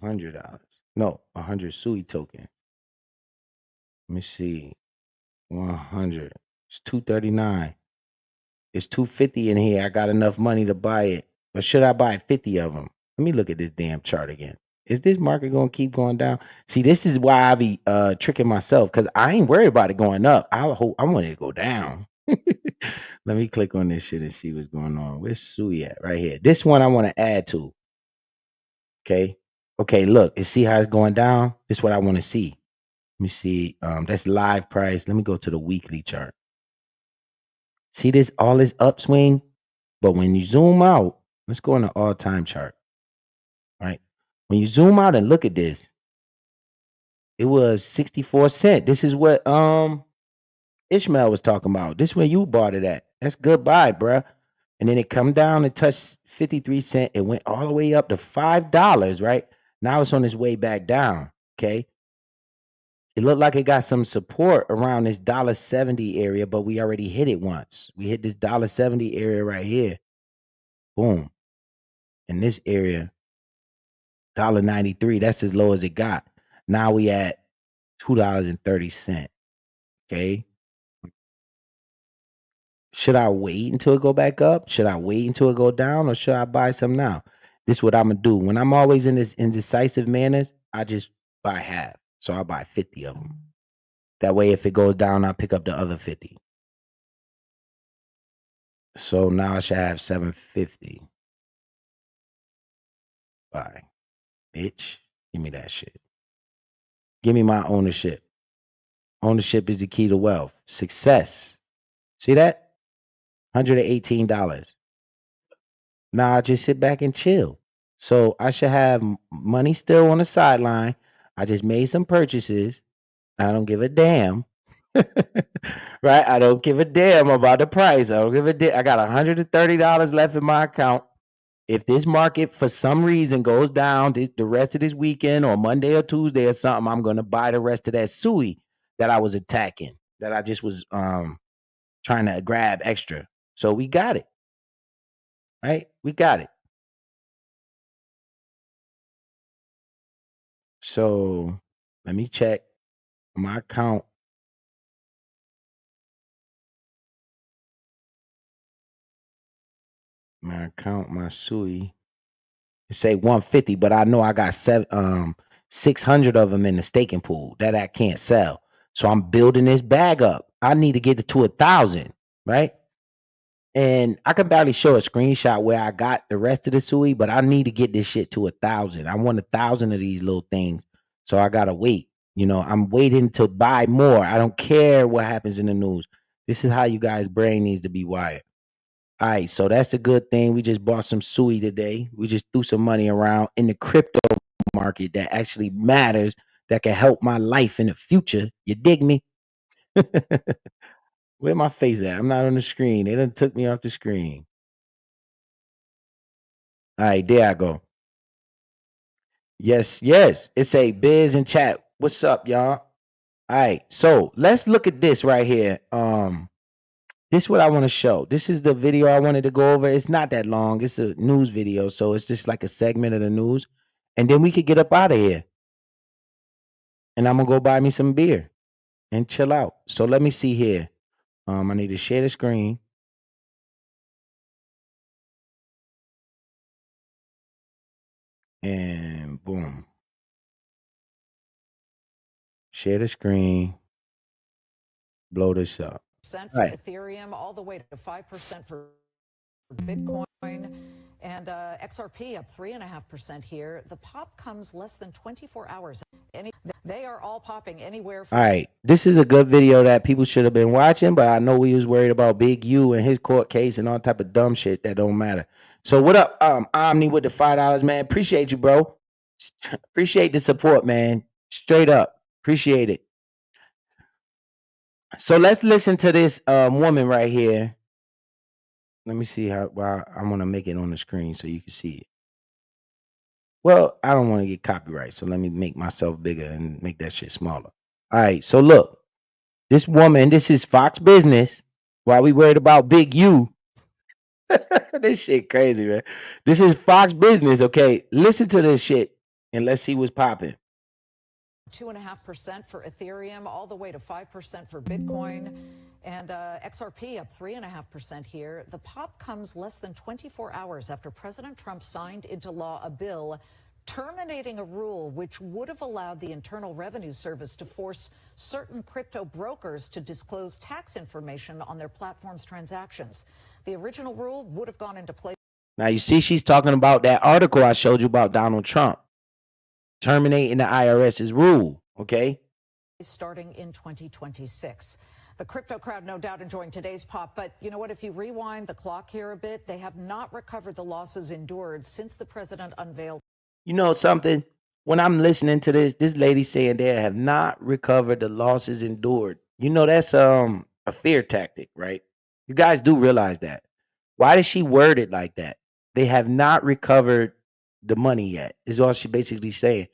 $100. No, 100 Sui token. Let me see. 100. It's 239. It's 250 in here. I got enough money to buy it. Or should I buy 50 of them? Let me look at this damn chart again. Is this market going to keep going down? See, this is why I be tricking myself because I ain't worried about it going up. I want it to go down. Let me click on this shit and see what's going on. Where's Sui at? Right here. This one I want to add to. Okay. Okay, look. You see how it's going down? This is what I want to see. Let me see. That's live price. Let me go to the weekly chart. See this all this upswing? But when you zoom out, let's go on the all-time chart. Right? When you zoom out and look at this, it was 64 cents. This is what Ishmael was talking about. This is where you bought it at. That's goodbye, bruh. And then it come down and touched 53 cents. It went all the way up to $5, right? Now it's on its way back down. Okay. It looked like it got some support around this $1.70 area, but we already hit it once. We hit this $1.70 area right here. Boom. In this area, $1.93. That's as low as it got. Now we at $2.30. Okay. Should I wait until it go back up? Should I wait until it go down, or should I buy some now? This is what I'm gonna do. When I'm always in this indecisive manners, I just buy half. So I buy 50 of them. That way, if it goes down, I pick up the other 50. So now I should have 750. Buy. Bitch. Give me that shit. Give me my ownership. Ownership is the key to wealth. Success. See that? $118. Now I just sit back and chill. So I should have money still on the sideline. I just made some purchases. I don't give a damn. Right? I don't give a damn about the price. I don't give a damn. I got $130 left in my account. If this market for some reason goes down the rest of this weekend or Monday or Tuesday or something, I'm gonna buy the rest of that Sui that I was attacking, that I just was trying to grab extra. So we got it. Right? We got it. So let me check my account. My account, my Sui. It say 150, but I know I got 600 of them in the staking pool that I can't sell. So I'm building this bag up. I need to get it to 1,000, right? And I can barely show a screenshot where I got the rest of the Sui, but I need to get this shit to 1,000. I want 1,000 of these little things. So I gotta wait. You know, I'm waiting to buy more. I don't care what happens in the news. This is how you guys' brain needs to be wired. All right, so that's a good thing. We just bought some Sui today. We just threw some money around in the crypto market that actually matters, that can help my life in the future. You dig me? Where my face at? I'm not on the screen. They done took me off the screen. All right, there I go. Yes, yes. It's a Biz in chat. What's up, y'all? All right, so let's look at this right here. This is what I want to show. This is the video I wanted to go over. It's not that long. It's a news video, so it's just like a segment of the news. And then we could get up out of here. And I'm gonna go buy me some beer and chill out. So let me see here. I need to share the screen. And boom. Share the screen. Blow this up. For Right. Ethereum, all the way to 5% for Bitcoin, and XRP up 3.5% here. The pop comes less than 24 hours. They are all popping anywhere from. All right. This is a good video that people should have been watching, but I know we was worried about Big U and his court case and all type of dumb shit that don't matter. So what up, Omni with the $5, man? Appreciate you, bro. Appreciate the support, man. Straight up. Appreciate it. So let's listen to this woman right here. Let me see how. Well, I'm gonna make it on the screen so you can see it. Well, I don't want to get copyright, so let me make myself bigger and make that shit smaller. All right, so look, this woman, this is Fox Business. While we worried about Big U, this shit crazy, man. This is Fox Business. Okay, listen to this shit and let's see what's popping. 2.5% for Ethereum, all the way to 5% for Bitcoin, and XRP up 3.5% here. The pop comes less than 24 hours after President Trump signed into law a bill terminating a rule which would have allowed the Internal Revenue Service to force certain crypto brokers to disclose tax information on their platform's transactions. The original rule would have gone into place. Now you see she's talking about that article I showed you about Donald Trump terminating the IRS's rule, okay? Starting in 2026. The crypto crowd no doubt enjoying today's pop, but you know what? If you rewind the clock here a bit, they have not recovered the losses endured since the president unveiled. You know something? When I'm listening to this lady saying they have not recovered the losses endured. You know that's a fear tactic, right? You guys do realize that. Why does she word it like that? They have not recovered the money yet, is all she basically saying.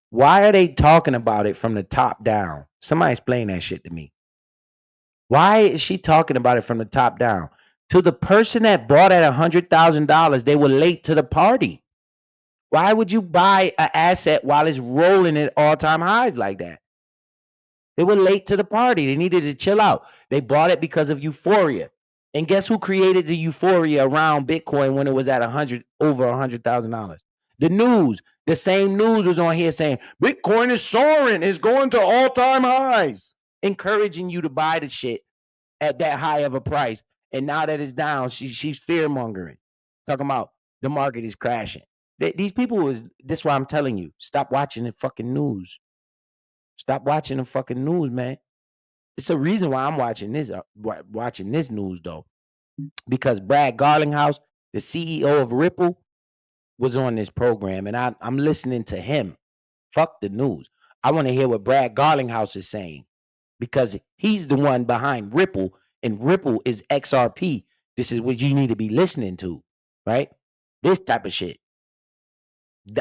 Why are they talking about it from the top down? Somebody explain that shit to me. Why is she talking about it from the top down? To the person that bought at $100,000, they were late to the party. Why would you buy an asset while it's rolling at all-time highs like that? They were late to the party. They needed to chill out. They bought it because of euphoria. And guess who created the euphoria around Bitcoin when it was at over $100,000? The news. The same news was on here saying Bitcoin is soaring. It's going to all-time highs, encouraging you to buy the shit at that high of a price. And now that it's down, she's fear mongering, talking about the market is crashing. These people this is why I'm telling you, stop watching the fucking news. Stop watching the fucking news, man. It's a reason why I'm watching this news though, because Brad Garlinghouse, the CEO of Ripple, was on this program, and I'm listening to him. Fuck the news. I want to hear what Brad Garlinghouse is saying, because he's the one behind Ripple, and Ripple is XRP. This is what you need to be listening to, right? This type of shit.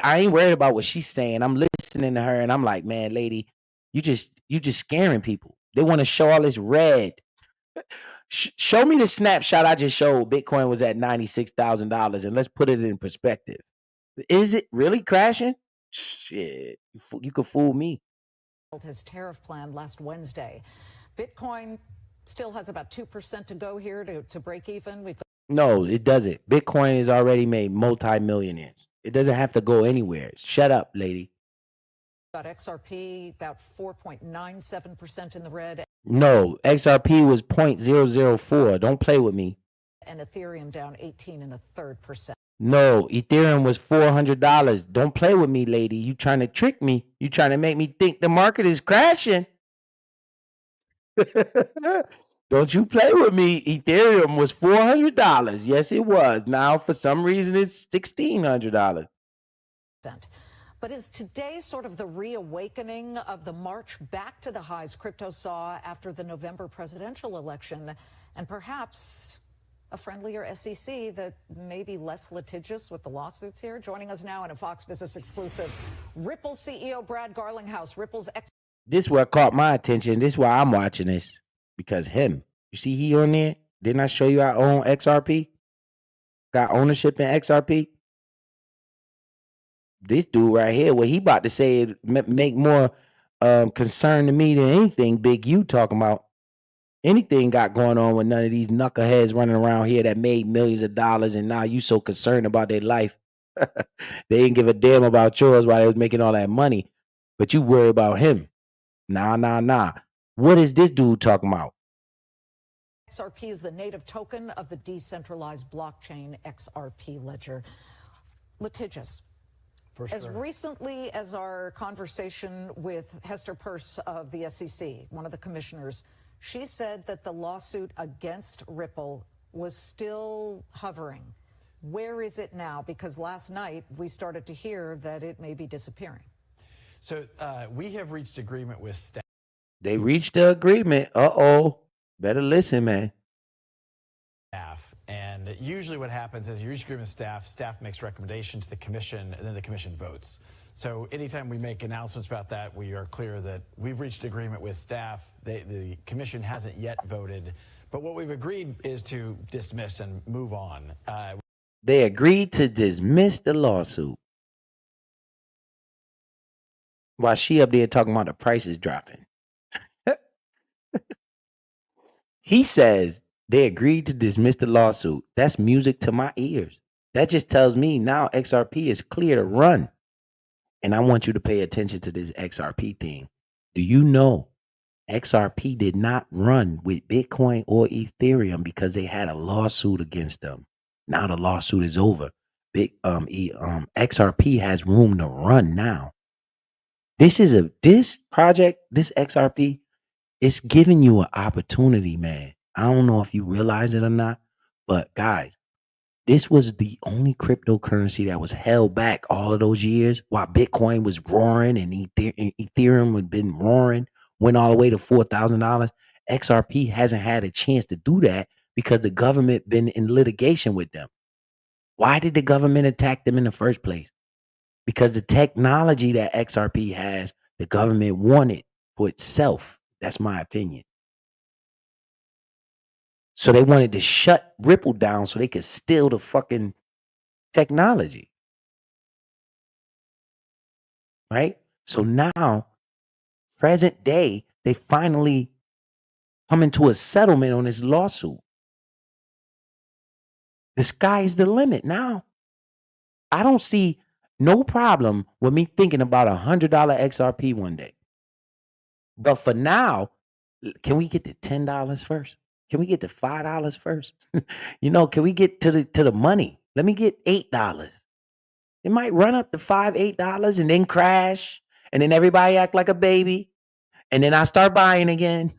I ain't worried about what she's saying. I'm listening to her, and I'm like, man, lady, you just scaring people. They want to show all this red. Show me the snapshot I just showed. Bitcoin was at $96,000, and let's put it in perspective. Is it really crashing? Shit, you could fool me. His tariff plan last Wednesday. Bitcoin still has about 2% to go here to break even. No, it doesn't. Bitcoin has already made multi-millionaires. It doesn't have to go anywhere. Shut up, lady. Got XRP about 4.97% in the red. No, XRP was 0.004. Don't play with me. And Ethereum down 18.33%. No, Ethereum was $400. Don't play with me, lady. You trying to trick me. You trying to make me think the market is crashing. Don't you play with me. Ethereum was $400. Yes, it was. Now, for some reason, it's $1,600. But is today sort of the reawakening of the march back to the highs crypto saw after the November presidential election, and perhaps a friendlier SEC that may be less litigious with the lawsuits here? Joining us now in a Fox Business exclusive, Ripple CEO Brad Garlinghouse. Ripple's This is what caught my attention. This is why I'm watching this, because him. You see he on there? Didn't I show you I own XRP? Got ownership in XRP? This dude right here, what he about to say it make more concern to me than anything Big U talking about. Anything got going on with none of these knuckleheads running around here that made millions of dollars and now you so concerned about their life. They didn't give a damn about yours while they was making all that money, but you worry about him. Nah. What is this dude talking about? XRP is the native token of the decentralized blockchain XRP ledger. Litigious. As recently as our conversation with Hester Peirce of the SEC, one of the commissioners, she said that the lawsuit against Ripple was still hovering. Where is it now? Because last night we started to hear that it may be disappearing. So we have reached agreement with staff. They reached the agreement. Uh-oh. Better listen, man. And usually what happens is you reach agreement with staff makes recommendations to the commission, and then the commission votes. So anytime we make announcements about that, we are clear that we've reached agreement with staff. The commission hasn't yet voted. But what we've agreed is to dismiss and move on. They agreed to dismiss the lawsuit. While she up there talking about the prices dropping. He says they agreed to dismiss the lawsuit. That's music to my ears. That just tells me now XRP is clear to run. And I want you to pay attention to this XRP thing. Do you know XRP did not run with Bitcoin or Ethereum because they had a lawsuit against them? Now the lawsuit is over. XRP has room to run now. This project, this XRP, it's giving you an opportunity, man. I don't know if you realize it or not, but guys, this was the only cryptocurrency that was held back all of those years while Bitcoin was roaring and Ethereum had been roaring, went all the way to $4,000. XRP hasn't had a chance to do that because the government been in litigation with them. Why did the government attack them in the first place? Because the technology that XRP has, the government wanted for itself. That's my opinion. So they wanted to shut Ripple down so they could steal the fucking technology. Right? So now, present day, they finally come into a settlement on this lawsuit. The sky's the limit now. I don't see no problem with me thinking about $100 XRP one day. But for now, can we get to $10 first? Can we get to $5 first? Can we get to the money? Let me get $8. It might run up to $5, $8 and then crash. And then everybody act like a baby. And then I start buying again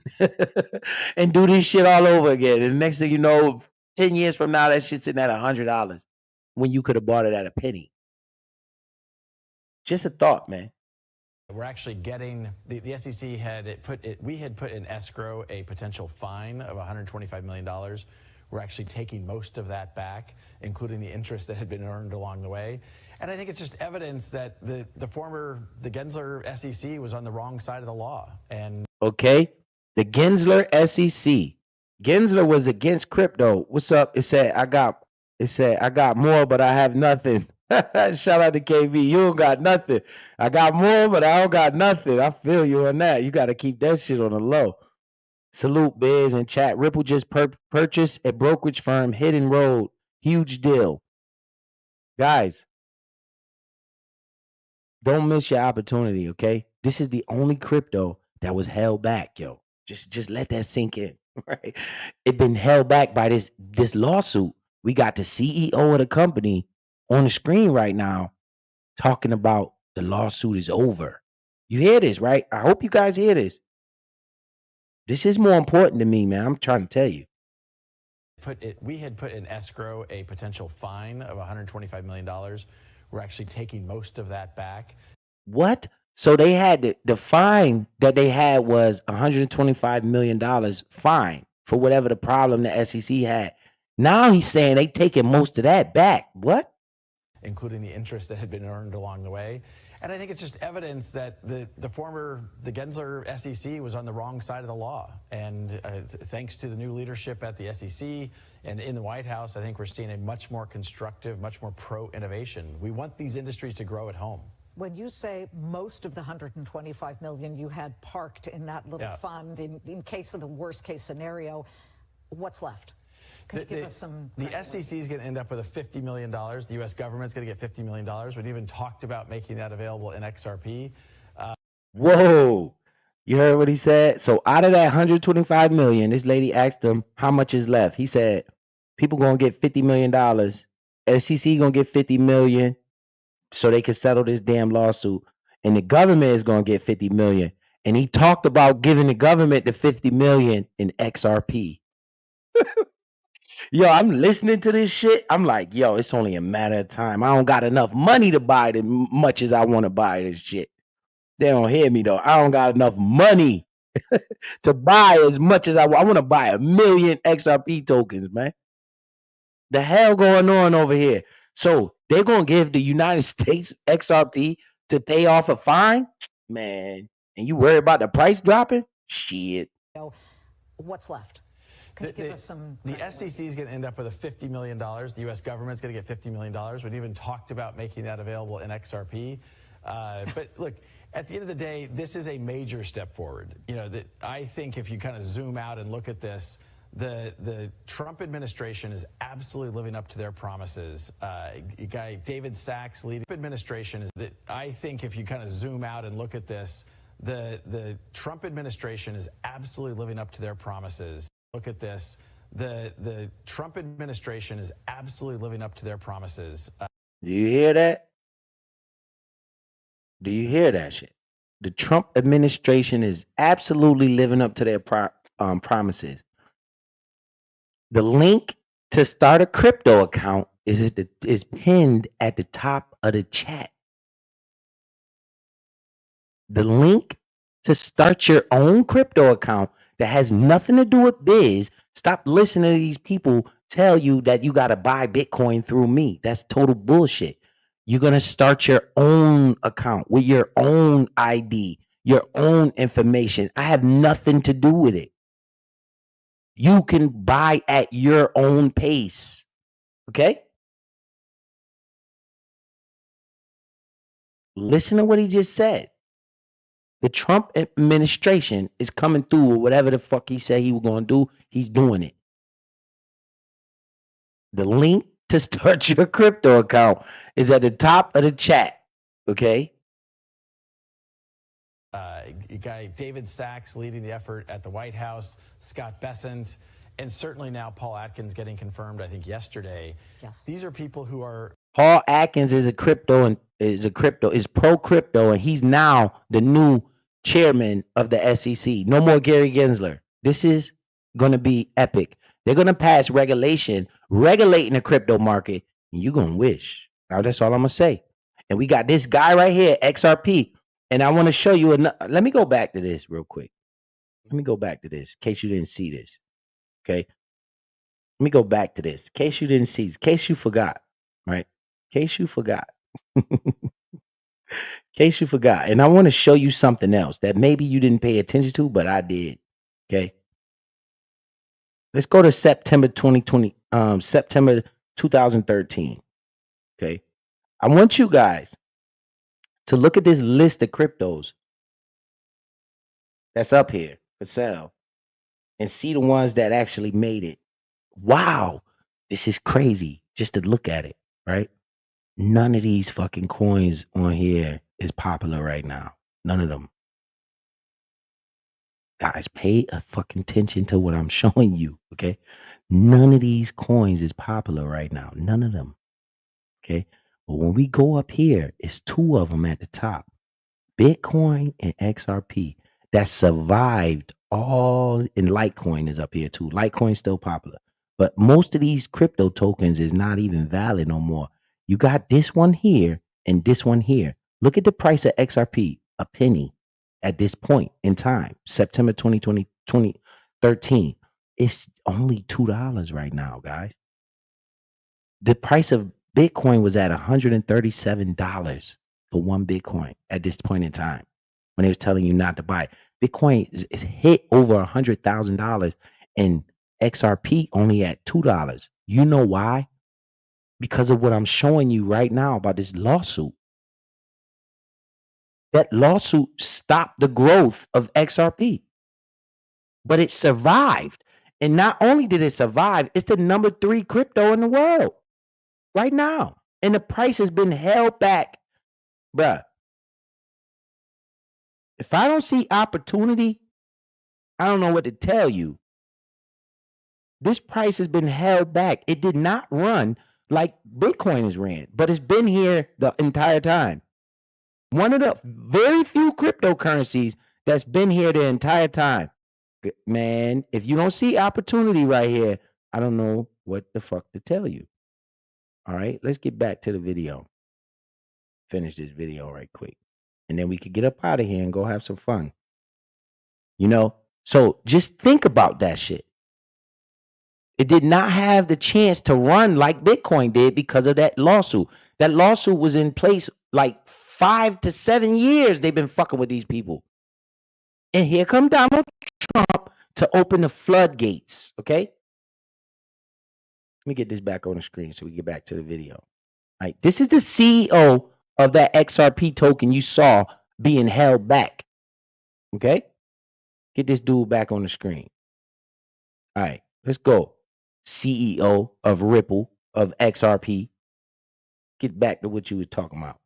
and do this shit all over again. And the next thing you know, 10 years from now, that shit's sitting at $100 when you could have bought it at a penny. Just a thought, man. We're actually getting the SEC we had put in escrow a potential fine of $125 million. We're actually taking most of that back, including the interest that had been earned along the way. And I think it's just evidence that the Gensler SEC was on the wrong side of the law. And okay, the Gensler SEC. Gensler was against crypto. What's up? It said I got more, but I have nothing. Shout out to KB. You don't got nothing. I got more, but I don't got nothing. I feel you on that. You got to keep that shit on the low. Salute Biz in chat. Ripple just purchased a brokerage firm, Hidden Road. Huge deal. Guys, don't miss your opportunity, okay? This is the only crypto that was held back, yo. Just let that sink in, right? It been held back by this lawsuit. We got the CEO of the company on the screen right now talking about the lawsuit is over. You hear this, right? I hope you guys hear this. This is more important to me, man. I'm trying to tell you. We had put in escrow a potential fine of $125 million. We're actually taking most of that back. What? So they had the fine that they had was $125 million fine for whatever the problem the SEC had. Now he's saying they taking most of that back. What? Including the interest that had been earned along the way. And I think it's just evidence that the Gensler SEC was on the wrong side of the law. And thanks to the new leadership at the SEC and in the White House, I think we're seeing a much more constructive, much more pro-innovation. We want these industries to grow at home. When you say most of the $125 million you had parked in that little fund in case of the worst case scenario, what's left? Can you give us some? The SEC is going to end up with a $50 million. The U.S. government's going to get $50 million. We'd even talked about making that available in XRP. Whoa. You heard what he said? So out of that 125 million, this lady asked him how much is left. He said, people going to get $50 million. SEC going to get 50 million so they can settle this damn lawsuit. And the government is going to get 50 million. And he talked about giving the government the 50 million in XRP. Yo, I'm listening to this shit. I'm like, yo, it's only a matter of time. I don't got enough money to buy as much as I want to buy this shit. They don't hear me though. I don't got enough money to buy as much as I want. I want to buy 1 million XRP tokens, man. The hell going on over here? So they're going to give the United States XRP to pay off a fine? Man, and you worry about the price dropping? Shit. What's left? Can you give us some? The SEC is going to end up with a $50 million. The U.S. government's going to get $50 million. We'd even talked about making that available in XRP. But look, at the end of the day, this is a major step forward. You know, I think if you kind of zoom out and look at this, the Trump administration is absolutely living up to their promises. Guy David Sachs leading administration is that I think if you kind of zoom out and look at this, the Trump administration is absolutely living up to their promises. Look at this. The Trump administration is absolutely living up to their promises. Do you hear that? Do you hear that shit? The Trump administration is absolutely living up to their promises. The link to start a crypto account is pinned at the top of the chat. The link to start your own crypto account that has nothing to do with biz. Stop listening to these people tell you that you got to buy Bitcoin through me. That's total bullshit. You're going to start your own account with your own ID, your own information. I have nothing to do with it. You can buy at your own pace. Okay? Listen to what he just said. The Trump administration is coming through with whatever the fuck he said he was going to do. He's doing it. The link to start your crypto account is at the top of the chat. Okay? Guy David Sachs leading the effort at the White House, Scott Bessent, and certainly now Paul Atkins getting confirmed, I think, yesterday. Yes. These are people who are... Paul Atkins is is pro crypto, and he's now the new chairman of the SEC. No more Gary Gensler. This is going to be epic. They're going to pass regulating the crypto market, and you're going to wish. Now, that's all I'm going to say. And we got this guy right here, XRP, and I want to show you. Let me go back to this real quick. Let me go back to this in case you didn't see this. Okay? Let me go back to this in case you didn't see, in case you forgot, right? In case you forgot. In case you forgot. And I want to show you something else that maybe you didn't pay attention to, but I did. Okay. Let's go to September 2013. Okay. I want you guys to look at this list of cryptos that's up here for sale and see the ones that actually made it. Wow. This is crazy just to look at it, right? None of these fucking coins on here is popular right now. None of them. Guys, pay a fucking attention to what I'm showing you, okay? None of these coins is popular right now. None of them, okay? But when we go up here, it's two of them at the top. Bitcoin and XRP that survived all, and Litecoin is up here too. Litecoin's still popular. But most of these crypto tokens is not even valid no more. You got this one here and this one here. Look at the price of XRP, a penny at this point in time, September 2013. It's only $2 right now, guys. The price of Bitcoin was at $137 for one Bitcoin at this point in time when they was telling you not to buy. Bitcoin is hit over $100,000 and XRP only at $2. You know why? Because of what I'm showing you right now about this lawsuit. That lawsuit stopped the growth of XRP, but it survived. And not only did it survive, it's the number 3 crypto in the world right now. And the price has been held back. Bruh, if I don't see opportunity, I don't know what to tell you. This price has been held back. It did not run like Bitcoin has ran, but it's been here the entire time. One of the very few cryptocurrencies that's been here the entire time. Man, if you don't see opportunity right here, I don't know what the fuck to tell you. All right, let's get back to the video. Finish this video right quick. And then we could get up out of here and go have some fun. You know? So just think about that shit. It did not have the chance to run like Bitcoin did because of that lawsuit. That lawsuit was in place like 5 to 7 years. They've been fucking with these people. And here come Donald Trump to open the floodgates. Okay? Let me get this back on the screen so we get back to the video. All right. This is the CEO of that XRP token you saw being held back. Okay? Get this dude back on the screen. All right. Let's go. CEO of Ripple, of XRP. Get back to what you were talking about.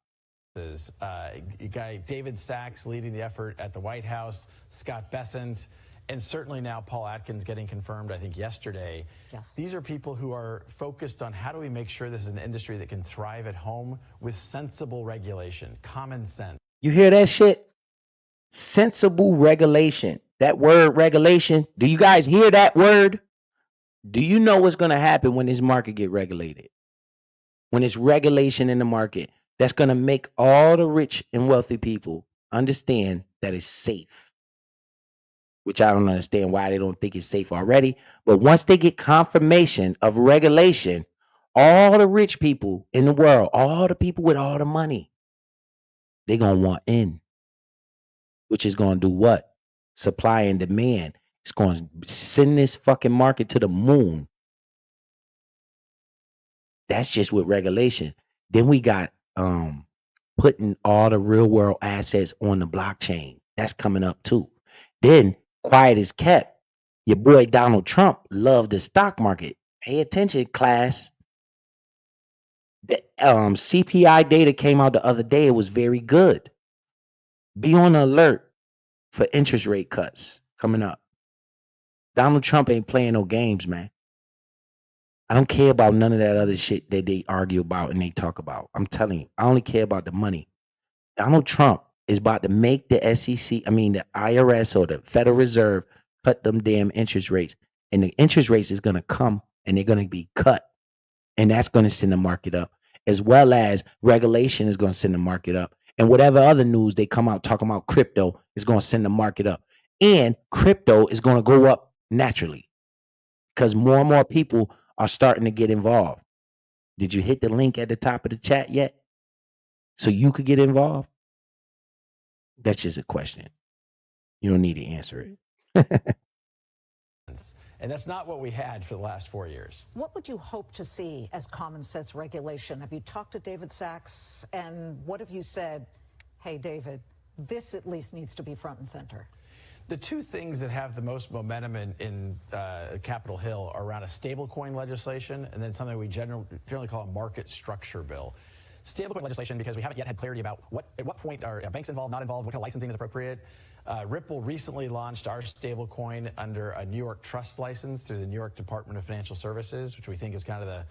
Guy David Sachs leading the effort at the White House, Scott Bessent, and certainly now Paul Atkins getting confirmed, I think, yesterday. Yes. These are people who are focused on how do we make sure this is an industry that can thrive at home with sensible regulation, common sense. You hear that shit? Sensible regulation. That word regulation, do you guys hear that word? Do you know what's going to happen when this market get regulated? When it's regulation in the market, that's going to make all the rich and wealthy people understand that it's safe. Which I don't understand why they don't think it's safe already. But once they get confirmation of regulation, all the rich people in the world, all the people with all the money, they're going to want in. Which is going to do what? Supply and demand. It's going to send this fucking market to the moon. That's just with regulation. Then we got putting all the real world assets on the blockchain. That's coming up too. Then quiet is kept. Your boy Donald Trump loved the stock market. Pay attention, class. The CPI data came out the other day. It was very good. Be on alert for interest rate cuts coming up. Donald Trump ain't playing no games, man. I don't care about none of that other shit that they argue about and they talk about. I'm telling you, I only care about the money. Donald Trump is about to make the the IRS or the Federal Reserve cut them damn interest rates. And the interest rates is going to come and they're going to be cut. And that's going to send the market up. As well as regulation is going to send the market up. And whatever other news they come out talking about crypto is going to send the market up. And crypto is going to go up naturally. Because more and more people are starting to get involved. Did you hit the link at the top of the chat yet? So you could get involved? That's just a question. You don't need to answer it. And that's not what we had for the last 4 years. What would you hope to see as common sense regulation? Have you talked to David Sachs? And what have you said? Hey, David, this at least needs to be front and center. The two things that have the most momentum in Capitol Hill are around a stablecoin legislation and then something we generally call a market structure bill. Stablecoin legislation, because we haven't yet had clarity about at what point are banks involved, not involved, what kind of licensing is appropriate. Ripple recently launched our stablecoin under a New York trust license through the New York Department of Financial Services, which we think is kind of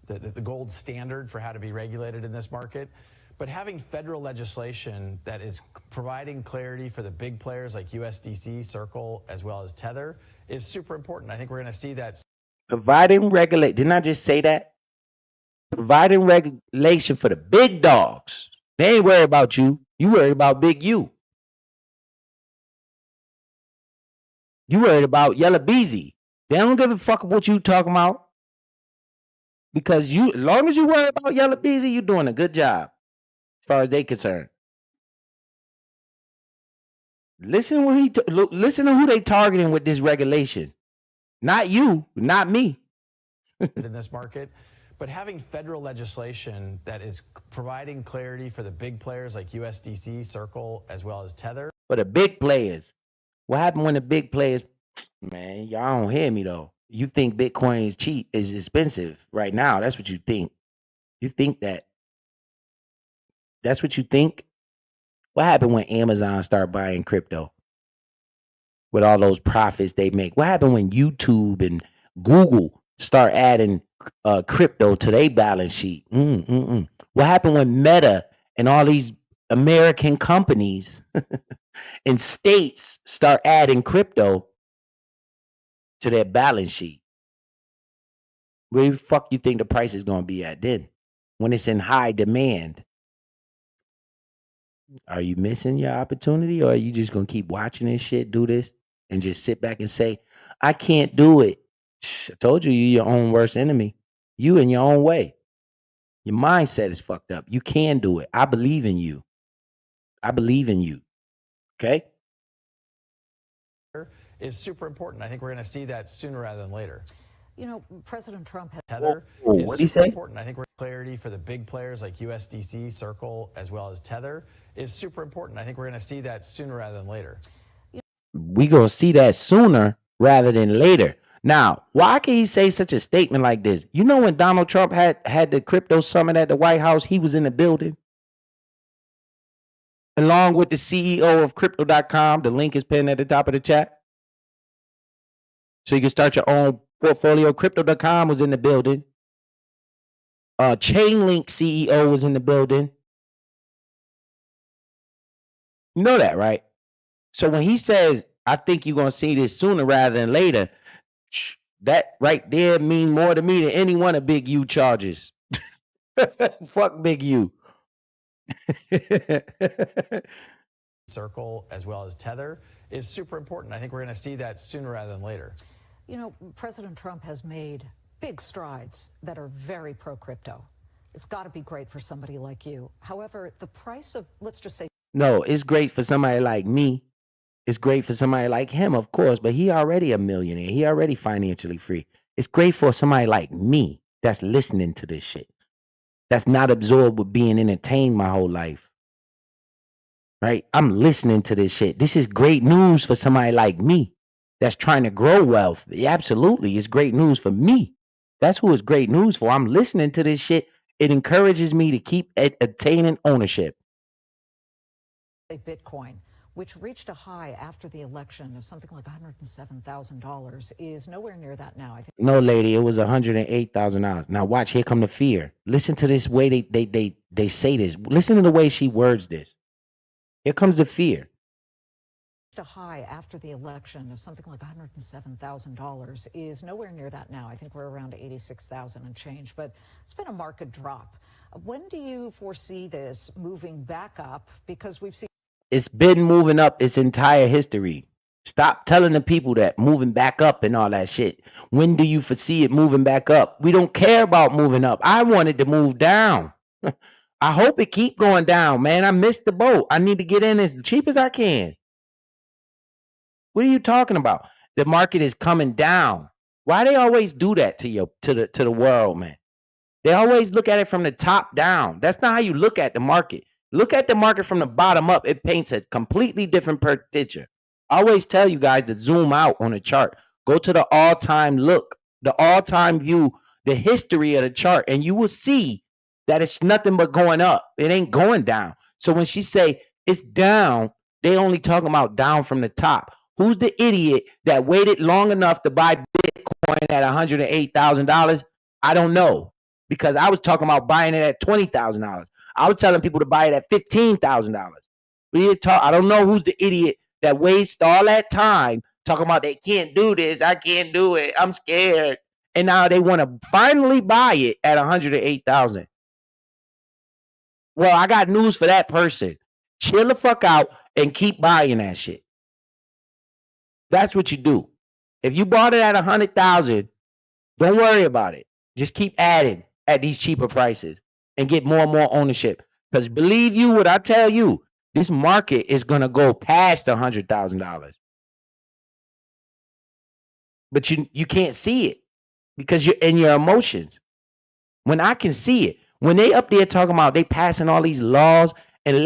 the gold standard for how to be regulated in this market. But having federal legislation that is providing clarity for the big players like USDC, Circle, as well as Tether is super important. I think we're going to see that. Providing regulate. Didn't I just say that? Providing regulation for the big dogs. They ain't worried about you. You worried about big you. You worried about Yellow Beezy. They don't give a fuck what you talking about. Because as long as you worry about Yellow Beezy, you're doing a good job. far as they concerned. Listen listen to who they targeting with this regulation. Not you, not me. In this market, but having federal legislation that is providing clarity for the big players like USDC, Circle, as well as Tether. For the big players. What happened when the big players, man, y'all don't hear me though. You think Bitcoin is cheap, is expensive right now. That's what you think. You think that. That's what you think. What happened when Amazon started buying crypto? With all those profits they make. What happened when YouTube and Google start adding crypto to their balance sheet? What happened when Meta and all these American companies and states start adding crypto to their balance sheet? Where the fuck you think the price is going to be at then? When it's in high demand? Are you missing your opportunity, or are you just going to keep watching this shit do this and just sit back and say, I can't do it? I told you, you're your own worst enemy. You in your own way. Your mindset is fucked up. You can do it. I believe in you. I believe in you. Okay? Is super important. I think we're going to see that sooner rather than later. You know, President Trump has Tether Whoa, is what'd he super say? important. I think we're clarity for the big players like USDC, Circle, as well as Tether is super important. I think we're going to see that sooner rather than later. We going to see that sooner rather than later. Now, why can he say such a statement like this? You know, when Donald Trump had the crypto summit at the White House, he was in the building along with the CEO of crypto.com. The link is pinned at the top of the chat. So you can start your own portfolio. Crypto.com was in the building. Chainlink CEO was in the building. You know that, right? So when he says, I think you're going to see this sooner rather than later, that right there mean more to me than any one of Big U charges. Fuck Big U. Circle, as well as Tether, is super important. I think we're going to see that sooner rather than later. You know, President Trump has made big strides that are very pro-crypto. It's got to be great for somebody like you. However, the price of, let's just say... No, it's great for somebody like me. It's great for somebody like him, of course, but he already a millionaire. He already financially free. It's great for somebody like me that's listening to this shit. That's not absorbed with being entertained my whole life. Right? I'm listening to this shit. This is great news for somebody like me that's trying to grow wealth. Yeah, absolutely. It's great news for me. That's who it's great news for. I'm listening to this shit. It encourages me to keep attaining ownership. Bitcoin, which reached a high after the election of something like $107,000, is nowhere near that now. I think. No, lady, it was $108,000. Now watch, here come the fear. Listen to this way they say this. Listen to the way she words this. Here comes the fear. A high after the election of something like $107,000 is nowhere near that now. I think we're around 86,000 and change, but it's been a market drop. When do you foresee this moving back up? Because we've seen it's been moving up its entire history. Stop telling the people that moving back up and all that shit. When do you foresee it moving back up? We don't care about moving up. I wanted to move down. I hope it keep going down, man. I missed the boat. I need to get in as cheap as I can. What are you talking about? The market is coming down. Why they always do that to the world, man? They always look at it from the top down. That's not how you look at the market. Look at the market from the bottom up. It paints a completely different picture. I always tell you guys to zoom out on a chart. Go to the all-time look, the all-time view, the history of the chart, and you will see that it's nothing but going up. It ain't going down. So when she say it's down, they only talking about down from the top. Who's the idiot that waited long enough to buy Bitcoin at $108,000? I don't know, because I was talking about buying it at $20,000. I was telling people to buy it at $15,000. I don't know who's the idiot that wastes all that time talking about they can't do this, I can't do it, I'm scared, and now they want to finally buy it at $108,000. Well, I got news for that person. Chill the fuck out and keep buying that shit. That's what you do. If you bought it at $100,000, don't worry about it. Just keep adding at these cheaper prices and get more and more ownership. Because believe you what I tell you, this market is gonna go past $100,000. But you can't see it because you're in your emotions. When I can see it, when they up there talking about they passing all these laws and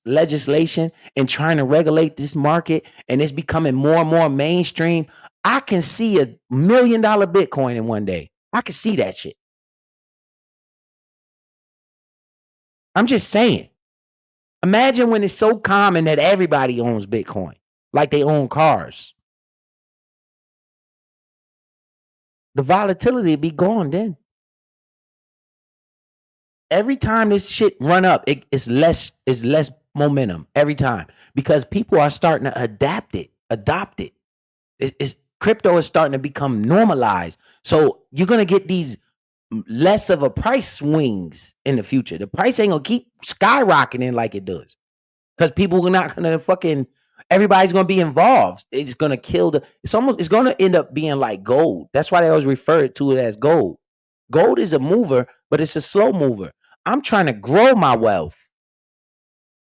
legislation and trying to regulate this market and it's becoming more and more mainstream, I can see $1 million Bitcoin in one day. I can see that shit. I'm just saying. Imagine when it's so common that everybody owns Bitcoin, like they own cars. The volatility be gone then. Every time this shit run up, it's less momentum every time because people are starting to adopt it. It's crypto is starting to become normalized. So you're gonna get these less of a price swings in the future. The price ain't gonna keep skyrocketing like it does because people are not gonna fucking. Everybody's gonna be involved. It's gonna kill the. It's gonna end up being like gold. That's why they always refer to it as gold. Gold is a mover, but it's a slow mover. I'm trying to grow my wealth.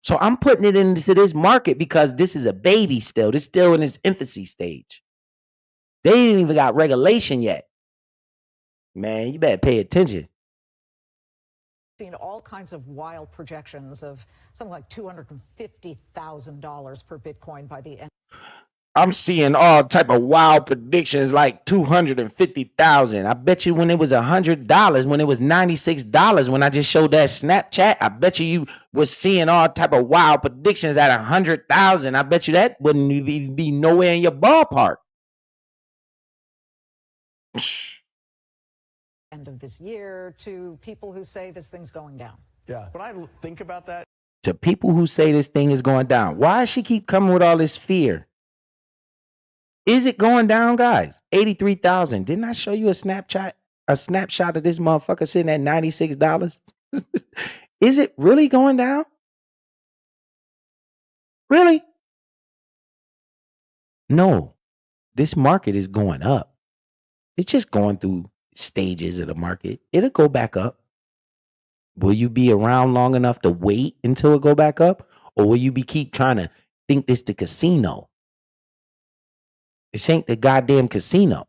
So I'm putting it into this market because this is a baby still. This still in its infancy stage. They ain't even got regulation yet. Man, you better pay attention. Seen all kinds of wild projections of something like $250,000 per Bitcoin by the end. I'm seeing all type of wild predictions like 250,000. I bet you when it was $100, when it was $96, when I just showed that Snapchat, I bet you was seeing all type of wild predictions at 100,000. I bet you that wouldn't even be nowhere in your ballpark. End of this year to people who say this thing's going down. Yeah. When I think about that, To people who say this thing is going down, why does she keep coming with all this fear? Is it going down, guys? 83,000. Didn't I show you a snapshot of this motherfucker sitting at $96? Is it really going down? Really? No. This market is going up. It's just going through stages of the market. It'll go back up. Will you be around long enough to wait until it go back up? Or will you keep trying to think this the casino? This ain't the goddamn casino.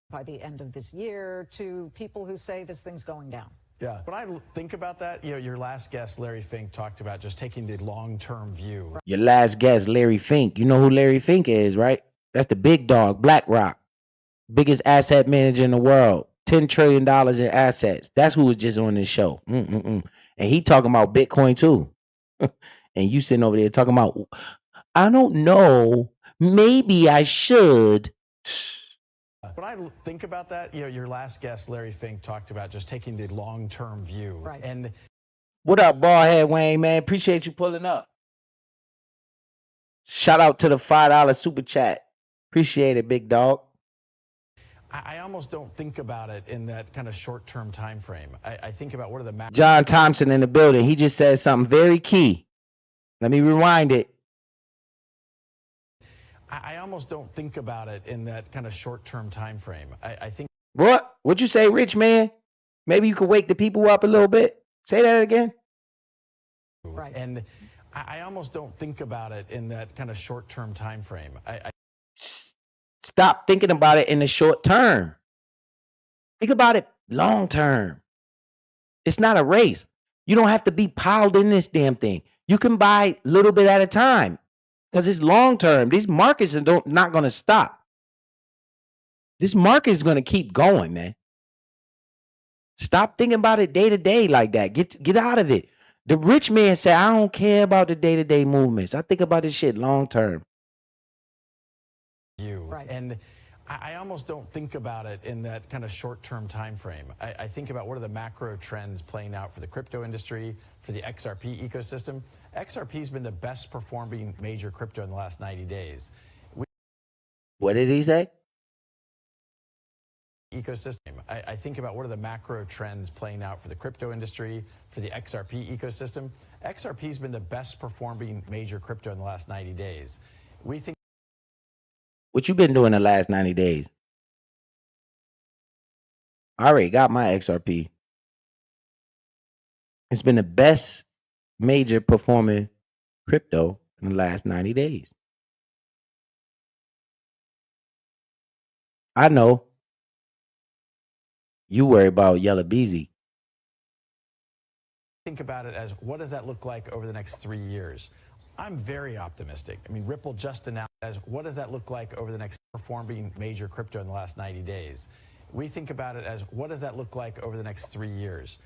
By the end of this year to people who say this thing's going down. yeah. When I think about that, your last guest, Larry Fink, talked about just taking the long-term view. Your last guest, Larry Fink. You know who Larry Fink is, right? That's the big dog, BlackRock. Biggest asset manager in the world. $10 trillion in assets. That's who was just on this show. And he talking about Bitcoin too. And you sitting over there talking about, I don't know. Maybe I should. When I think about that, your last guest, Larry Fink, talked about just taking the long-term view. Right. And What up, Ballhead Wayne, man? Appreciate you pulling up. Shout out to the $5 super chat. Appreciate it, big dog. I almost don't think about it in that kind of short-term time frame. I think about what are the John Thompson in the building. He just said something very key. Let me rewind it. I almost don't think about it in that kind of short-term time frame. I think. What? What'd you say, rich man? Maybe you could wake the people up a little bit. Say that again. Right. And I almost don't think about it in that kind of short-term time frame. Stop thinking about it in the short term. Think about it long term. It's not a race. You don't have to be piled in this damn thing. You can buy a little bit at a time because it's long term. These markets are not going to stop. This market is going to keep going, man. Stop thinking about it day to day like that. Get out of it. The rich man said, I don't care about the day to day movements. I think about this shit long term. Right. And I almost don't think about it in that kind of short-term time frame. I think about what are the macro trends playing out for the crypto industry, for the XRP ecosystem. XRP's been the best performing major crypto in the last 90 days. What did he say? Ecosystem. I think about what are the macro trends playing out for the crypto industry, for the XRP ecosystem. XRP's been the best performing major crypto in the last 90 days. We think. What you been doing the last 90 days? I already got my XRP. It's been the best major performing crypto in the last 90 days. I know you worry about Yellow Beezy. Think about it as what does that look like over the next 3 years? I'm very optimistic. I mean, Ripple just announced as what does that look like over the next performing major crypto in the last 90 days? We think about it as what does that look like over the next 3 years?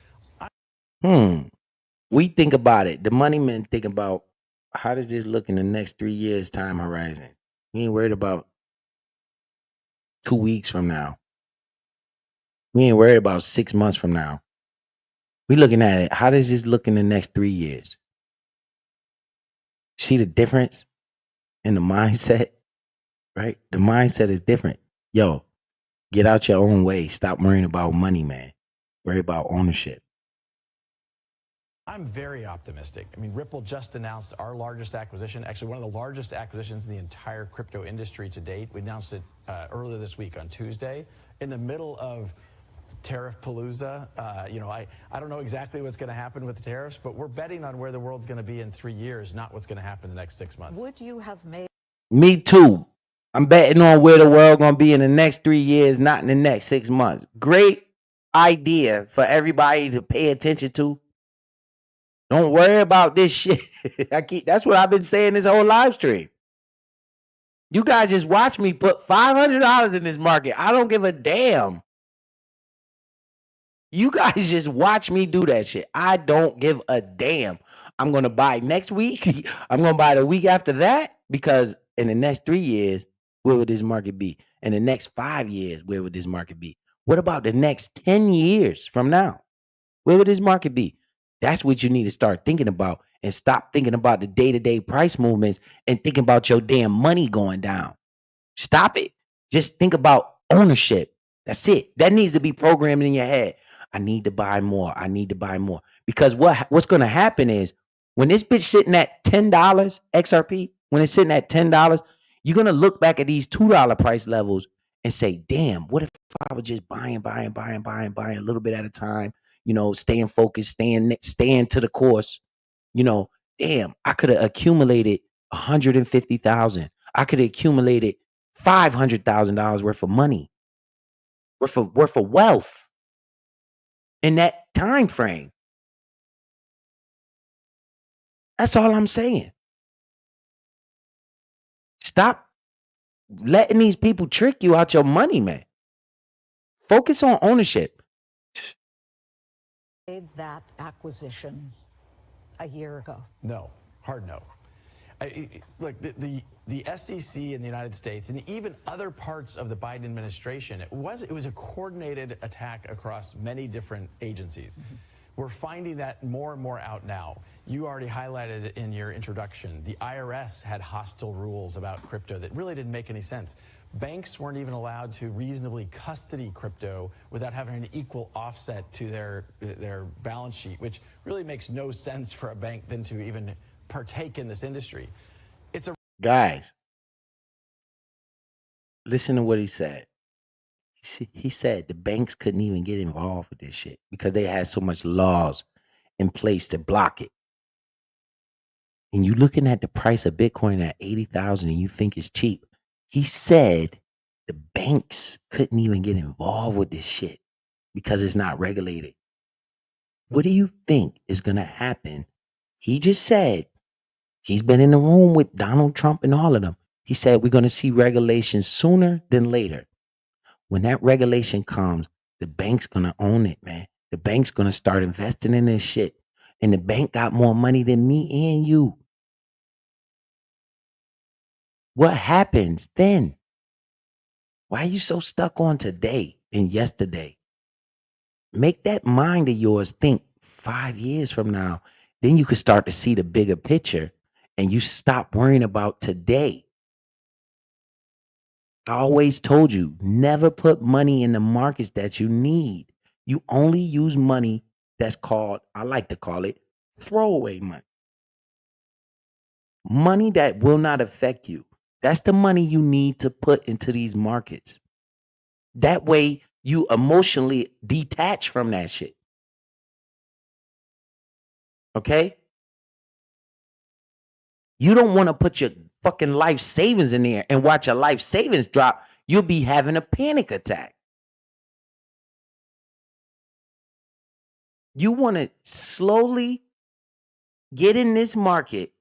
We think about it. The money men think about how does this look in the next 3 years time horizon. We ain't worried about 2 weeks from now. We ain't worried about 6 months from now. We looking at it. How does this look in the next 3 years? See the difference in the mindset, right? The mindset is different. Yo, get out your own way. Stop worrying about money, man. Worry about ownership. I'm very optimistic. I mean, Ripple just announced our largest acquisition, actually one of the largest acquisitions in the entire crypto industry to date. We announced it earlier this week on Tuesday in the middle of tariff palooza. I don't know exactly what's going to happen with the tariffs, but we're betting on where the world's going to be in 3 years, not what's going to happen in the next 6 months. Would you have made? Me too. I'm betting on where the world gonna be in the next 3 years, not in the next 6 months. Great idea for everybody to pay attention to. Don't worry about this shit. That's what I've been saying this whole live stream. You guys just watch me put $500 in this market. I don't give a damn. You guys just watch me do that shit. I don't give a damn. I'm going to buy next week. I'm going to buy the week after that because in the next 3 years, where would this market be? In the next 5 years, where would this market be? What about the next 10 years from now? Where would this market be? That's what you need to start thinking about and stop thinking about the day-to-day price movements and thinking about your damn money going down. Stop it. Just think about ownership. That's it. That needs to be programmed in your head. I need to buy more. I need to buy more. Because what's going to happen is when this bitch sitting at $10 XRP, when it's sitting at $10, you're going to look back at these $2 price levels and say, damn, what if I was just buying a little bit at a time, staying focused, staying to the course, damn, I could have accumulated 150,000. I could have accumulated $500,000 worth of money, worth of wealth in that time frame. That's all I'm saying. Stop letting these people trick you out your money, man. Focus on ownership. Made that acquisition a year ago? No, hard no. Look, the SEC in the United States and even other parts of the Biden administration, it was a coordinated attack across many different agencies. Mm-hmm. We're finding that more and more out now. You already highlighted it in your introduction. The IRS had hostile rules about crypto that really didn't make any sense. Banks weren't even allowed to reasonably custody crypto without having an equal offset to their balance sheet, which really makes no sense for a bank than to even partake in this industry. Guys, listen to what he said. He said the banks couldn't even get involved with this shit because they had so much laws in place to block it. And you looking at the price of Bitcoin at 80,000 and you think it's cheap. He said the banks couldn't even get involved with this shit because it's not regulated. What do you think is going to happen? He just said, he's been in the room with Donald Trump and all of them. He said we're going to see regulations sooner than later. When that regulation comes, the bank's going to own it, man. The bank's going to start investing in this shit. And the bank got more money than me and you. What happens then? Why are you so stuck on today and yesterday? Make that mind of yours think 5 years from now. Then you can start to see the bigger picture and you stop worrying about today. I always told you, never put money in the markets that you need. You only use money that's called, I like to call it, throwaway money. Money that will not affect you. That's the money you need to put into these markets. That way you emotionally detach from that shit. Okay? You don't want to put your fucking life savings in there and watch your life savings drop. You'll be having a panic attack. You want to slowly get in this market,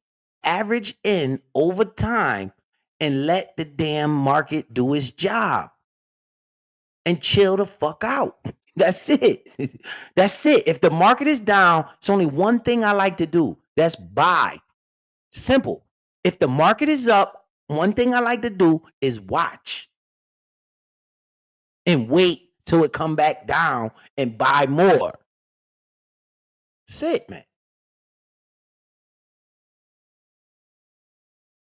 average in over time, and let the damn market do its job and chill the fuck out. That's it. That's it. If the market is down, it's only one thing I like to do. That's buy. Simple. If the market is up, one thing I like to do is watch and wait till it come back down and buy more. That's it, man.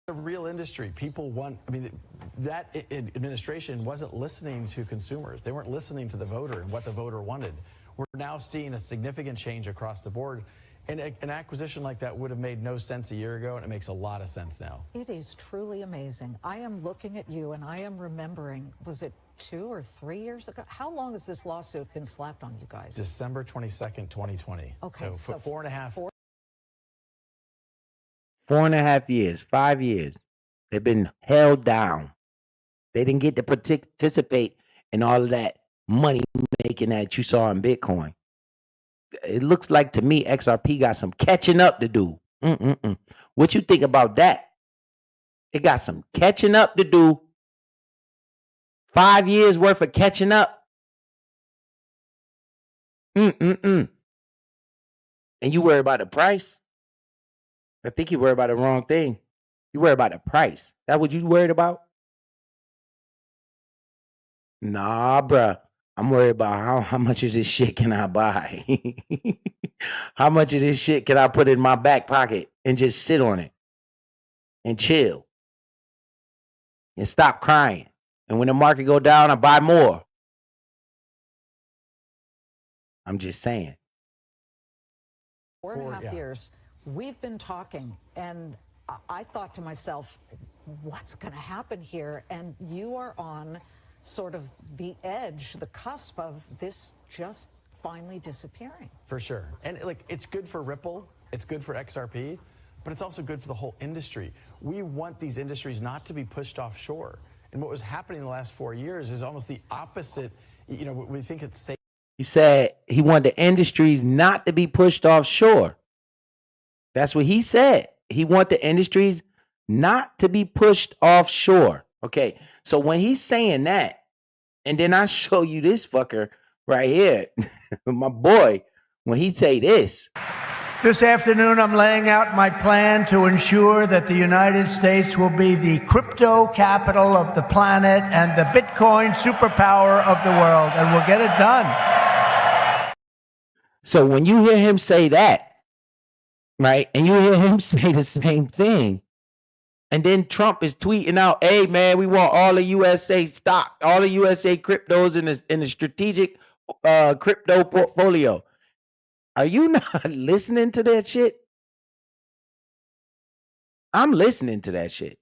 A real industry. People want, I mean, that administration wasn't listening to consumers. They weren't listening to the voter and what the voter wanted. We're now seeing a significant change across the board. And an acquisition like that would have made no sense a year ago, and it makes a lot of sense now. It is truly amazing. I am looking at you and I am remembering, was it 2 or 3 years ago? How long has this lawsuit been slapped on you guys? December 22nd, 2020. Okay, So, for 4.5. 4.5 years, 5 years. They've been held down. They didn't get to participate in all of that money making that you saw in Bitcoin. It looks like to me XRP got some catching up to do. What you think about that? It got some catching up to do. 5 years worth of catching up. And you worry about the price? I think you worry about the wrong thing. You worry about the price. That what you worried about? Nah, bruh. I'm worried about how much of this shit can I buy? How much of this shit can I put in my back pocket and just sit on it and chill and stop crying? And when the market go down, I buy more. I'm just saying. 4.5 years, we've been talking, and I thought to myself, what's going to happen here? And you are on sort of the edge, the cusp of this just finally disappearing. For sure. And like, it's good for Ripple, it's good for XRP, but it's also good for the whole industry. We want these industries not to be pushed offshore. And what was happening in the last 4 years is almost the opposite. You know, we think it's safe. He said he wanted the industries not to be pushed offshore. That's what he said. He wanted the industries not to be pushed offshore. Okay, so when he's saying that, and then I show you this fucker right here, my boy, when he say this. This afternoon, I'm laying out my plan to ensure that the United States will be the crypto capital of the planet and the Bitcoin superpower of the world, and we'll get it done. So when you hear him say that, right, and you hear him say the same thing, and then Trump is tweeting out, "Hey man, we want all the USA stock, all the USA cryptos in the strategic crypto portfolio." Are you not listening to that shit? I'm listening to that shit.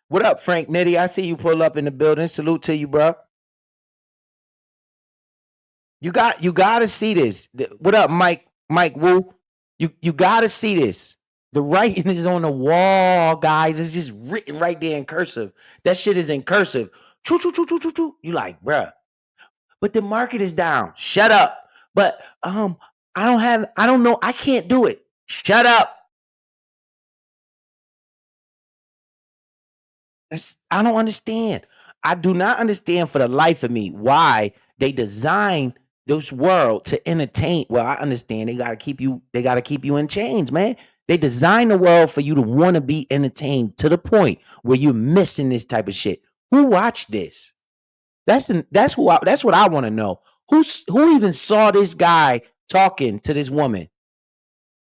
What up, Frank Nitty? I see you pull up in the building. Salute to you, bro. You got to see this. What up, Mike Wu? You got to see this. The writing is on the wall, guys. It's just written right there in cursive. That shit is in cursive. Choo, choo, choo, choo, choo, choo. You like, bruh. But the market is down. Shut up. But I don't know. I can't do it. Shut up. I don't understand. I do not understand for the life of me why they designed this world to entertain. Well, I understand they gotta keep you in chains, man. They designed the world for you to want to be entertained to the point where you're missing this type of shit. Who watched this? That's what I want to know. Who even saw this guy talking to this woman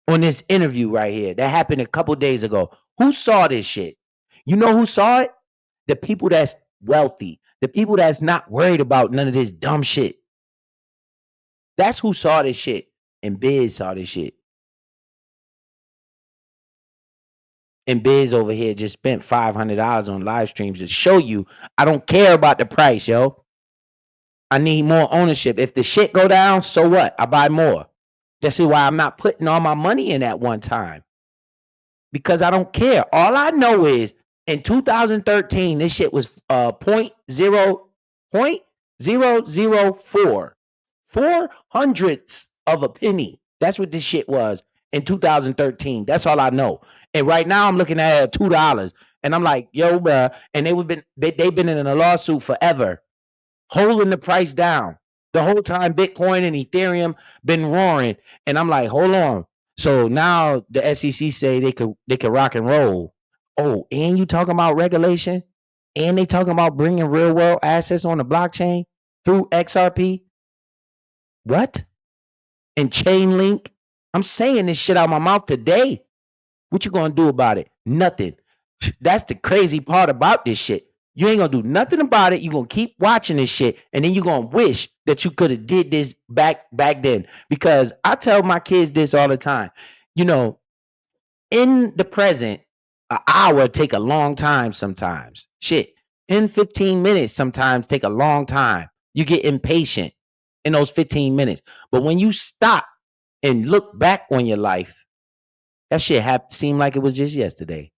on this interview right here that happened a couple days ago? Who saw this shit? You know who saw it? The people that's wealthy, the people that's not worried about none of this dumb shit. That's who saw this shit. And Biz saw this shit. And Biz over here just spent $500 on live streams to show you I don't care about the price, yo. I need more ownership. If the shit go down, so what? I buy more. That's why I'm not putting all my money in at one time, because I don't care. All I know is in 2013, this shit was point zero zero four, 400ths of a penny. That's what this shit was in 2013. That's all I know. And right now I'm looking at it at $2, and I'm like, yo, bruh. And they've been in a lawsuit forever, holding the price down. The whole time Bitcoin and Ethereum been roaring. And I'm like, hold on. So now the SEC say they could rock and roll. Oh, and you talking about regulation? And they talking about bringing real world assets on the blockchain through XRP? What? And Chainlink? I'm saying this shit out of my mouth today. What you gonna do about it? Nothing. That's the crazy part about this shit. You ain't gonna do nothing about it. You gonna keep watching this shit, and then you gonna wish that you could have did this back then. Because I tell my kids this all the time. You know, in the present, an hour take a long time sometimes. Shit, in 15 minutes sometimes take a long time. You get impatient in those 15 minutes. But when you stop and look back on your life, that shit seemed like it was just yesterday.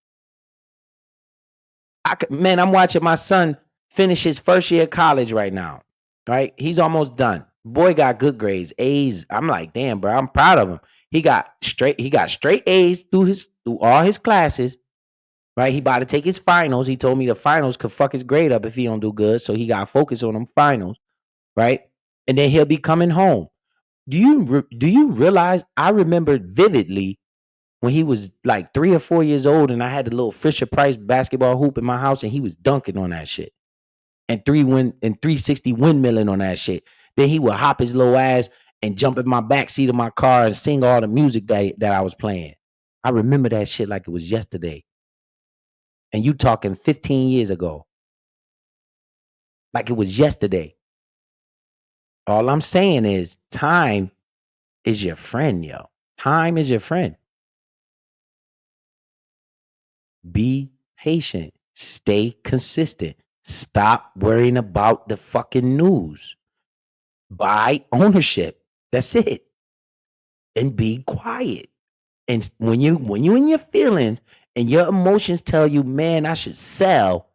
Man, I'm watching my son finish his first year of college right now. Right? He's almost done. Boy got good grades, A's. I'm like, damn, bro, I'm proud of him. He got straight A's through all his classes. Right? He about to take his finals. He told me the finals could fuck his grade up if he don't do good. So he got to focus on them finals. Right? And then he'll be coming home. Do you realize I remembered vividly when he was like 3 or 4 years old, and I had the little Fisher Price basketball hoop in my house, and he was dunking on that shit and 360 windmilling on that shit. Then he would hop his little ass and jump in my back seat of my car and sing all the music that I was playing. I remember that shit like it was yesterday. And you talking 15 years ago, like it was yesterday. All I'm saying is time is your friend, yo. Time is your friend. Be patient. Stay consistent. Stop worrying about the fucking news. Buy ownership. That's it. And be quiet. And when you in your feelings and your emotions tell you, man, I should sell,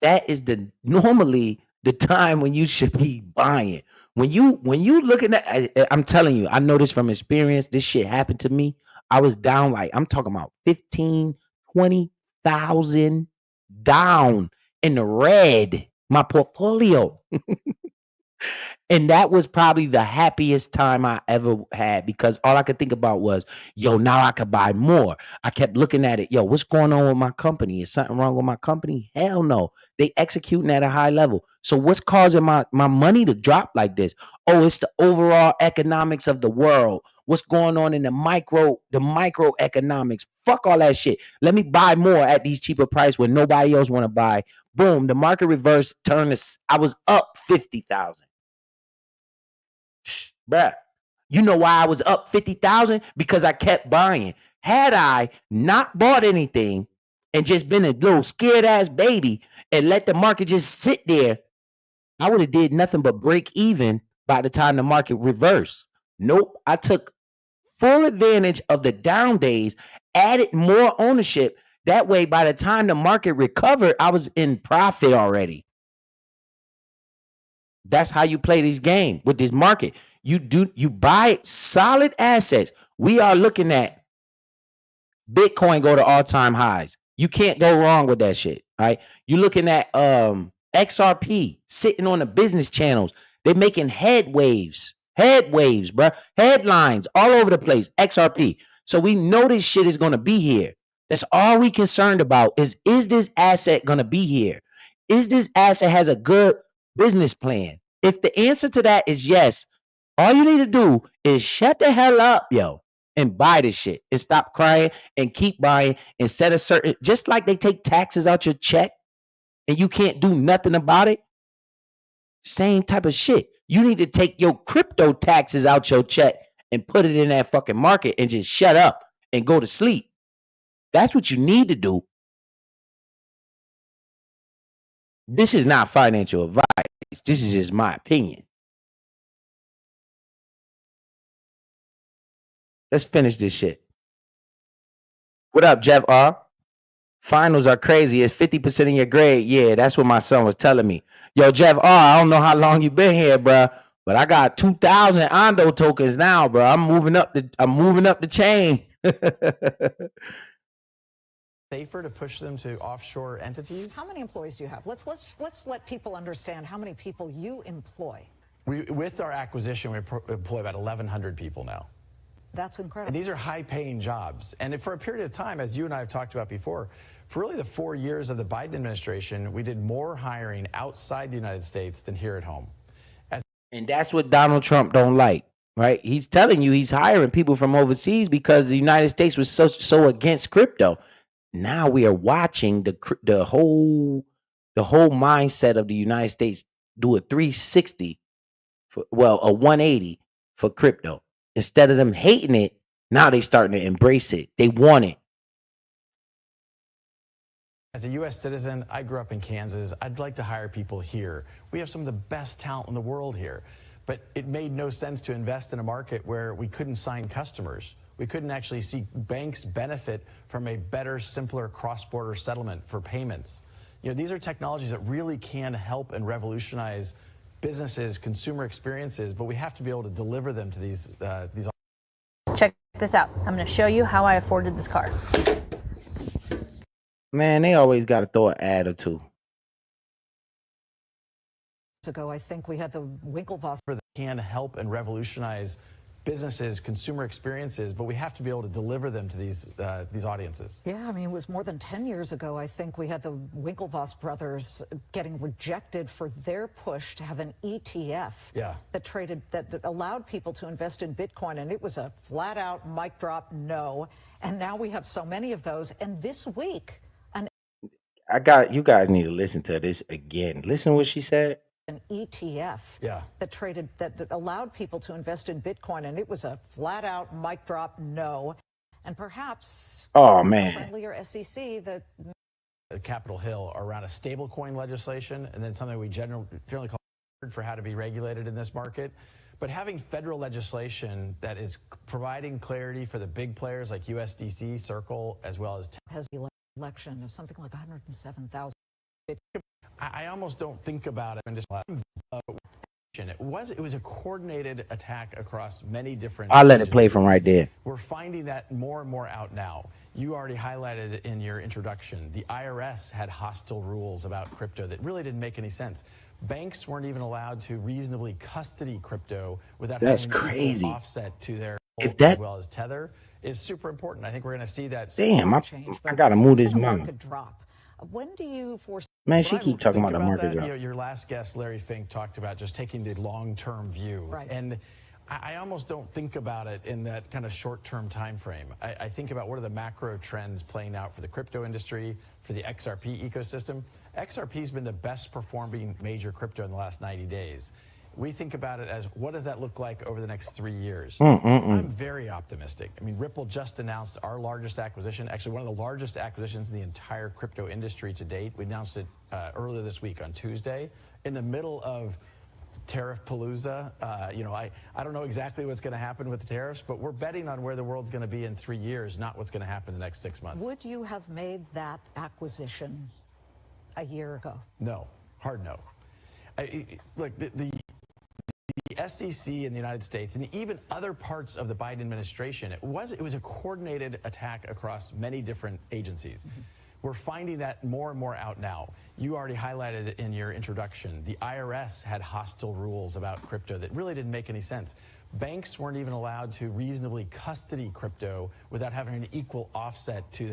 that is normally the time when you should be buying. When you looking at, I'm telling you, I know this from experience. This shit happened to me. I was down, like, I'm talking about 15, 20,000 down in the red, my portfolio. And that was probably the happiest time I ever had, because all I could think about was, yo, now I could buy more. I kept looking at it. Yo, what's going on with my company? Is something wrong with my company? Hell no. They executing at a high level. So what's causing my money to drop like this? Oh, it's the overall economics of the world. What's going on in the microeconomics? Fuck all that shit. Let me buy more at these cheaper price when nobody else want to buy. Boom, the market reverse turned. I was up 50,000. Bruh, you know why I was up 50,000? Because I kept buying. Had I not bought anything and just been a little scared ass baby and let the market just sit there, I would have did nothing but break even by the time the market reversed. Nope, I took full advantage of the down days, added more ownership. That way, by the time the market recovered, I was in profit already. That's how you play this game with this market. You buy solid assets. We are looking at Bitcoin go to all-time highs. You can't go wrong with that shit. Right? You're looking at XRP sitting on the business channels. They're making head waves, bro. Headlines all over the place. XRP. So we know this shit is gonna be here. That's all we concerned about is this asset gonna be here? Is this asset has a good business plan? If the answer to that is yes, all you need to do is shut the hell up, yo, and buy this shit and stop crying and keep buying and set a certain, just like they take taxes out your check and you can't do nothing about it. Same type of shit. You need to take your crypto taxes out your check and put it in that fucking market and just shut up and go to sleep. That's what you need to do. This is not financial advice. This is just my opinion. Let's finish this shit. What up, Jeff R? Finals are crazy. It's 50% of your grade. Yeah, that's what my son was telling me. Yo, Jeff R, I don't know how long you been here, bro, but I got 2,000 Ondo tokens now, bro. I'm moving up the chain. Safer to push them to offshore entities? How many employees do you have? Let's let people understand how many people you employ. With our acquisition, we employ about 1,100 people now. That's incredible. And these are high-paying jobs. And for a period of time, as you and I have talked about before, for really the 4 years of the Biden administration, we did more hiring outside the United States than here at home. And that's what Donald Trump don't like, right? He's telling you he's hiring people from overseas because the United States was so against crypto. Now we are watching the whole mindset of the United States do a 360, a 180 for crypto. Instead of them hating it, now they starting to embrace it. They want it. As a U.S. citizen, I grew up in Kansas. I'd like to hire people here. We have some of the best talent in the world here. But it made no sense to invest in a market where we couldn't sign customers. We couldn't actually see banks benefit from a better, simpler cross-border settlement for payments. You know, these are technologies that really can help and revolutionize businesses, consumer experiences, but we have to be able to deliver them to these. Check this out. I'm going to show you how I afforded this car. Man, they always got to throw an ad or two. Ago, I think we had the Winklevoss. Can help and revolutionize businesses, consumer experiences, but we have to be able to deliver them to these audiences. Yeah, I mean, it was more than 10 years ago, I think we had the Winklevoss brothers getting rejected for their push to have an ETF that allowed people to invest in Bitcoin, and it was a flat out mic drop no. And now we have so many of those, and this week you guys need to listen to this again. Listen to what she said. An ETF that allowed people to invest in Bitcoin, and it was a flat out mic drop no. And perhaps a friendlier SEC that Capitol Hill around a stablecoin legislation, and then something we generally call for how to be regulated in this market. But having federal legislation that is providing clarity for the big players like USDC, Circle, as well as has the election of something like 107,000. I almost don't think about it and just it was a coordinated attack across many different I'll let it play from right there. We're finding that more and more out now. You already highlighted it in your introduction. The IRS had hostile rules about crypto that really didn't make any sense. Banks weren't even allowed to reasonably custody crypto without having an equal offset to their as well as Tether is super important. I think we're going to see that. Damn, I gotta move this mom. When do you foresee? Man, she keep talking about the market drop. Your last guest, Larry Fink, talked about just taking the long-term view. Right. And I almost don't think about it in that kind of short-term time frame. I think about what are the macro trends playing out for the crypto industry, for the XRP ecosystem. XRP's been the best performing major crypto in the last 90 days. We think about it as what does that look like over the next 3 years? I'm very optimistic. I mean, Ripple just announced our largest acquisition, actually one of the largest acquisitions in the entire crypto industry to date. We announced it earlier this week on Tuesday in the middle of tariff palooza. I don't know exactly what's going to happen with the tariffs, but we're betting on where the world's going to be in 3 years, not what's going to happen in the next 6 months. Would you have made that acquisition a year ago? No, hard no. Look, the SEC in the United States and even other parts of the Biden administration, it was a coordinated attack across many different agencies. We're finding that more and more out now. You already highlighted it in your introduction. The IRS had hostile rules about crypto that really didn't make any sense. Banks weren't even allowed to reasonably custody crypto without having an equal offset to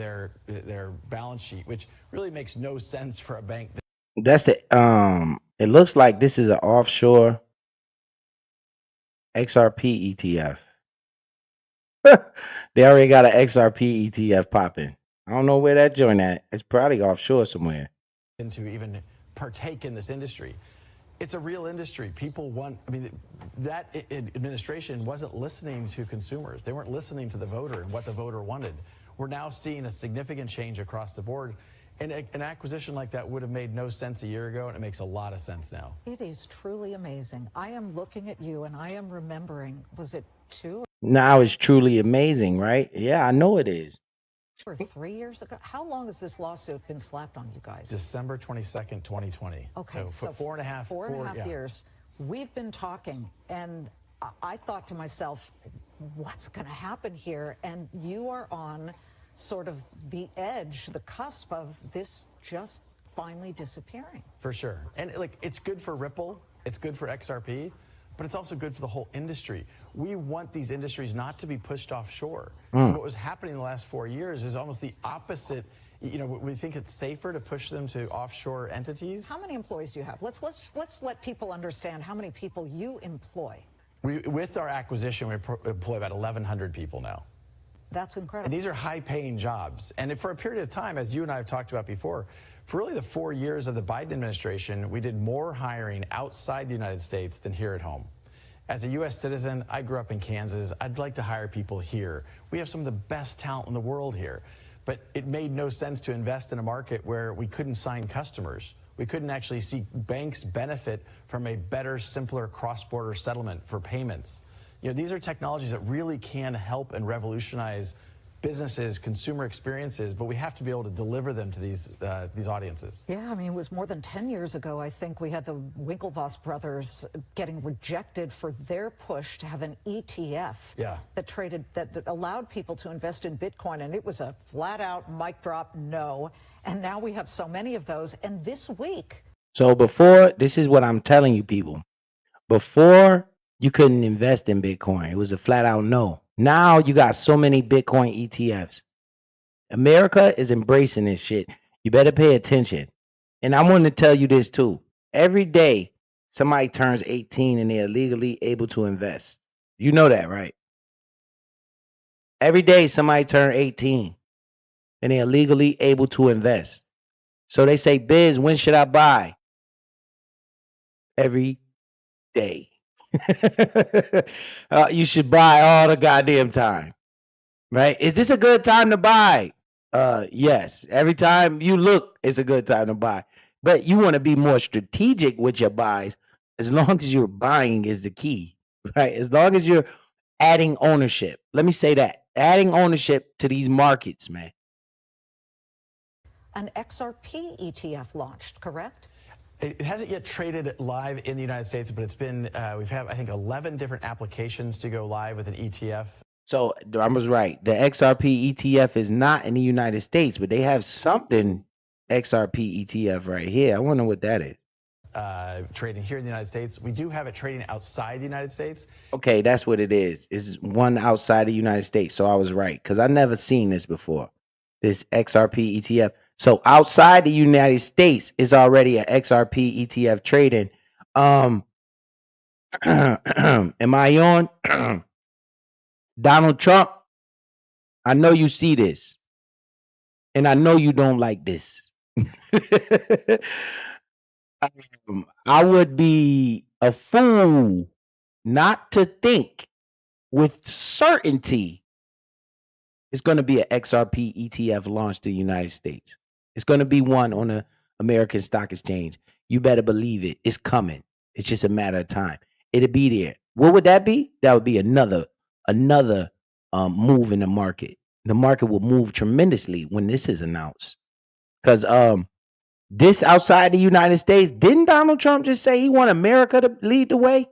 their balance sheet, which really makes no sense for a bank. That's it. It looks like this is an offshore XRP ETF. They already got an XRP ETF popping. I don't know where that joint at. It's probably offshore somewhere. To even partake in this industry. It's a real industry. People want, that administration wasn't listening to consumers. They weren't listening to the voter and what the voter wanted. We're now seeing a significant change across the board. And an acquisition like that would have made no sense a year ago, and it makes a lot of sense now. It is truly amazing. I am looking at you, and I am remembering, was it 2 Now it's truly amazing, right? Yeah, I know it is. Or 3 years ago? How long has this lawsuit been slapped on you guys? December 22nd, 2020. Okay, So for four and a half, four and a half yeah. years. We've been talking, and I thought to myself, what's going to happen here? And you are on sort of the edge, the cusp of this just finally disappearing. For sure. And like, it's good for Ripple, it's good for XRP, but it's also good for the whole industry. We want these industries not to be pushed offshore. What was happening in the last 4 years is almost the opposite. You know, we think it's safer to push them to offshore entities. How many employees do you have? Let's let people understand how many people you employ. With our acquisition, we employ about 1,100 people now. That's incredible. And these are high-paying jobs. And for a period of time, as you and I have talked about before, for really the 4 years of the Biden administration, we did more hiring outside the United States than here at home. As a U.S. citizen, I grew up in Kansas. I'd like to hire people here. We have some of the best talent in the world here. But it made no sense to invest in a market where we couldn't sign customers. We couldn't actually see banks benefit from a better, simpler cross-border settlement for payments. You know, these are technologies that really can help and revolutionize businesses, consumer experiences, but we have to be able to deliver them to these audiences. Yeah, I mean, it was more than 10 years ago, I think, we had the Winklevoss brothers getting rejected for their push to have an ETF that allowed people to invest in Bitcoin, and it was a flat-out mic drop no. And now we have so many of those, and this week... So before, this is what I'm telling you, people. Before, you couldn't invest in Bitcoin. It was a flat-out no. Now you got so many Bitcoin ETFs. America is embracing this shit. You better pay attention. And I want to tell you this too. Every day somebody turns 18 and they're legally able to invest. You know that, right? Every day somebody turns 18 and they're legally able to invest. So they say, Biz, when should I buy? Every day. You should buy all the goddamn time, right? Is this a good time to buy? Yes. Every time you look, it's a good time to buy. But you want to be more strategic with your buys. As long as you're buying is the key, right? As long as you're adding ownership. Let me say that. Adding ownership to these markets, man. An XRP ETF launched, correct? It hasn't yet traded live in the United States, but it's been, we've had, I think, 11 different applications to go live with an ETF. So I was right. The XRP ETF is not in the United States, but they have something XRP ETF right here. I wonder what that is. Trading here in the United States. We do have it trading outside the United States. Okay, that's what it is. It's one outside the United States. So I was right because I never seen this before. This XRP ETF. So outside the United States is already an XRP ETF trading. Am I on? Donald Trump, I know you see this, and I know you don't like this. I would be a fool not to think with certainty it's going to be an XRP ETF launched in the United States. It's going to be one on the American Stock Exchange. You better believe it. It's coming. It's just a matter of time. It'll be there. What would that be? That would be another move in the market. The market will move tremendously when this is announced. Because this outside the United States, didn't Donald Trump just say he want America to lead the way?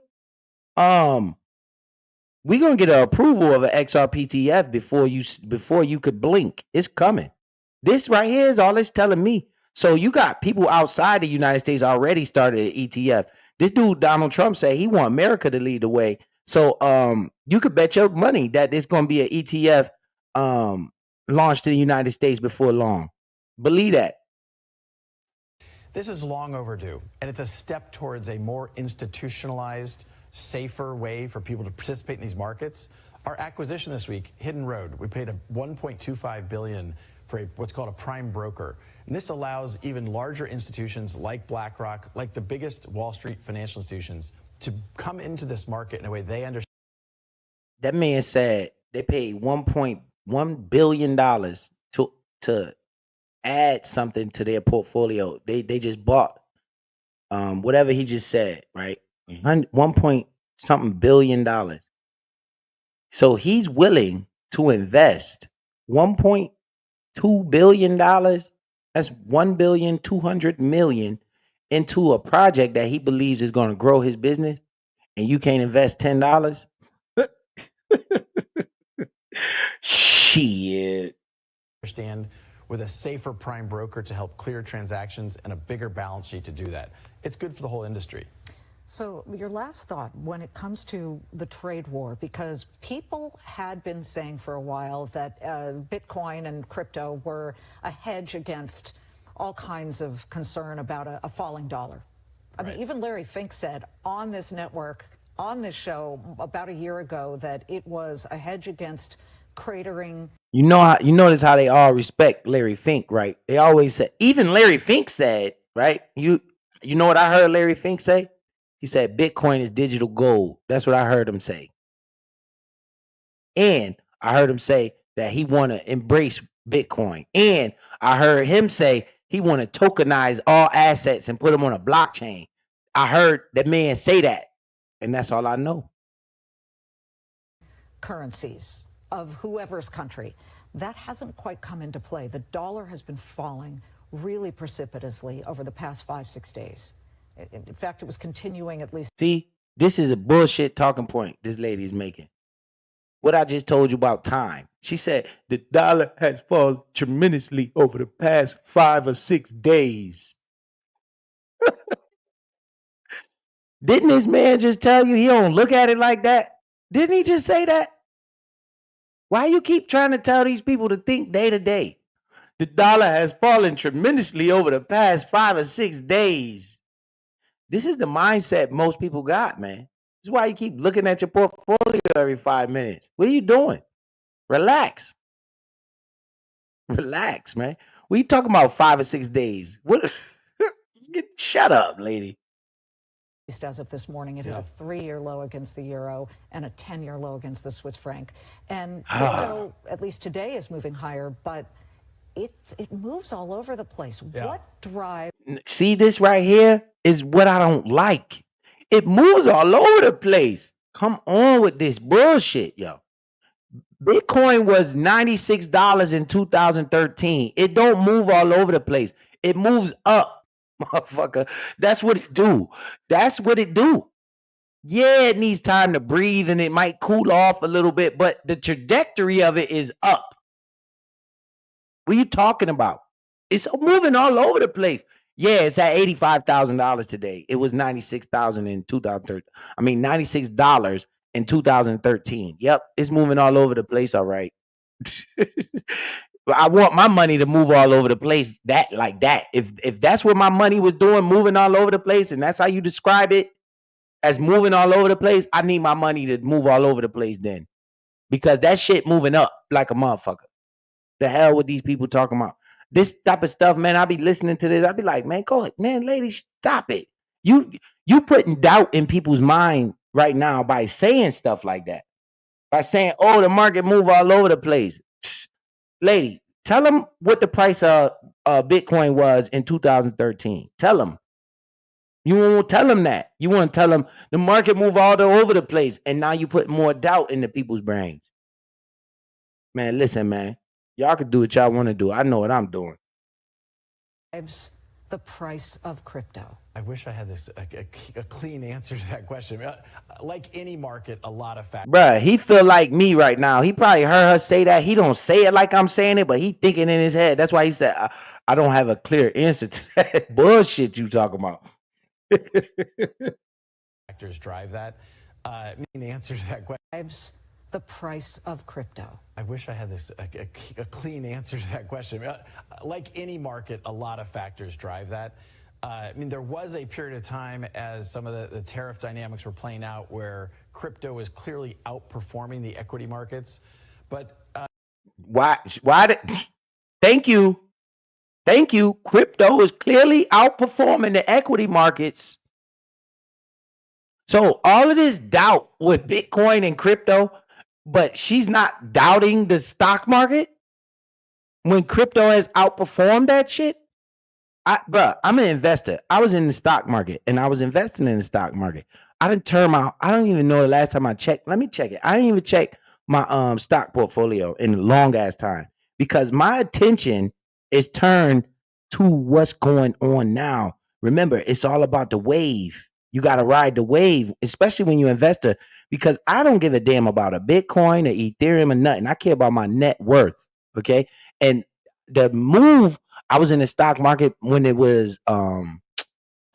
We're gonna get an approval of an XRPTF before you could blink. It's coming. This right here is all it's telling me. So you got people outside the United States already started an ETF. This dude Donald Trump said he want America to lead the way. So you could bet your money that it's gonna be an ETF launched in the United States before long. Believe that. This is long overdue, and it's a step towards a more institutionalized, safer way for people to participate in these markets. Our acquisition this week, Hidden Road, we paid $1.25 billion for what's called a prime broker. And this allows even larger institutions like BlackRock, like the biggest Wall Street financial institutions, to come into this market in a way they understand. That man said they paid $1.1 billion to add something to their portfolio. They just bought whatever he just said, right? $1 point something billion. So he's willing to invest $1.2 billion. That's $1,200,000,000 into a project that he believes is going to grow his business, and you can't invest $10. Shit. Understand with a safer prime broker to help clear transactions and a bigger balance sheet to do that. It's good for the whole industry. So your last thought when it comes to the trade war, because people had been saying for a while that Bitcoin and crypto were a hedge against all kinds of concern about a falling dollar. I mean, even Larry Fink said on this network, on this show about a year ago, that it was a hedge against cratering. You notice how they all respect Larry Fink, right? They always say, even Larry Fink said, right? You know what I heard Larry Fink say? He said Bitcoin is digital gold. That's what I heard him say. And I heard him say that he want to embrace Bitcoin. And I heard him say he want to tokenize all assets and put them on a blockchain. I heard that man say that. And that's all I know. Currencies of whoever's country. That hasn't quite come into play. The dollar has been falling really precipitously over the past 5-6 days. In fact, it was continuing at least. See, this is a bullshit talking point this lady's making. What I just told you about time. She said the dollar has fallen tremendously over the past 5 or 6 days. Didn't this man just tell you he don't look at it like that? Didn't he just say that? Why you keep trying to tell these people to think day to day? The dollar has fallen tremendously over the past 5 or 6 days. This is the mindset most people got, man. This is why you keep looking at your portfolio every 5 minutes. What are you doing? Relax. Relax, man. What are you talking about 5 or 6 days? What? Shut up, lady. As of this morning, it hit a 3-year low against the euro and a 10-year low against the Swiss franc. And crypto, at least today, is moving higher, but it moves all over the place. What drives? See, this right here is what I don't like. It moves all over the place. Come on with this bullshit, yo. Bitcoin was $96 in 2013. It don't move all over the place. It moves up, motherfucker. That's what it do. That's what it do. Yeah, it needs time to breathe and it might cool off a little bit, but the trajectory of it is up. What are you talking about? It's moving all over the place. Yeah, it's at $85,000 today. It was $96,000 in 2013. I mean, $96 in 2013. Yep, it's moving all over the place. All right. I want my money to move all over the place. Like that. If that's what my money was doing, moving all over the place, and that's how you describe it as moving all over the place, I need my money to move all over the place then, because that shit moving up like a motherfucker. The hell with these people talking about this type of stuff, man. I be listening to this. I be like, man, go ahead, man, lady, stop it. You putting doubt in people's mind right now by saying stuff like that. By saying, oh, the market move all over the place. Psh, lady, tell them what the price of Bitcoin was in 2013. Tell them. You won't tell them that. You want to tell them the market move all over the place, and now you put more doubt into people's brains. Man, listen, man. Y'all can do what y'all want to do. I know what I'm doing. The price of crypto. I wish I had a clean answer to that question. Like any market, a lot of factors. Bruh, he feel like me right now. He probably heard her say that. He don't say it like I'm saying it, but he thinking in his head. That's why he said, I don't have a clear answer to that bullshit you talking about. Factors drive that. An answer to that question. The price of crypto. I wish I had a clean answer to that question. Like any market, a lot of factors drive that. I mean, there was a period of time as some of the tariff dynamics were playing out where crypto was clearly outperforming the equity markets. But why thank you. Crypto is clearly outperforming the equity markets. So all of this doubt with Bitcoin and crypto, but she's not doubting the stock market when crypto has outperformed that shit. Bruh, I'm an investor. I was in the stock market and I was investing in the stock market. I didn't turn my, I don't even know the last time I checked. Let me check it. I didn't even check my stock portfolio in a long ass time because my attention is turned to what's going on now. Remember, it's all about the wave. You got to ride the wave, especially when you're an investor, because I don't give a damn about a Bitcoin or Ethereum or nothing. I care about my net worth. Okay. And the move, I was in the stock market when it was around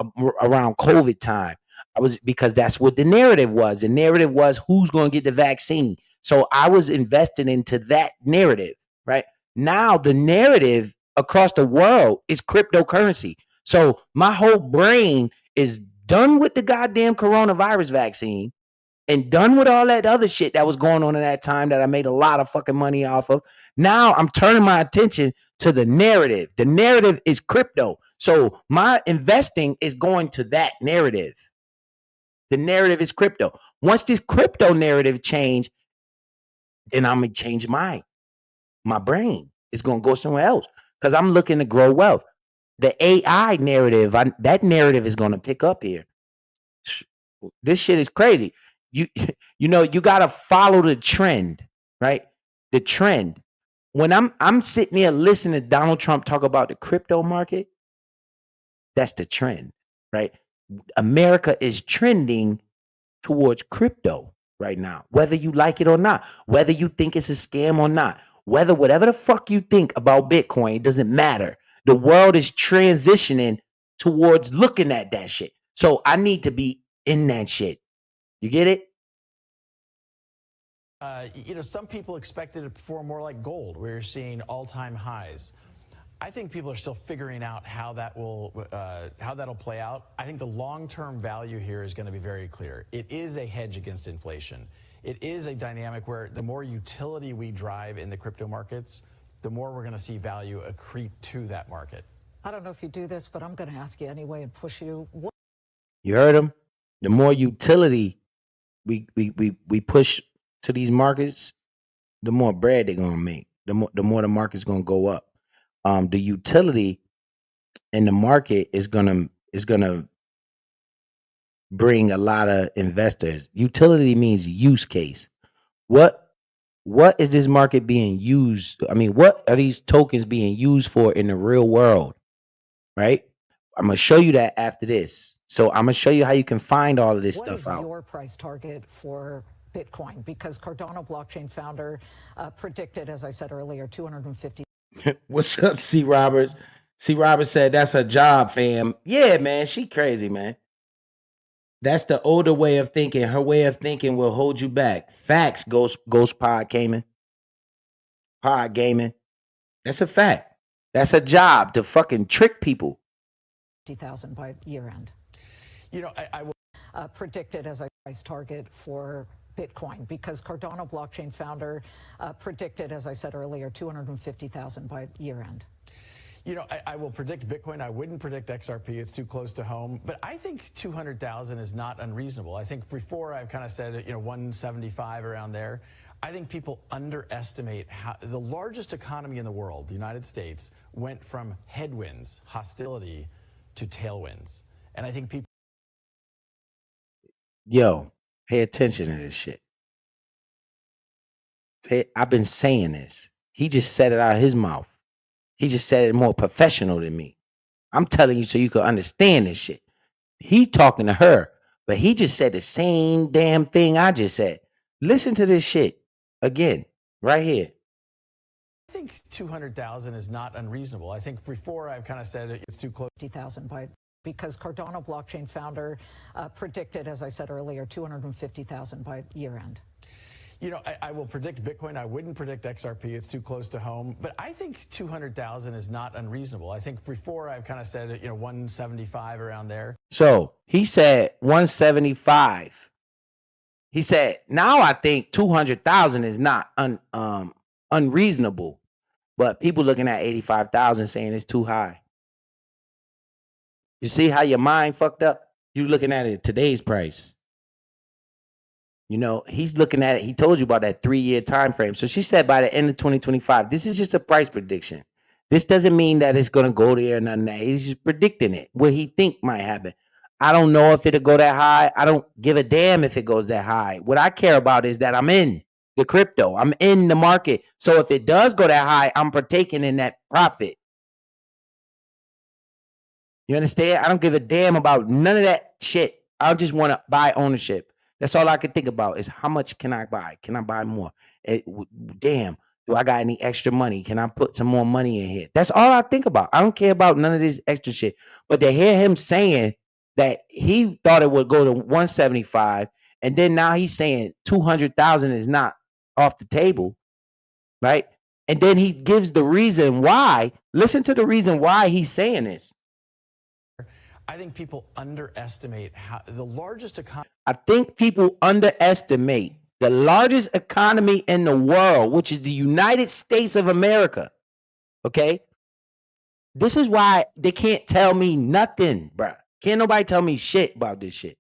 COVID time. I was because that's what the narrative was. The narrative was who's going to get the vaccine. So I was invested into that narrative, right? Now the narrative across the world is cryptocurrency. So my whole brain is done with the goddamn coronavirus vaccine and done with all that other shit that was going on in that time that I made a lot of fucking money off of. Now I'm turning my attention to the narrative. The narrative is crypto. So my investing is going to that narrative. The narrative is crypto. Once this crypto narrative change, then I'm gonna change my brain. It's gonna go somewhere else because I'm looking to grow wealth. The AI narrative, that narrative is gonna pick up here. This shit is crazy. You you know you gotta follow the trend, right? The trend. When I'm sitting here listening to Donald Trump talk about the crypto market, that's the trend, right? America is trending towards crypto right now, whether you like it or not, whether you think it's a scam or not, whether whatever the fuck you think about Bitcoin, it doesn't matter. The world is transitioning towards looking at that shit. So I need to be in that shit. You get it? Some people expected it to perform more like gold. We're seeing all-time highs. I think people are still figuring out how that'll play out. I think the long-term value here is going to be very clear. It is a hedge against inflation. It is a dynamic where the more utility we drive in the crypto markets, the more we're going to see value accrete to that market. I don't know if you do this, but I'm going to ask you anyway and push you. You heard him? The more utility we push to these markets, the more bread they're gonna make. The more the market's gonna go up. The utility in the market is gonna bring a lot of investors. Utility means use case. What is this market being used? I mean, what are these tokens being used for in the real world? Right? I'm gonna show you that after this. So I'm gonna show you how you can find all of this stuff out. What is your price target for Bitcoin? Because Cardano blockchain founder predicted, as I said earlier, 250. What's up, C. Roberts? C. Roberts said that's her job, fam. Yeah, man, she crazy, man. That's the older way of thinking. Her way of thinking will hold you back. Facts, Ghost Pod Gaming. Pod Gaming. That's a fact. That's a job to fucking trick people. 50,000 by year end. I will predicted as a price target for Bitcoin because Cardano blockchain founder predicted, as I said earlier, 250,000 by year end. I will predict Bitcoin. I wouldn't predict XRP. It's too close to home. But I think 200,000 is not unreasonable. I think before I've kind of said, 175 around there. I think people underestimate how the largest economy in the world, the United States, went from headwinds, hostility, to tailwinds. And I think people. Yo, pay attention to this shit. I've been saying this. He just said it out of his mouth. He just said it more professional than me. I'm telling you so you can understand this shit. He talking to her, but he just said the same damn thing I just said. Listen to this shit again, right here. I think 200,000 is not unreasonable. I think before I've kind of said it's too close. 50,000 by because Cardano blockchain founder predicted, as I said earlier, 250,000 by year end. I will predict Bitcoin. I wouldn't predict XRP. It's too close to home. But I think 200,000 is not unreasonable. I think before I've kind of said 175 around there. So he said 175. He said, now I think 200,000 is not unreasonable, but people looking at 85,000 saying it's too high. You see how your mind fucked up? You're looking at it at today's price. He's looking at it. He told you about that 3-year time frame. So she said by the end of 2025, this is just a price prediction. This doesn't mean that it's going to go there or nothing that. He's just predicting it, what he think might happen. I don't know if it'll go that high. I don't give a damn if it goes that high. What I care about is that I'm in. the crypto. I'm in the market. So if it does go that high, I'm partaking in that profit. You understand? I don't give a damn about none of that shit. I just want to buy ownership. That's all I can think about is how much can I buy? Can I buy more? Damn, do I got any extra money? Can I put some more money in here? That's all I think about. I don't care about none of this extra shit. But to hear him saying that he thought it would go to 175, and then now he's saying 200,000 is not off the table, right? And then he gives the reason why. Listen to the reason why he's saying this. I think people underestimate how the largest economy. I think people underestimate the largest economy in the world, which is the United States of America. Okay? This is why they can't tell me nothing, bruh. Can't nobody tell me shit about this shit.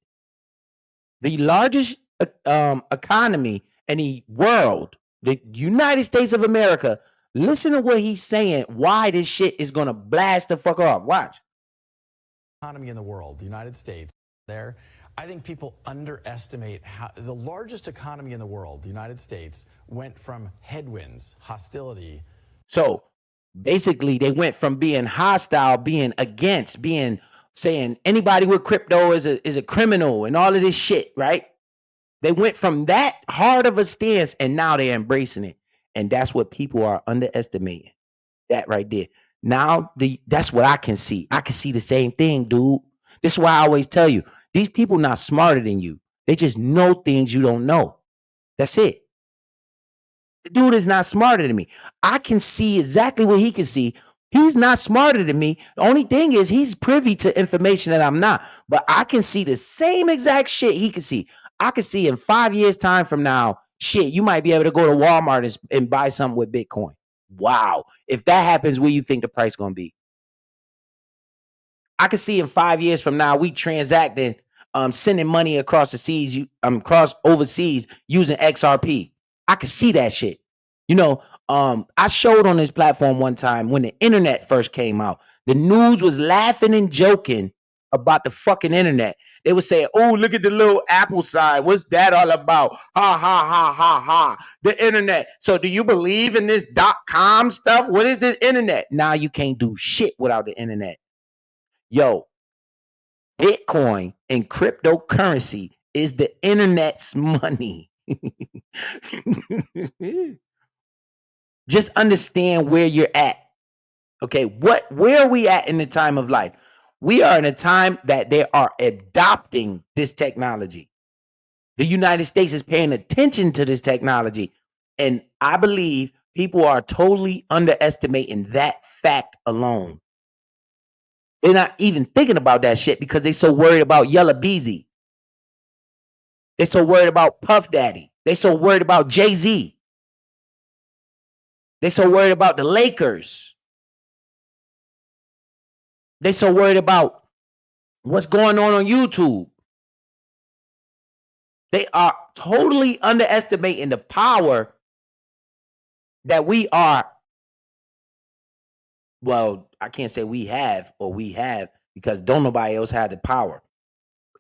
The largest economy in the world, the United States of America. Listen to what he's saying, why this shit is going to blast the fuck off. Watch. Economy in the world, the United States, there. I think people underestimate how the largest economy in the world, the United States, went from headwinds, hostility. So basically, they went from being hostile, being against, being saying anybody with crypto is a criminal and all of this shit, right? They went from that hard of a stance and now they're embracing it. And that's what people are underestimating. That right there. Now that's what I can see. I can see the same thing, dude. This is why I always tell you, these people not smarter than you. They just know things you don't know. That's it. The dude is not smarter than me. I can see exactly what he can see. He's not smarter than me. The only thing is he's privy to information that I'm not. But I can see the same exact shit he can see. I can see in 5 years' time from now, shit, you might be able to go to Walmart and buy something with Bitcoin. Wow. If that happens, what do you think the price going to be? I can see in 5 years from now, we transacting, sending money across the seas, across overseas using XRP. I can see that shit. You know, I showed on this platform one time when the internet first came out. The news was laughing and joking about the fucking internet. They would say, "Oh, look at the little Apple sign. What's that all about? Ha ha ha ha ha. The internet. So do you believe in this .com stuff? What is this internet?" Now you can't do shit without the internet. Yo, Bitcoin and cryptocurrency is the internet's money. Just understand where you're at. Okay, where are we at in the time of life? We are in a time that they are adopting this technology. The United States is paying attention to this technology. And I believe people are totally underestimating that fact alone. They're not even thinking about that shit because they're so worried about Yella Beezy. They're so worried about Puff Daddy. They're so worried about Jay-Z. They're so worried about the Lakers. They're so worried about what's going on YouTube. They are totally underestimating the power that we are. Well, I can't say we have because don't nobody else have the power.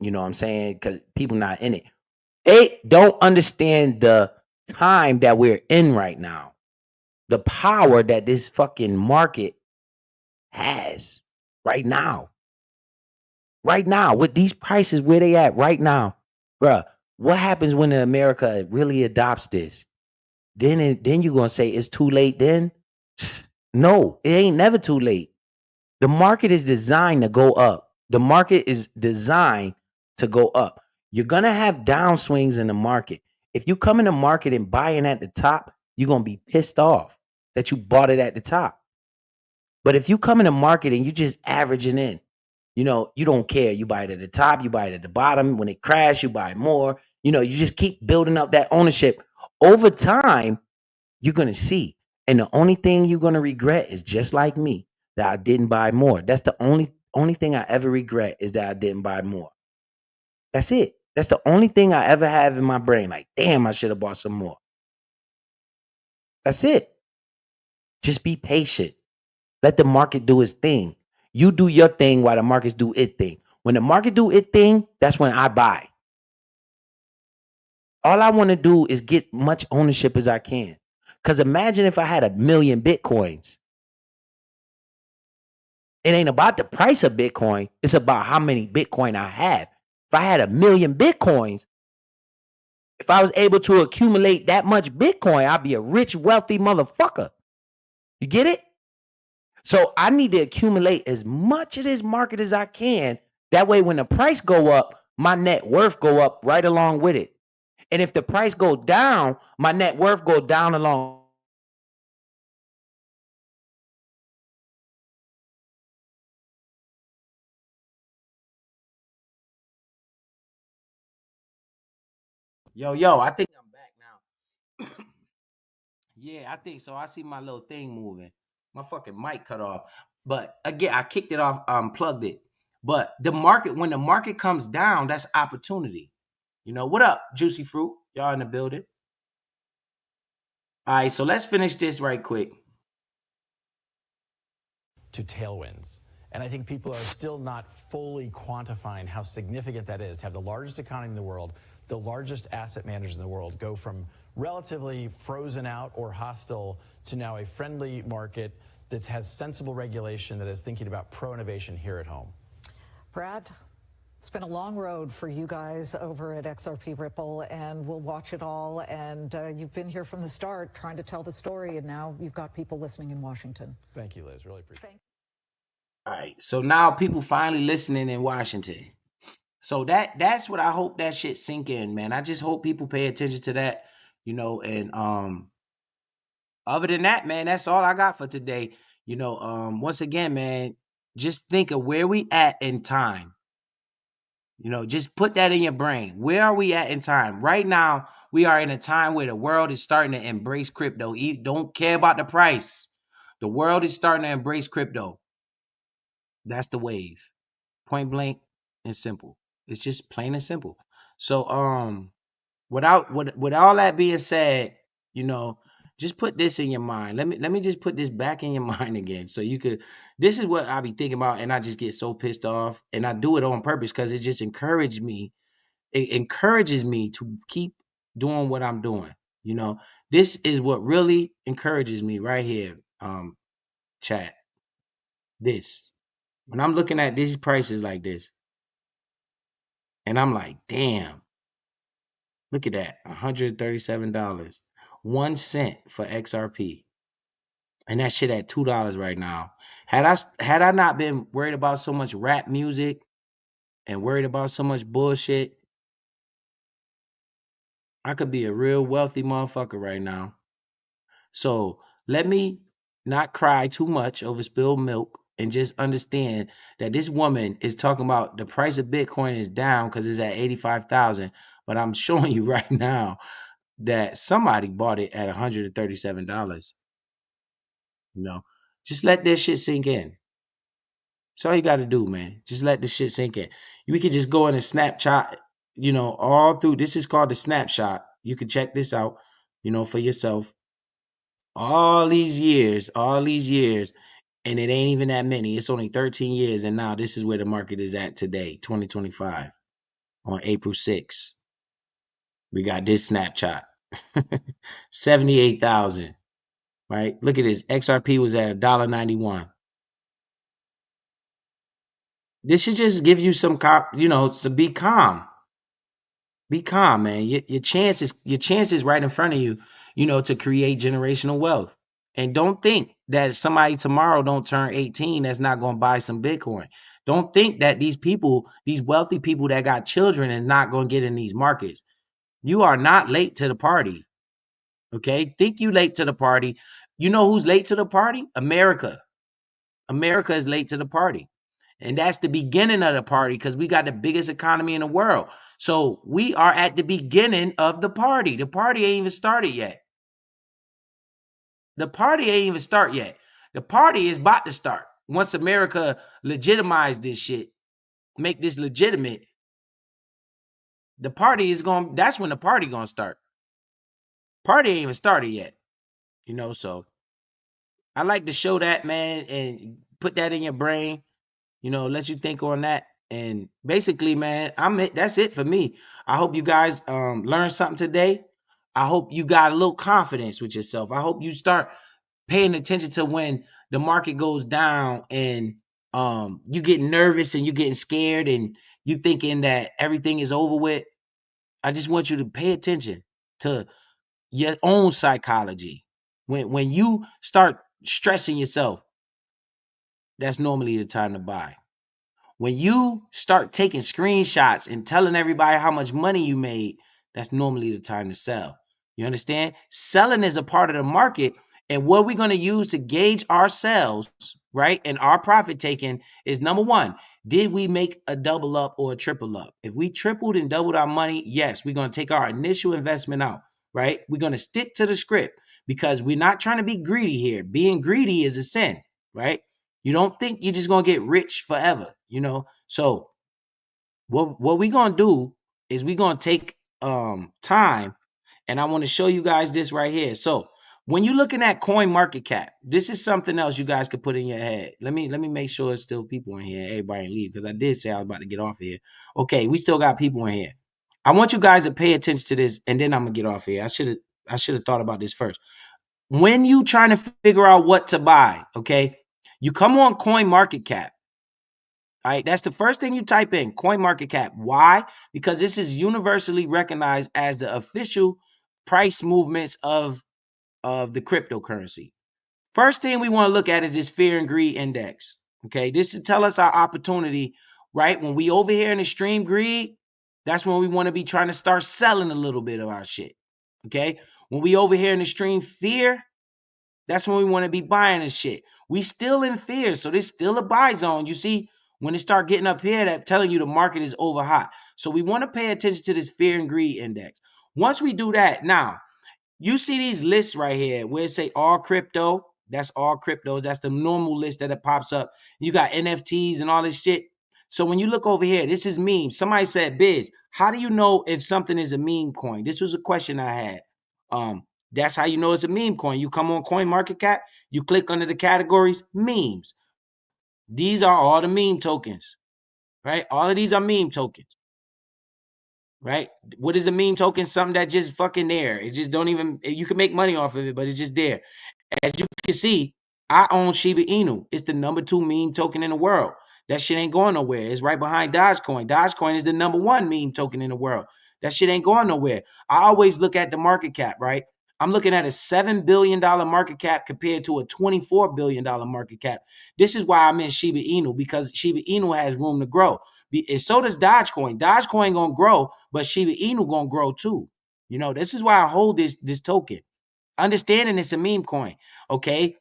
You know what I'm saying? Because people not in it. They don't understand the time that we're in right now. The power that this fucking market has right now. Right now, with these prices where they at right now, bruh, what happens when America really adopts this? Then you're gonna say it's too late then? No, it ain't never too late. The market is designed to go up. The market is designed to go up. You're gonna have downswings in the market. If you come in the market and buying at the top, you're gonna be pissed off that you bought it at the top. But if you come in the market and you just averaging in, you know, you don't care. You buy it at the top, you buy it at the bottom. When it crashes, you buy more. You know, you just keep building up that ownership. Over time, you're going to see. And the only thing you're going to regret is just like me, that I didn't buy more. That's the only thing I ever regret is that I didn't buy more. That's it. That's the only thing I ever have in my brain. Like, damn, I should have bought some more. That's it. Just be patient. Let the market do its thing. You do your thing while the markets do its thing. When the market do its thing, that's when I buy. All I want to do is get much ownership as I can. Because imagine if I had 1 million Bitcoins. It ain't about the price of Bitcoin. It's about how many Bitcoin I have. If I had 1 million Bitcoins, if I was able to accumulate that much Bitcoin, I'd be a rich, wealthy motherfucker. You get it? So I need to accumulate as much of this market as I can. That way, when the price go up, my net worth go up right along with it. And if the price go down, my net worth go down along. Yo, I think I'm back now. Yeah, I think so. I see my little thing moving. My fucking mic cut off. But again, I kicked it off, plugged it. But the market, when the market comes down, that's opportunity. You know, what up, Juicy Fruit? Y'all in the building. All right, so let's finish this right quick. To tailwinds. And I think people are still not fully quantifying how significant that is to have the largest economy in the world, the largest asset managers in the world go from relatively frozen out or hostile to now a friendly market that has sensible regulation that is thinking about pro-innovation here at home. Brad, it's been a long road for you guys over at XRP Ripple, and we'll watch it all. And you've been here from the start trying to tell the story, and now you've got people listening in Washington. Thank you, Liz. Really appreciate it. All right, so now people finally listening in Washington. So that's what I hope that shit sink in, man. I just hope people pay attention to that, you know. And other than that, man, that's all I got for today. You know, once again, man, just think of where we at in time. You know, just put that in your brain. Where are we at in time? Right now, we are in a time where the world is starting to embrace crypto. Don't care about the price. The world is starting to embrace crypto. That's the wave. Point blank and simple. It's just plain and simple. So with all that being said, you know, just put this in your mind. Let me just put this back in your mind again. So you could, this is what I be thinking about, and I just get so pissed off. And I do it on purpose because it just encourages me. It encourages me to keep doing what I'm doing. You know, this is what really encourages me right here. Chat. This. When I'm looking at these prices like this, and I'm like, damn, look at that, $137, 1 cent for XRP, and that shit at $2 right now. Had I not been worried about so much rap music and worried about so much bullshit, I could be a real wealthy motherfucker right now. So let me not cry too much over spilled milk and just understand that this woman is talking about the price of Bitcoin is down because it's at 85,000. But I'm showing you right now that somebody bought it at $137. You know, just let this shit sink in. That's all you got to do, man. Just let this shit sink in. We could just go in a Snapchat, you know, all through. This is called the snapshot. You can check this out, you know, for yourself. All these years, and it ain't even that many. It's only 13 years, and now this is where the market is at today, 2025, on April 6th. We got this snapshot, 78,000. Right? Look at this. XRP was at $1.91. This should just give you some, you know, to be calm. Be calm, man. Your chances right in front of you, you know, to create generational wealth. And don't think that somebody tomorrow don't turn 18 that's not going to buy some Bitcoin. Don't think that these people, these wealthy people that got children is not going to get in these markets. You are not late to the party. Okay? Think you late to the party. You know who's late to the party? America. America is late to the party. And that's the beginning of the party because we got the biggest economy in the world. So we are at the beginning of the party. The party ain't even started yet. The party ain't even start yet. The party is about to start. Once America legitimize this shit, make this legitimate, the party is going, that's when the party going to start. Party ain't even started yet. You know, so I like to show that, man, and put that in your brain. You know, let you think on that. And basically, man, that's it for me. I hope you guys learned something today. I hope you got a little confidence with yourself. I hope you start paying attention to when the market goes down and you get nervous and you getting scared and you thinking that everything is over with. I just want you to pay attention to your own psychology. When you start stressing yourself, that's normally the time to buy. When you start taking screenshots and telling everybody how much money you made, that's normally the time to sell. You understand? Selling is a part of the market. And what we're going to use to gauge ourselves, right, and our profit taking is number one, did we make a double up or a triple up? If we tripled and doubled our money, yes, we're going to take our initial investment out, right? We're going to stick to the script because we're not trying to be greedy here. Being greedy is a sin, right? You don't think you're just gonna get rich forever, you know. So what we gonna do is we gonna take time, and I want to show you guys this right here. So when you're looking at coin market cap, this is something else you guys could put in your head. Let me make sure there's still people in here. Everybody ain't leave because I did say I was about to get off here. Okay, we still got people in here. I want you guys to pay attention to this, and then I'm gonna get off here. I should have thought about this first. When you trying to figure out what to buy, okay, you come on Coin Market Cap. All right, that's the first thing you type in, Coin Market Cap. Why? Because this is universally recognized as the official price movements of the cryptocurrency. First thing we want to look at is this fear and greed index. Okay, this to tell us our opportunity, right? When we over here in extreme greed, that's when we want to be trying to start selling a little bit of our shit. Okay, when we over here in extreme fear, that's when we want to be buying this shit. We still in fear, so this still a buy zone. You see, when it start getting up here, that telling you the market is over hot. So we want to pay attention to this fear and greed index. Once we do that, now you see these lists right here where it say all crypto. That's all cryptos. That's the normal list that it pops up. You got NFTs and all this shit. So when you look over here, this is meme. Somebody said, Biz, how do you know if something is a meme coin? This was a question I had. That's how you know it's a meme coin. You come on Coin Market Cap, you click under the categories, memes. These are all the meme tokens, right? All of these are meme tokens, right? What is a meme token? Something that just fucking there. It just don't even, you can make money off of it, but it's just there. As you can see, I own Shiba Inu. It's the #2 meme token in the world. That shit ain't going nowhere. It's right behind Dogecoin. Dogecoin is the #1 meme token in the world. That shit ain't going nowhere. I always look at the market cap, right? I'm looking at a $7 billion market cap compared to a $24 billion market cap. This is why I'm in Shiba Inu, because Shiba Inu has room to grow. And so does Dogecoin. Dogecoin gonna grow, but Shiba Inu gonna grow too. You know, this is why I hold this token. Understanding it's a meme coin, okay?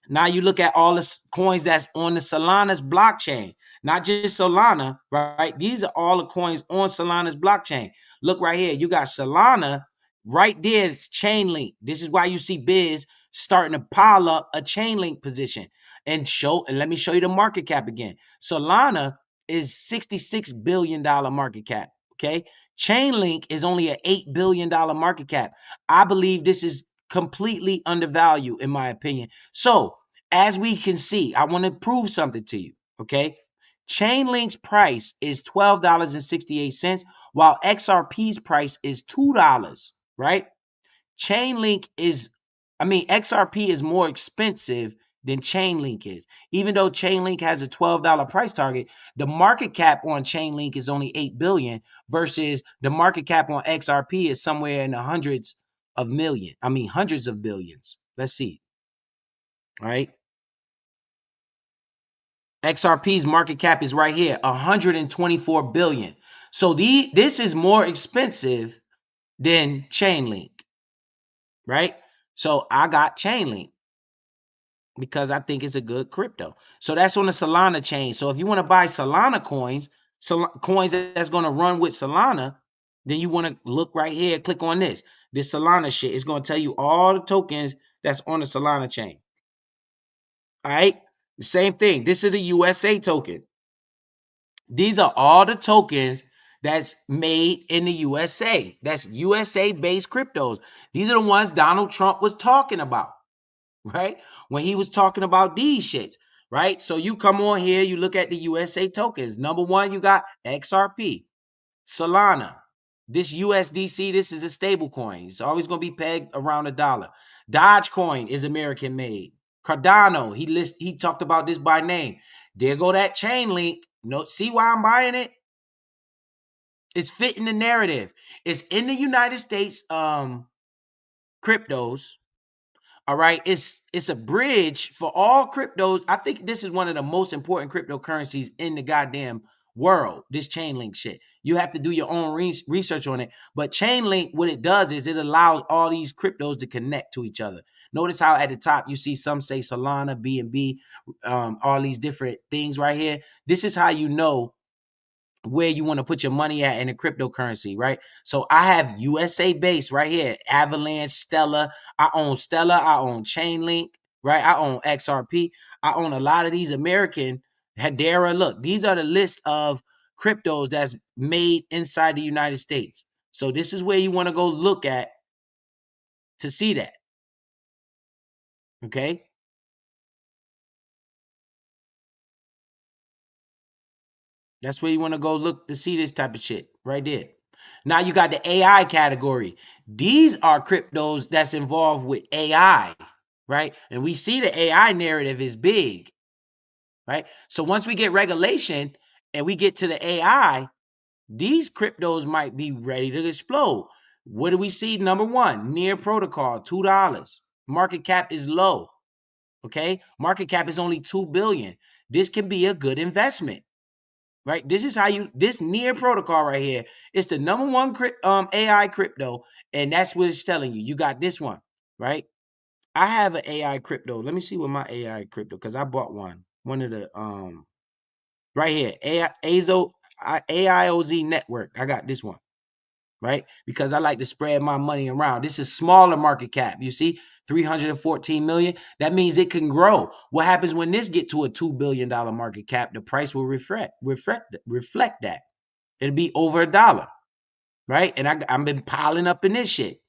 Now you look at all the coins that's on the Solana's blockchain, not just Solana, right? These are all the coins on Solana's blockchain. Look right here. You got Solana right there. It's Chainlink. This is why you see Biz starting to pile up a Chainlink position. And let me show you the market cap again. Solana is $66 billion market cap, okay? Chainlink is only an $8 billion market cap. I believe this is completely undervalued in my opinion. So as we can see, I want to prove something to you, okay? Chainlink's price is $12.68, while XRP's price is $2, right? XRP is more expensive than Chainlink is. Even though Chainlink has a $12 price target, the market cap on Chainlink is only $8 billion versus the market cap on XRP is somewhere in the hundreds of billions. Let's see. All right. XRP's market cap is right here, 124 billion. So this is more expensive than Chainlink, right? So I got Chainlink because I think it's a good crypto. So that's on the Solana chain. So if you want to buy Solana coins, coins that's going to run with Solana, then you want to look right here, click on this Solana shit. It's going to tell you all the tokens that's on the Solana chain. All right. The same thing. This is the USA token. These are all the tokens that's made in the USA. That's USA-based cryptos. These are the ones Donald Trump was talking about, right? When he was talking about these shits. right? So you come on here, you look at the USA tokens. Number one, you got XRP, Solana. This USDC, this is a stable coin. It's always going to be pegged around $1. Dogecoin is American made. Cardano, he talked about this by name. There go that Chainlink. No, see why I'm buying it? It's fitting the narrative. It's in the United States cryptos. All right, it's a bridge for all cryptos. I think this is one of the most important cryptocurrencies in the goddamn world. This Chainlink shit. You have to do your own research on it. But Chainlink, what it does is it allows all these cryptos to connect to each other. Notice how at the top you see some say Solana, BNB, all these different things right here. This is how you know where you want to put your money at in a cryptocurrency, right? So I have USA based right here, Avalanche, Stellar. I own Stellar, I own Chainlink, right? I own XRP. I own a lot of these American Hedera. Look, these are the list of cryptos that's made inside the United States. So this is where you want to go look at to see that. Okay? That's where you want to go look to see this type of shit right there. Now you got the AI category. These are cryptos that's involved with AI, right? And we see the AI narrative is big, right? So once we get regulation and we get to the AI, these cryptos might be ready to explode. What do we see? Number one, Near Protocol, $2. Market cap is low, okay? Market cap is only $2 billion. This can be a good investment. Right, this is how this Near Protocol right here. It's the number one AI crypto, and that's what it's telling you. You got this one, right? I have an AI crypto. Let me see what my AI crypto, because I bought one of the right here, AIOZ network. I got this one, right? Because I like to spread my money around. This is smaller market cap. You see, 314 million. That means it can grow. What happens when this get to a $2 billion market cap? The price will reflect that. It'll be over $1, right? And I've been piling up in this shit.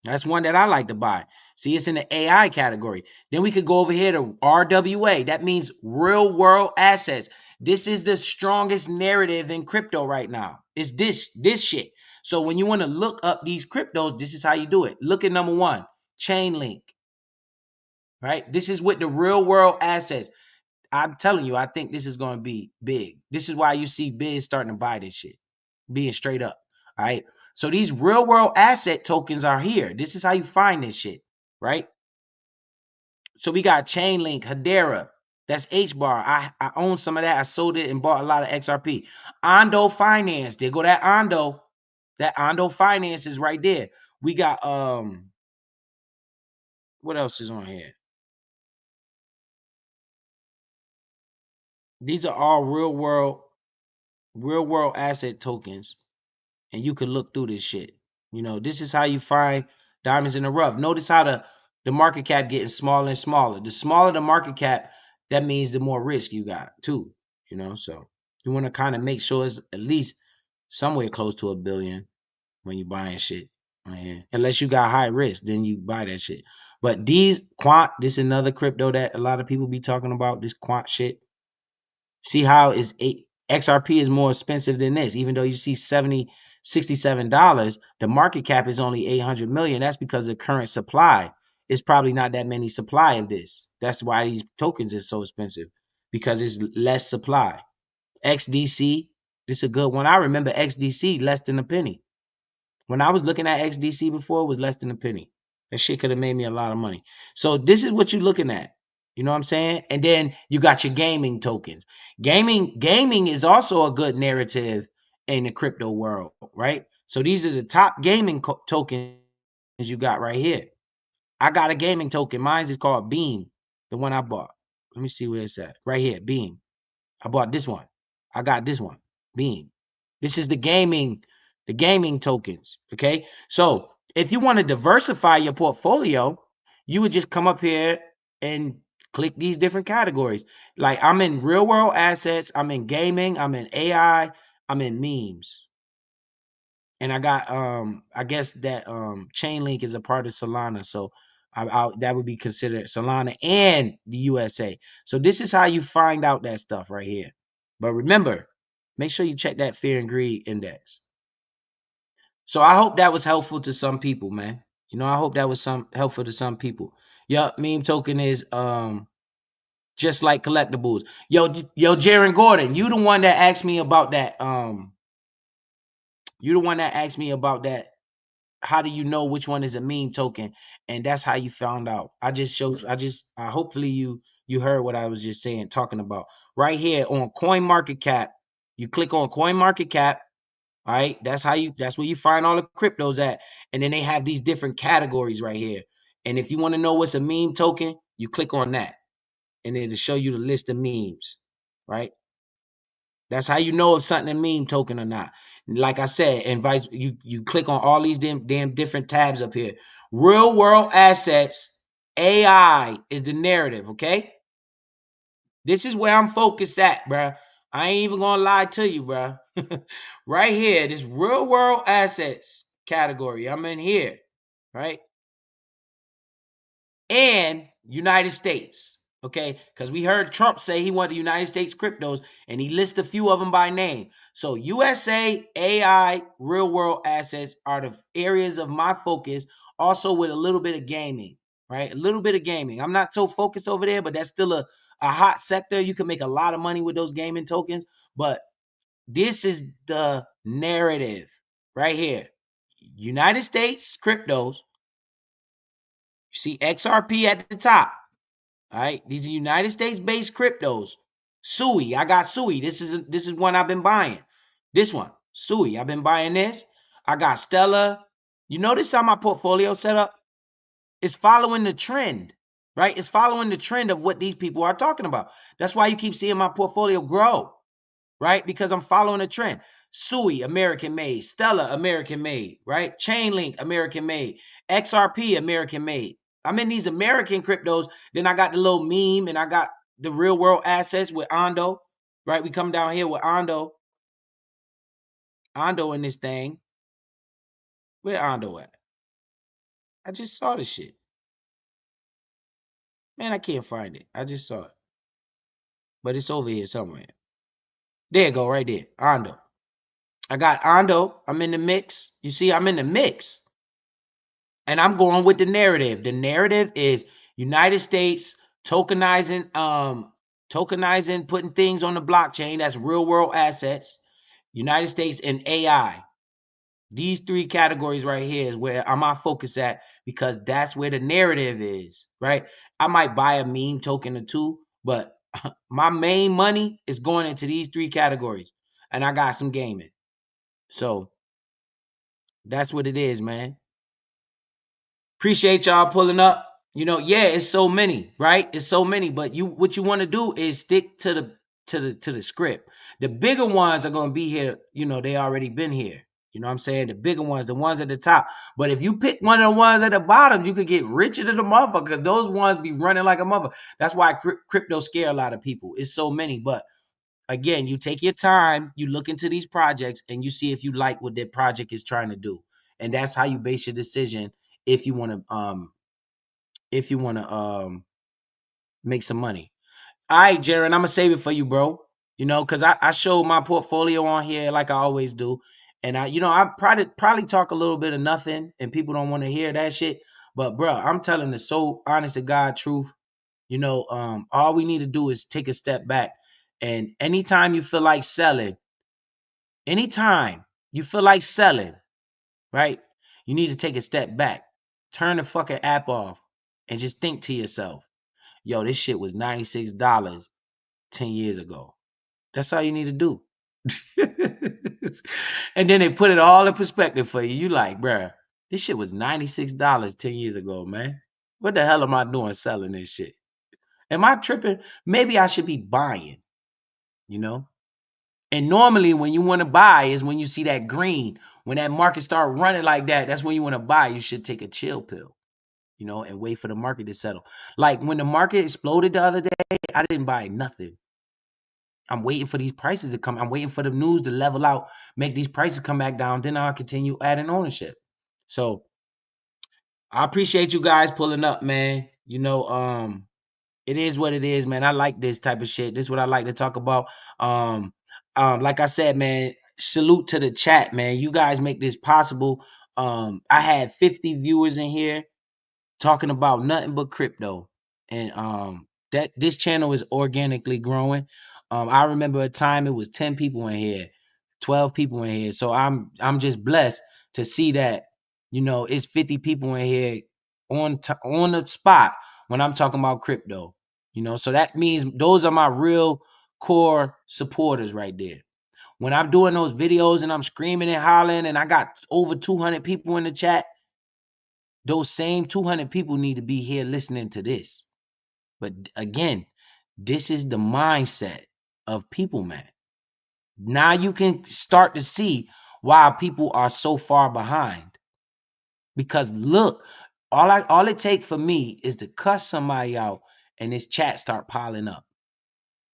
That's one that I like to buy. See, it's in the AI category. Then we could go over here to RWA. That means real world assets. This is the strongest narrative in crypto right now. It's this shit. So when you want to look up these cryptos, this is how you do it. Look at number one, Chainlink, right? This is with the real world assets. I'm telling you, I think this is going to be big. This is why you see Biz starting to buy this shit, being straight up. All right. So these real world asset tokens are here. This is how you find this shit, right? So we got Chainlink, Hedera. That's HBAR. I own some of that. I sold it and bought a lot of XRP. Ondo Finance. There go that Ondo. That Ondo Finance is right there. We got what else is on here? These are all real world asset tokens. And you can look through this shit. You know, this is how you find diamonds in the rough. Notice how the market cap getting smaller and smaller. The smaller the market cap, that means the more risk you got too. You know, so you want to kind of make sure it's at least somewhere close to $1 billion when you buying shit. Man. Unless you got high risk, then you buy that shit. But these quant, this is another crypto that a lot of people be talking about. This quant shit. See how XRP is more expensive than this, even though you see $67, the market cap is only 800 million. That's because the current supply is probably not that many supply of this. That's why these tokens is so expensive, because it's less supply. XDC, this is a good one. I remember XDC less than a penny. When I was looking at XDC before, it was less than a penny. That shit could have made me a lot of money. So this is what you're looking at. You know what I'm saying? And then you got your gaming tokens. Gaming is also a good narrative in the crypto world, right? So these are the top gaming tokens you got right here. I got a gaming token. Mine is called Beam, the one I bought. Let me see where it's at. Right here, Beam. I bought this one. I got this one, Beam. This is the gaming tokens. Okay. So if you want to diversify your portfolio, you would just come up here and click these different categories. Like I'm in real world assets, I'm in gaming, I'm in AI, I'm in memes. And I got I guess that Chainlink is a part of Solana. So That would be considered Solana and the USA. So this is how you find out that stuff right here. But remember, make sure you check that fear and greed index. So I hope that was helpful to some people, man. You know, I hope that was helpful to some people. Yup, meme token is just like collectibles. Yo, Jaron Gordon, you the one that asked me about that. You the one that asked me about that. How do you know which one is a meme token? And that's how you found out. Hopefully you heard what I was just saying, talking about. Right here on CoinMarketCap. You click on CoinMarketCap. All right, that's where you find all the cryptos at. And then they have these different categories right here. And if you want to know what's a meme token, you click on that. And it'll show you the list of memes. Right? That's how you know if something a meme token or not. Like I said, you click on all these damn different tabs up here. Real world assets, AI is the narrative, okay? This is where I'm focused at, bruh. I ain't even gonna lie to you, bruh. Right here, this real world assets category. I'm in here, right? And United States. Okay, because we heard Trump say he wanted the United States cryptos, and he lists a few of them by name. So USA, AI, real world assets are the areas of my focus, also with a little bit of gaming, right? A little bit of gaming. I'm not so focused over there, but that's still a hot sector. You can make a lot of money with those gaming tokens, but this is the narrative right here. United States cryptos. You see XRP at the top. All right, these are United States-based cryptos. Sui, I got Sui. This is one I've been buying. This one, Sui, I've been buying this. I got Stellar. You notice how my portfolio set up? It's following the trend, right? It's following the trend of what these people are talking about. That's why you keep seeing my portfolio grow, right? Because I'm following a trend. Sui, American made. Stellar, American made, right? Chainlink, American made. XRP, American made. I'm in these American cryptos. Then I got the little meme and I got the real world assets with Ondo, right? We come down here with Ondo. Ondo in this thing. Where Ondo at? I just saw the shit. Man, I can't find it. I just saw it. But it's over here somewhere. There you go, right there. Ondo. I got Ondo. I'm in the mix. You see, I'm in the mix. And I'm going with the narrative. The narrative is United States tokenizing, putting things on the blockchain. That's real world assets. United States and AI. These three categories right here is where I'm my focus at, because that's where the narrative is, right? I might buy a meme token or two, but my main money is going into these three categories. And I got some gaming. So that's what it is, man. Appreciate y'all pulling up. You know, yeah, it's so many, right? It's so many, but what you want to do is stick to the script. The bigger ones are going to be here, you know, they already been here. You know what I'm saying? The bigger ones, the ones at the top. But if you pick one of the ones at the bottom, you could get richer than the motherfucker, because those ones be running like a mother. That's why crypto scare a lot of people. It's so many. But again, you take your time, you look into these projects, and you see if you like what their project is trying to do. And that's how you base your decision if you want to make some money. All right, Jaron, I'm gonna save it for you, bro. You know, because I showed my portfolio on here like I always do. And I probably talk a little bit of nothing, and people don't want to hear that shit. But bro, I'm telling the so honest to God truth. You know, all we need to do is take a step back. And anytime you feel like selling, right? You need to take a step back. Turn the fucking app off and just think to yourself, yo, this shit was $96 10 years ago. That's all you need to do. And then they put it all in perspective for you. You like, bruh, this shit was $96 10 years ago, man. What the hell am I doing selling this shit? Am I tripping? Maybe I should be buying, you know? And normally when you want to buy is when you see that green. When that market start running like that, that's when you want to buy. You should take a chill pill, you know, and wait for the market to settle. Like when the market exploded the other day, I didn't buy nothing. I'm waiting for these prices to come. I'm waiting for the news to level out, make these prices come back down. Then I'll continue adding ownership. So I appreciate you guys pulling up, man. You know, it is what it is, man. I like this type of shit. This is what I like to talk about. Like I said, man, salute to the chat, man. You guys make this possible. I had 50 viewers in here talking about nothing but crypto, and that this channel is organically growing. I remember a time it was 10 people in here, 12 people in here. So I'm just blessed to see that, you know, it's 50 people in here on the spot when I'm talking about crypto. You know, so that means those are my real core supporters right there. When I'm doing those videos and I'm screaming and hollering and I got over 200 people in the chat, those same 200 people need to be here listening to this. But again, this is the mindset of people, man. Now you can start to see why people are so far behind. Because look, all it takes for me is to cuss somebody out and this chat start piling up.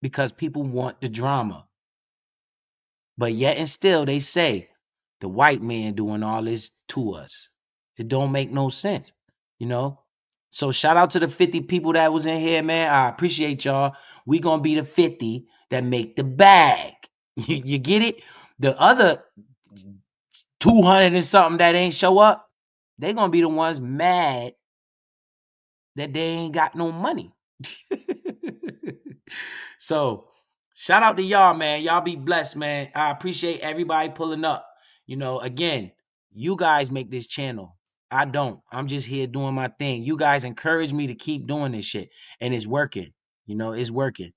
Because people want the drama. But yet and still they say the white man doing all this to us. It don't make no sense, you know? So shout out to the 50 people that was in here, man. I appreciate y'all. We gonna be the 50 that make the bag. You get it? The other 200 and something that ain't show up, they gonna be the ones mad that they ain't got no money. So shout out to y'all, man. Y'all be blessed, man. I appreciate everybody pulling up. You know, again, you guys make this channel. I don't. I'm just here doing my thing. You guys encourage me to keep doing this shit, and it's working. You know, it's working.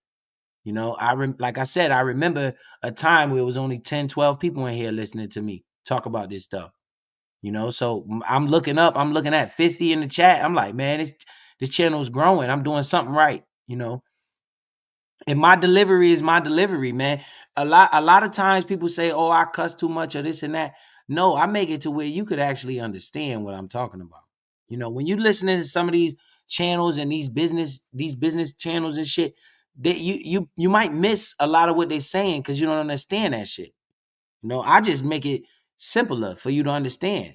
You know, like I said, I remember a time where it was only 10, 12 people in here listening to me talk about this stuff. You know, so I'm looking up. I'm looking at 50 in the chat. I'm like, man, this channel is growing. I'm doing something right. You know, and my delivery is my delivery, man. A lot of times people say, "Oh, I cuss too much" or this and that. No, I make it to where you could actually understand what I'm talking about. You know, when you listening to some of these channels and these business channels and shit, that you might miss a lot of what they're saying because you don't understand that shit. You know, I just make it simpler for you to understand.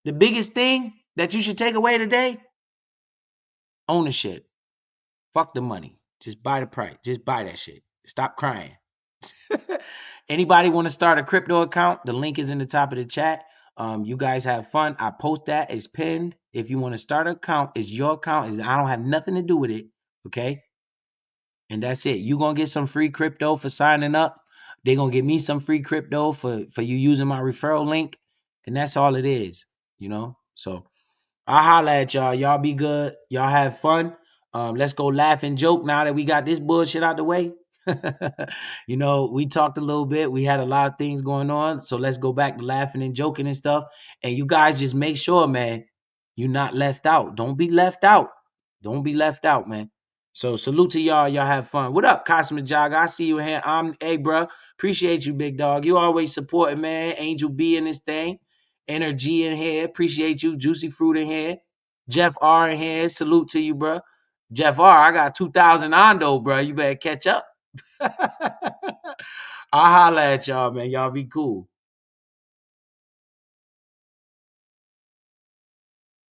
The biggest thing that you should take away today: ownership. Fuck the money. Just buy the price. Just buy that shit. Stop crying. Anybody want to start a crypto account? The link is in the top of the chat. You guys have fun. I post that. It's pinned. If you want to start an account, it's your account. I don't have nothing to do with it. Okay. And that's it. You're going to get some free crypto for signing up. They're going to give me some free crypto for you using my referral link. And that's all it is, you know? So I'll holla at y'all. Y'all be good. Y'all have fun. Let's go laugh and joke now that we got this bullshit out the way. You know, we talked a little bit. We had a lot of things going on. So let's go back to laughing and joking and stuff. And you guys just make sure, man, you're not left out. Don't be left out. Don't be left out, man. So salute to y'all. Y'all have fun. What up, Cosmic Jog? I see you here. Hey, bro. Appreciate you, big dog. You always supporting, man. Angel B in this thing. Energy in here. Appreciate you. Juicy Fruit in here. Jeff R in here. Salute to you, bro. Jeff R, I got 2,000 Ondo, bro. You better catch up. I'll holla at y'all, man. Y'all be cool.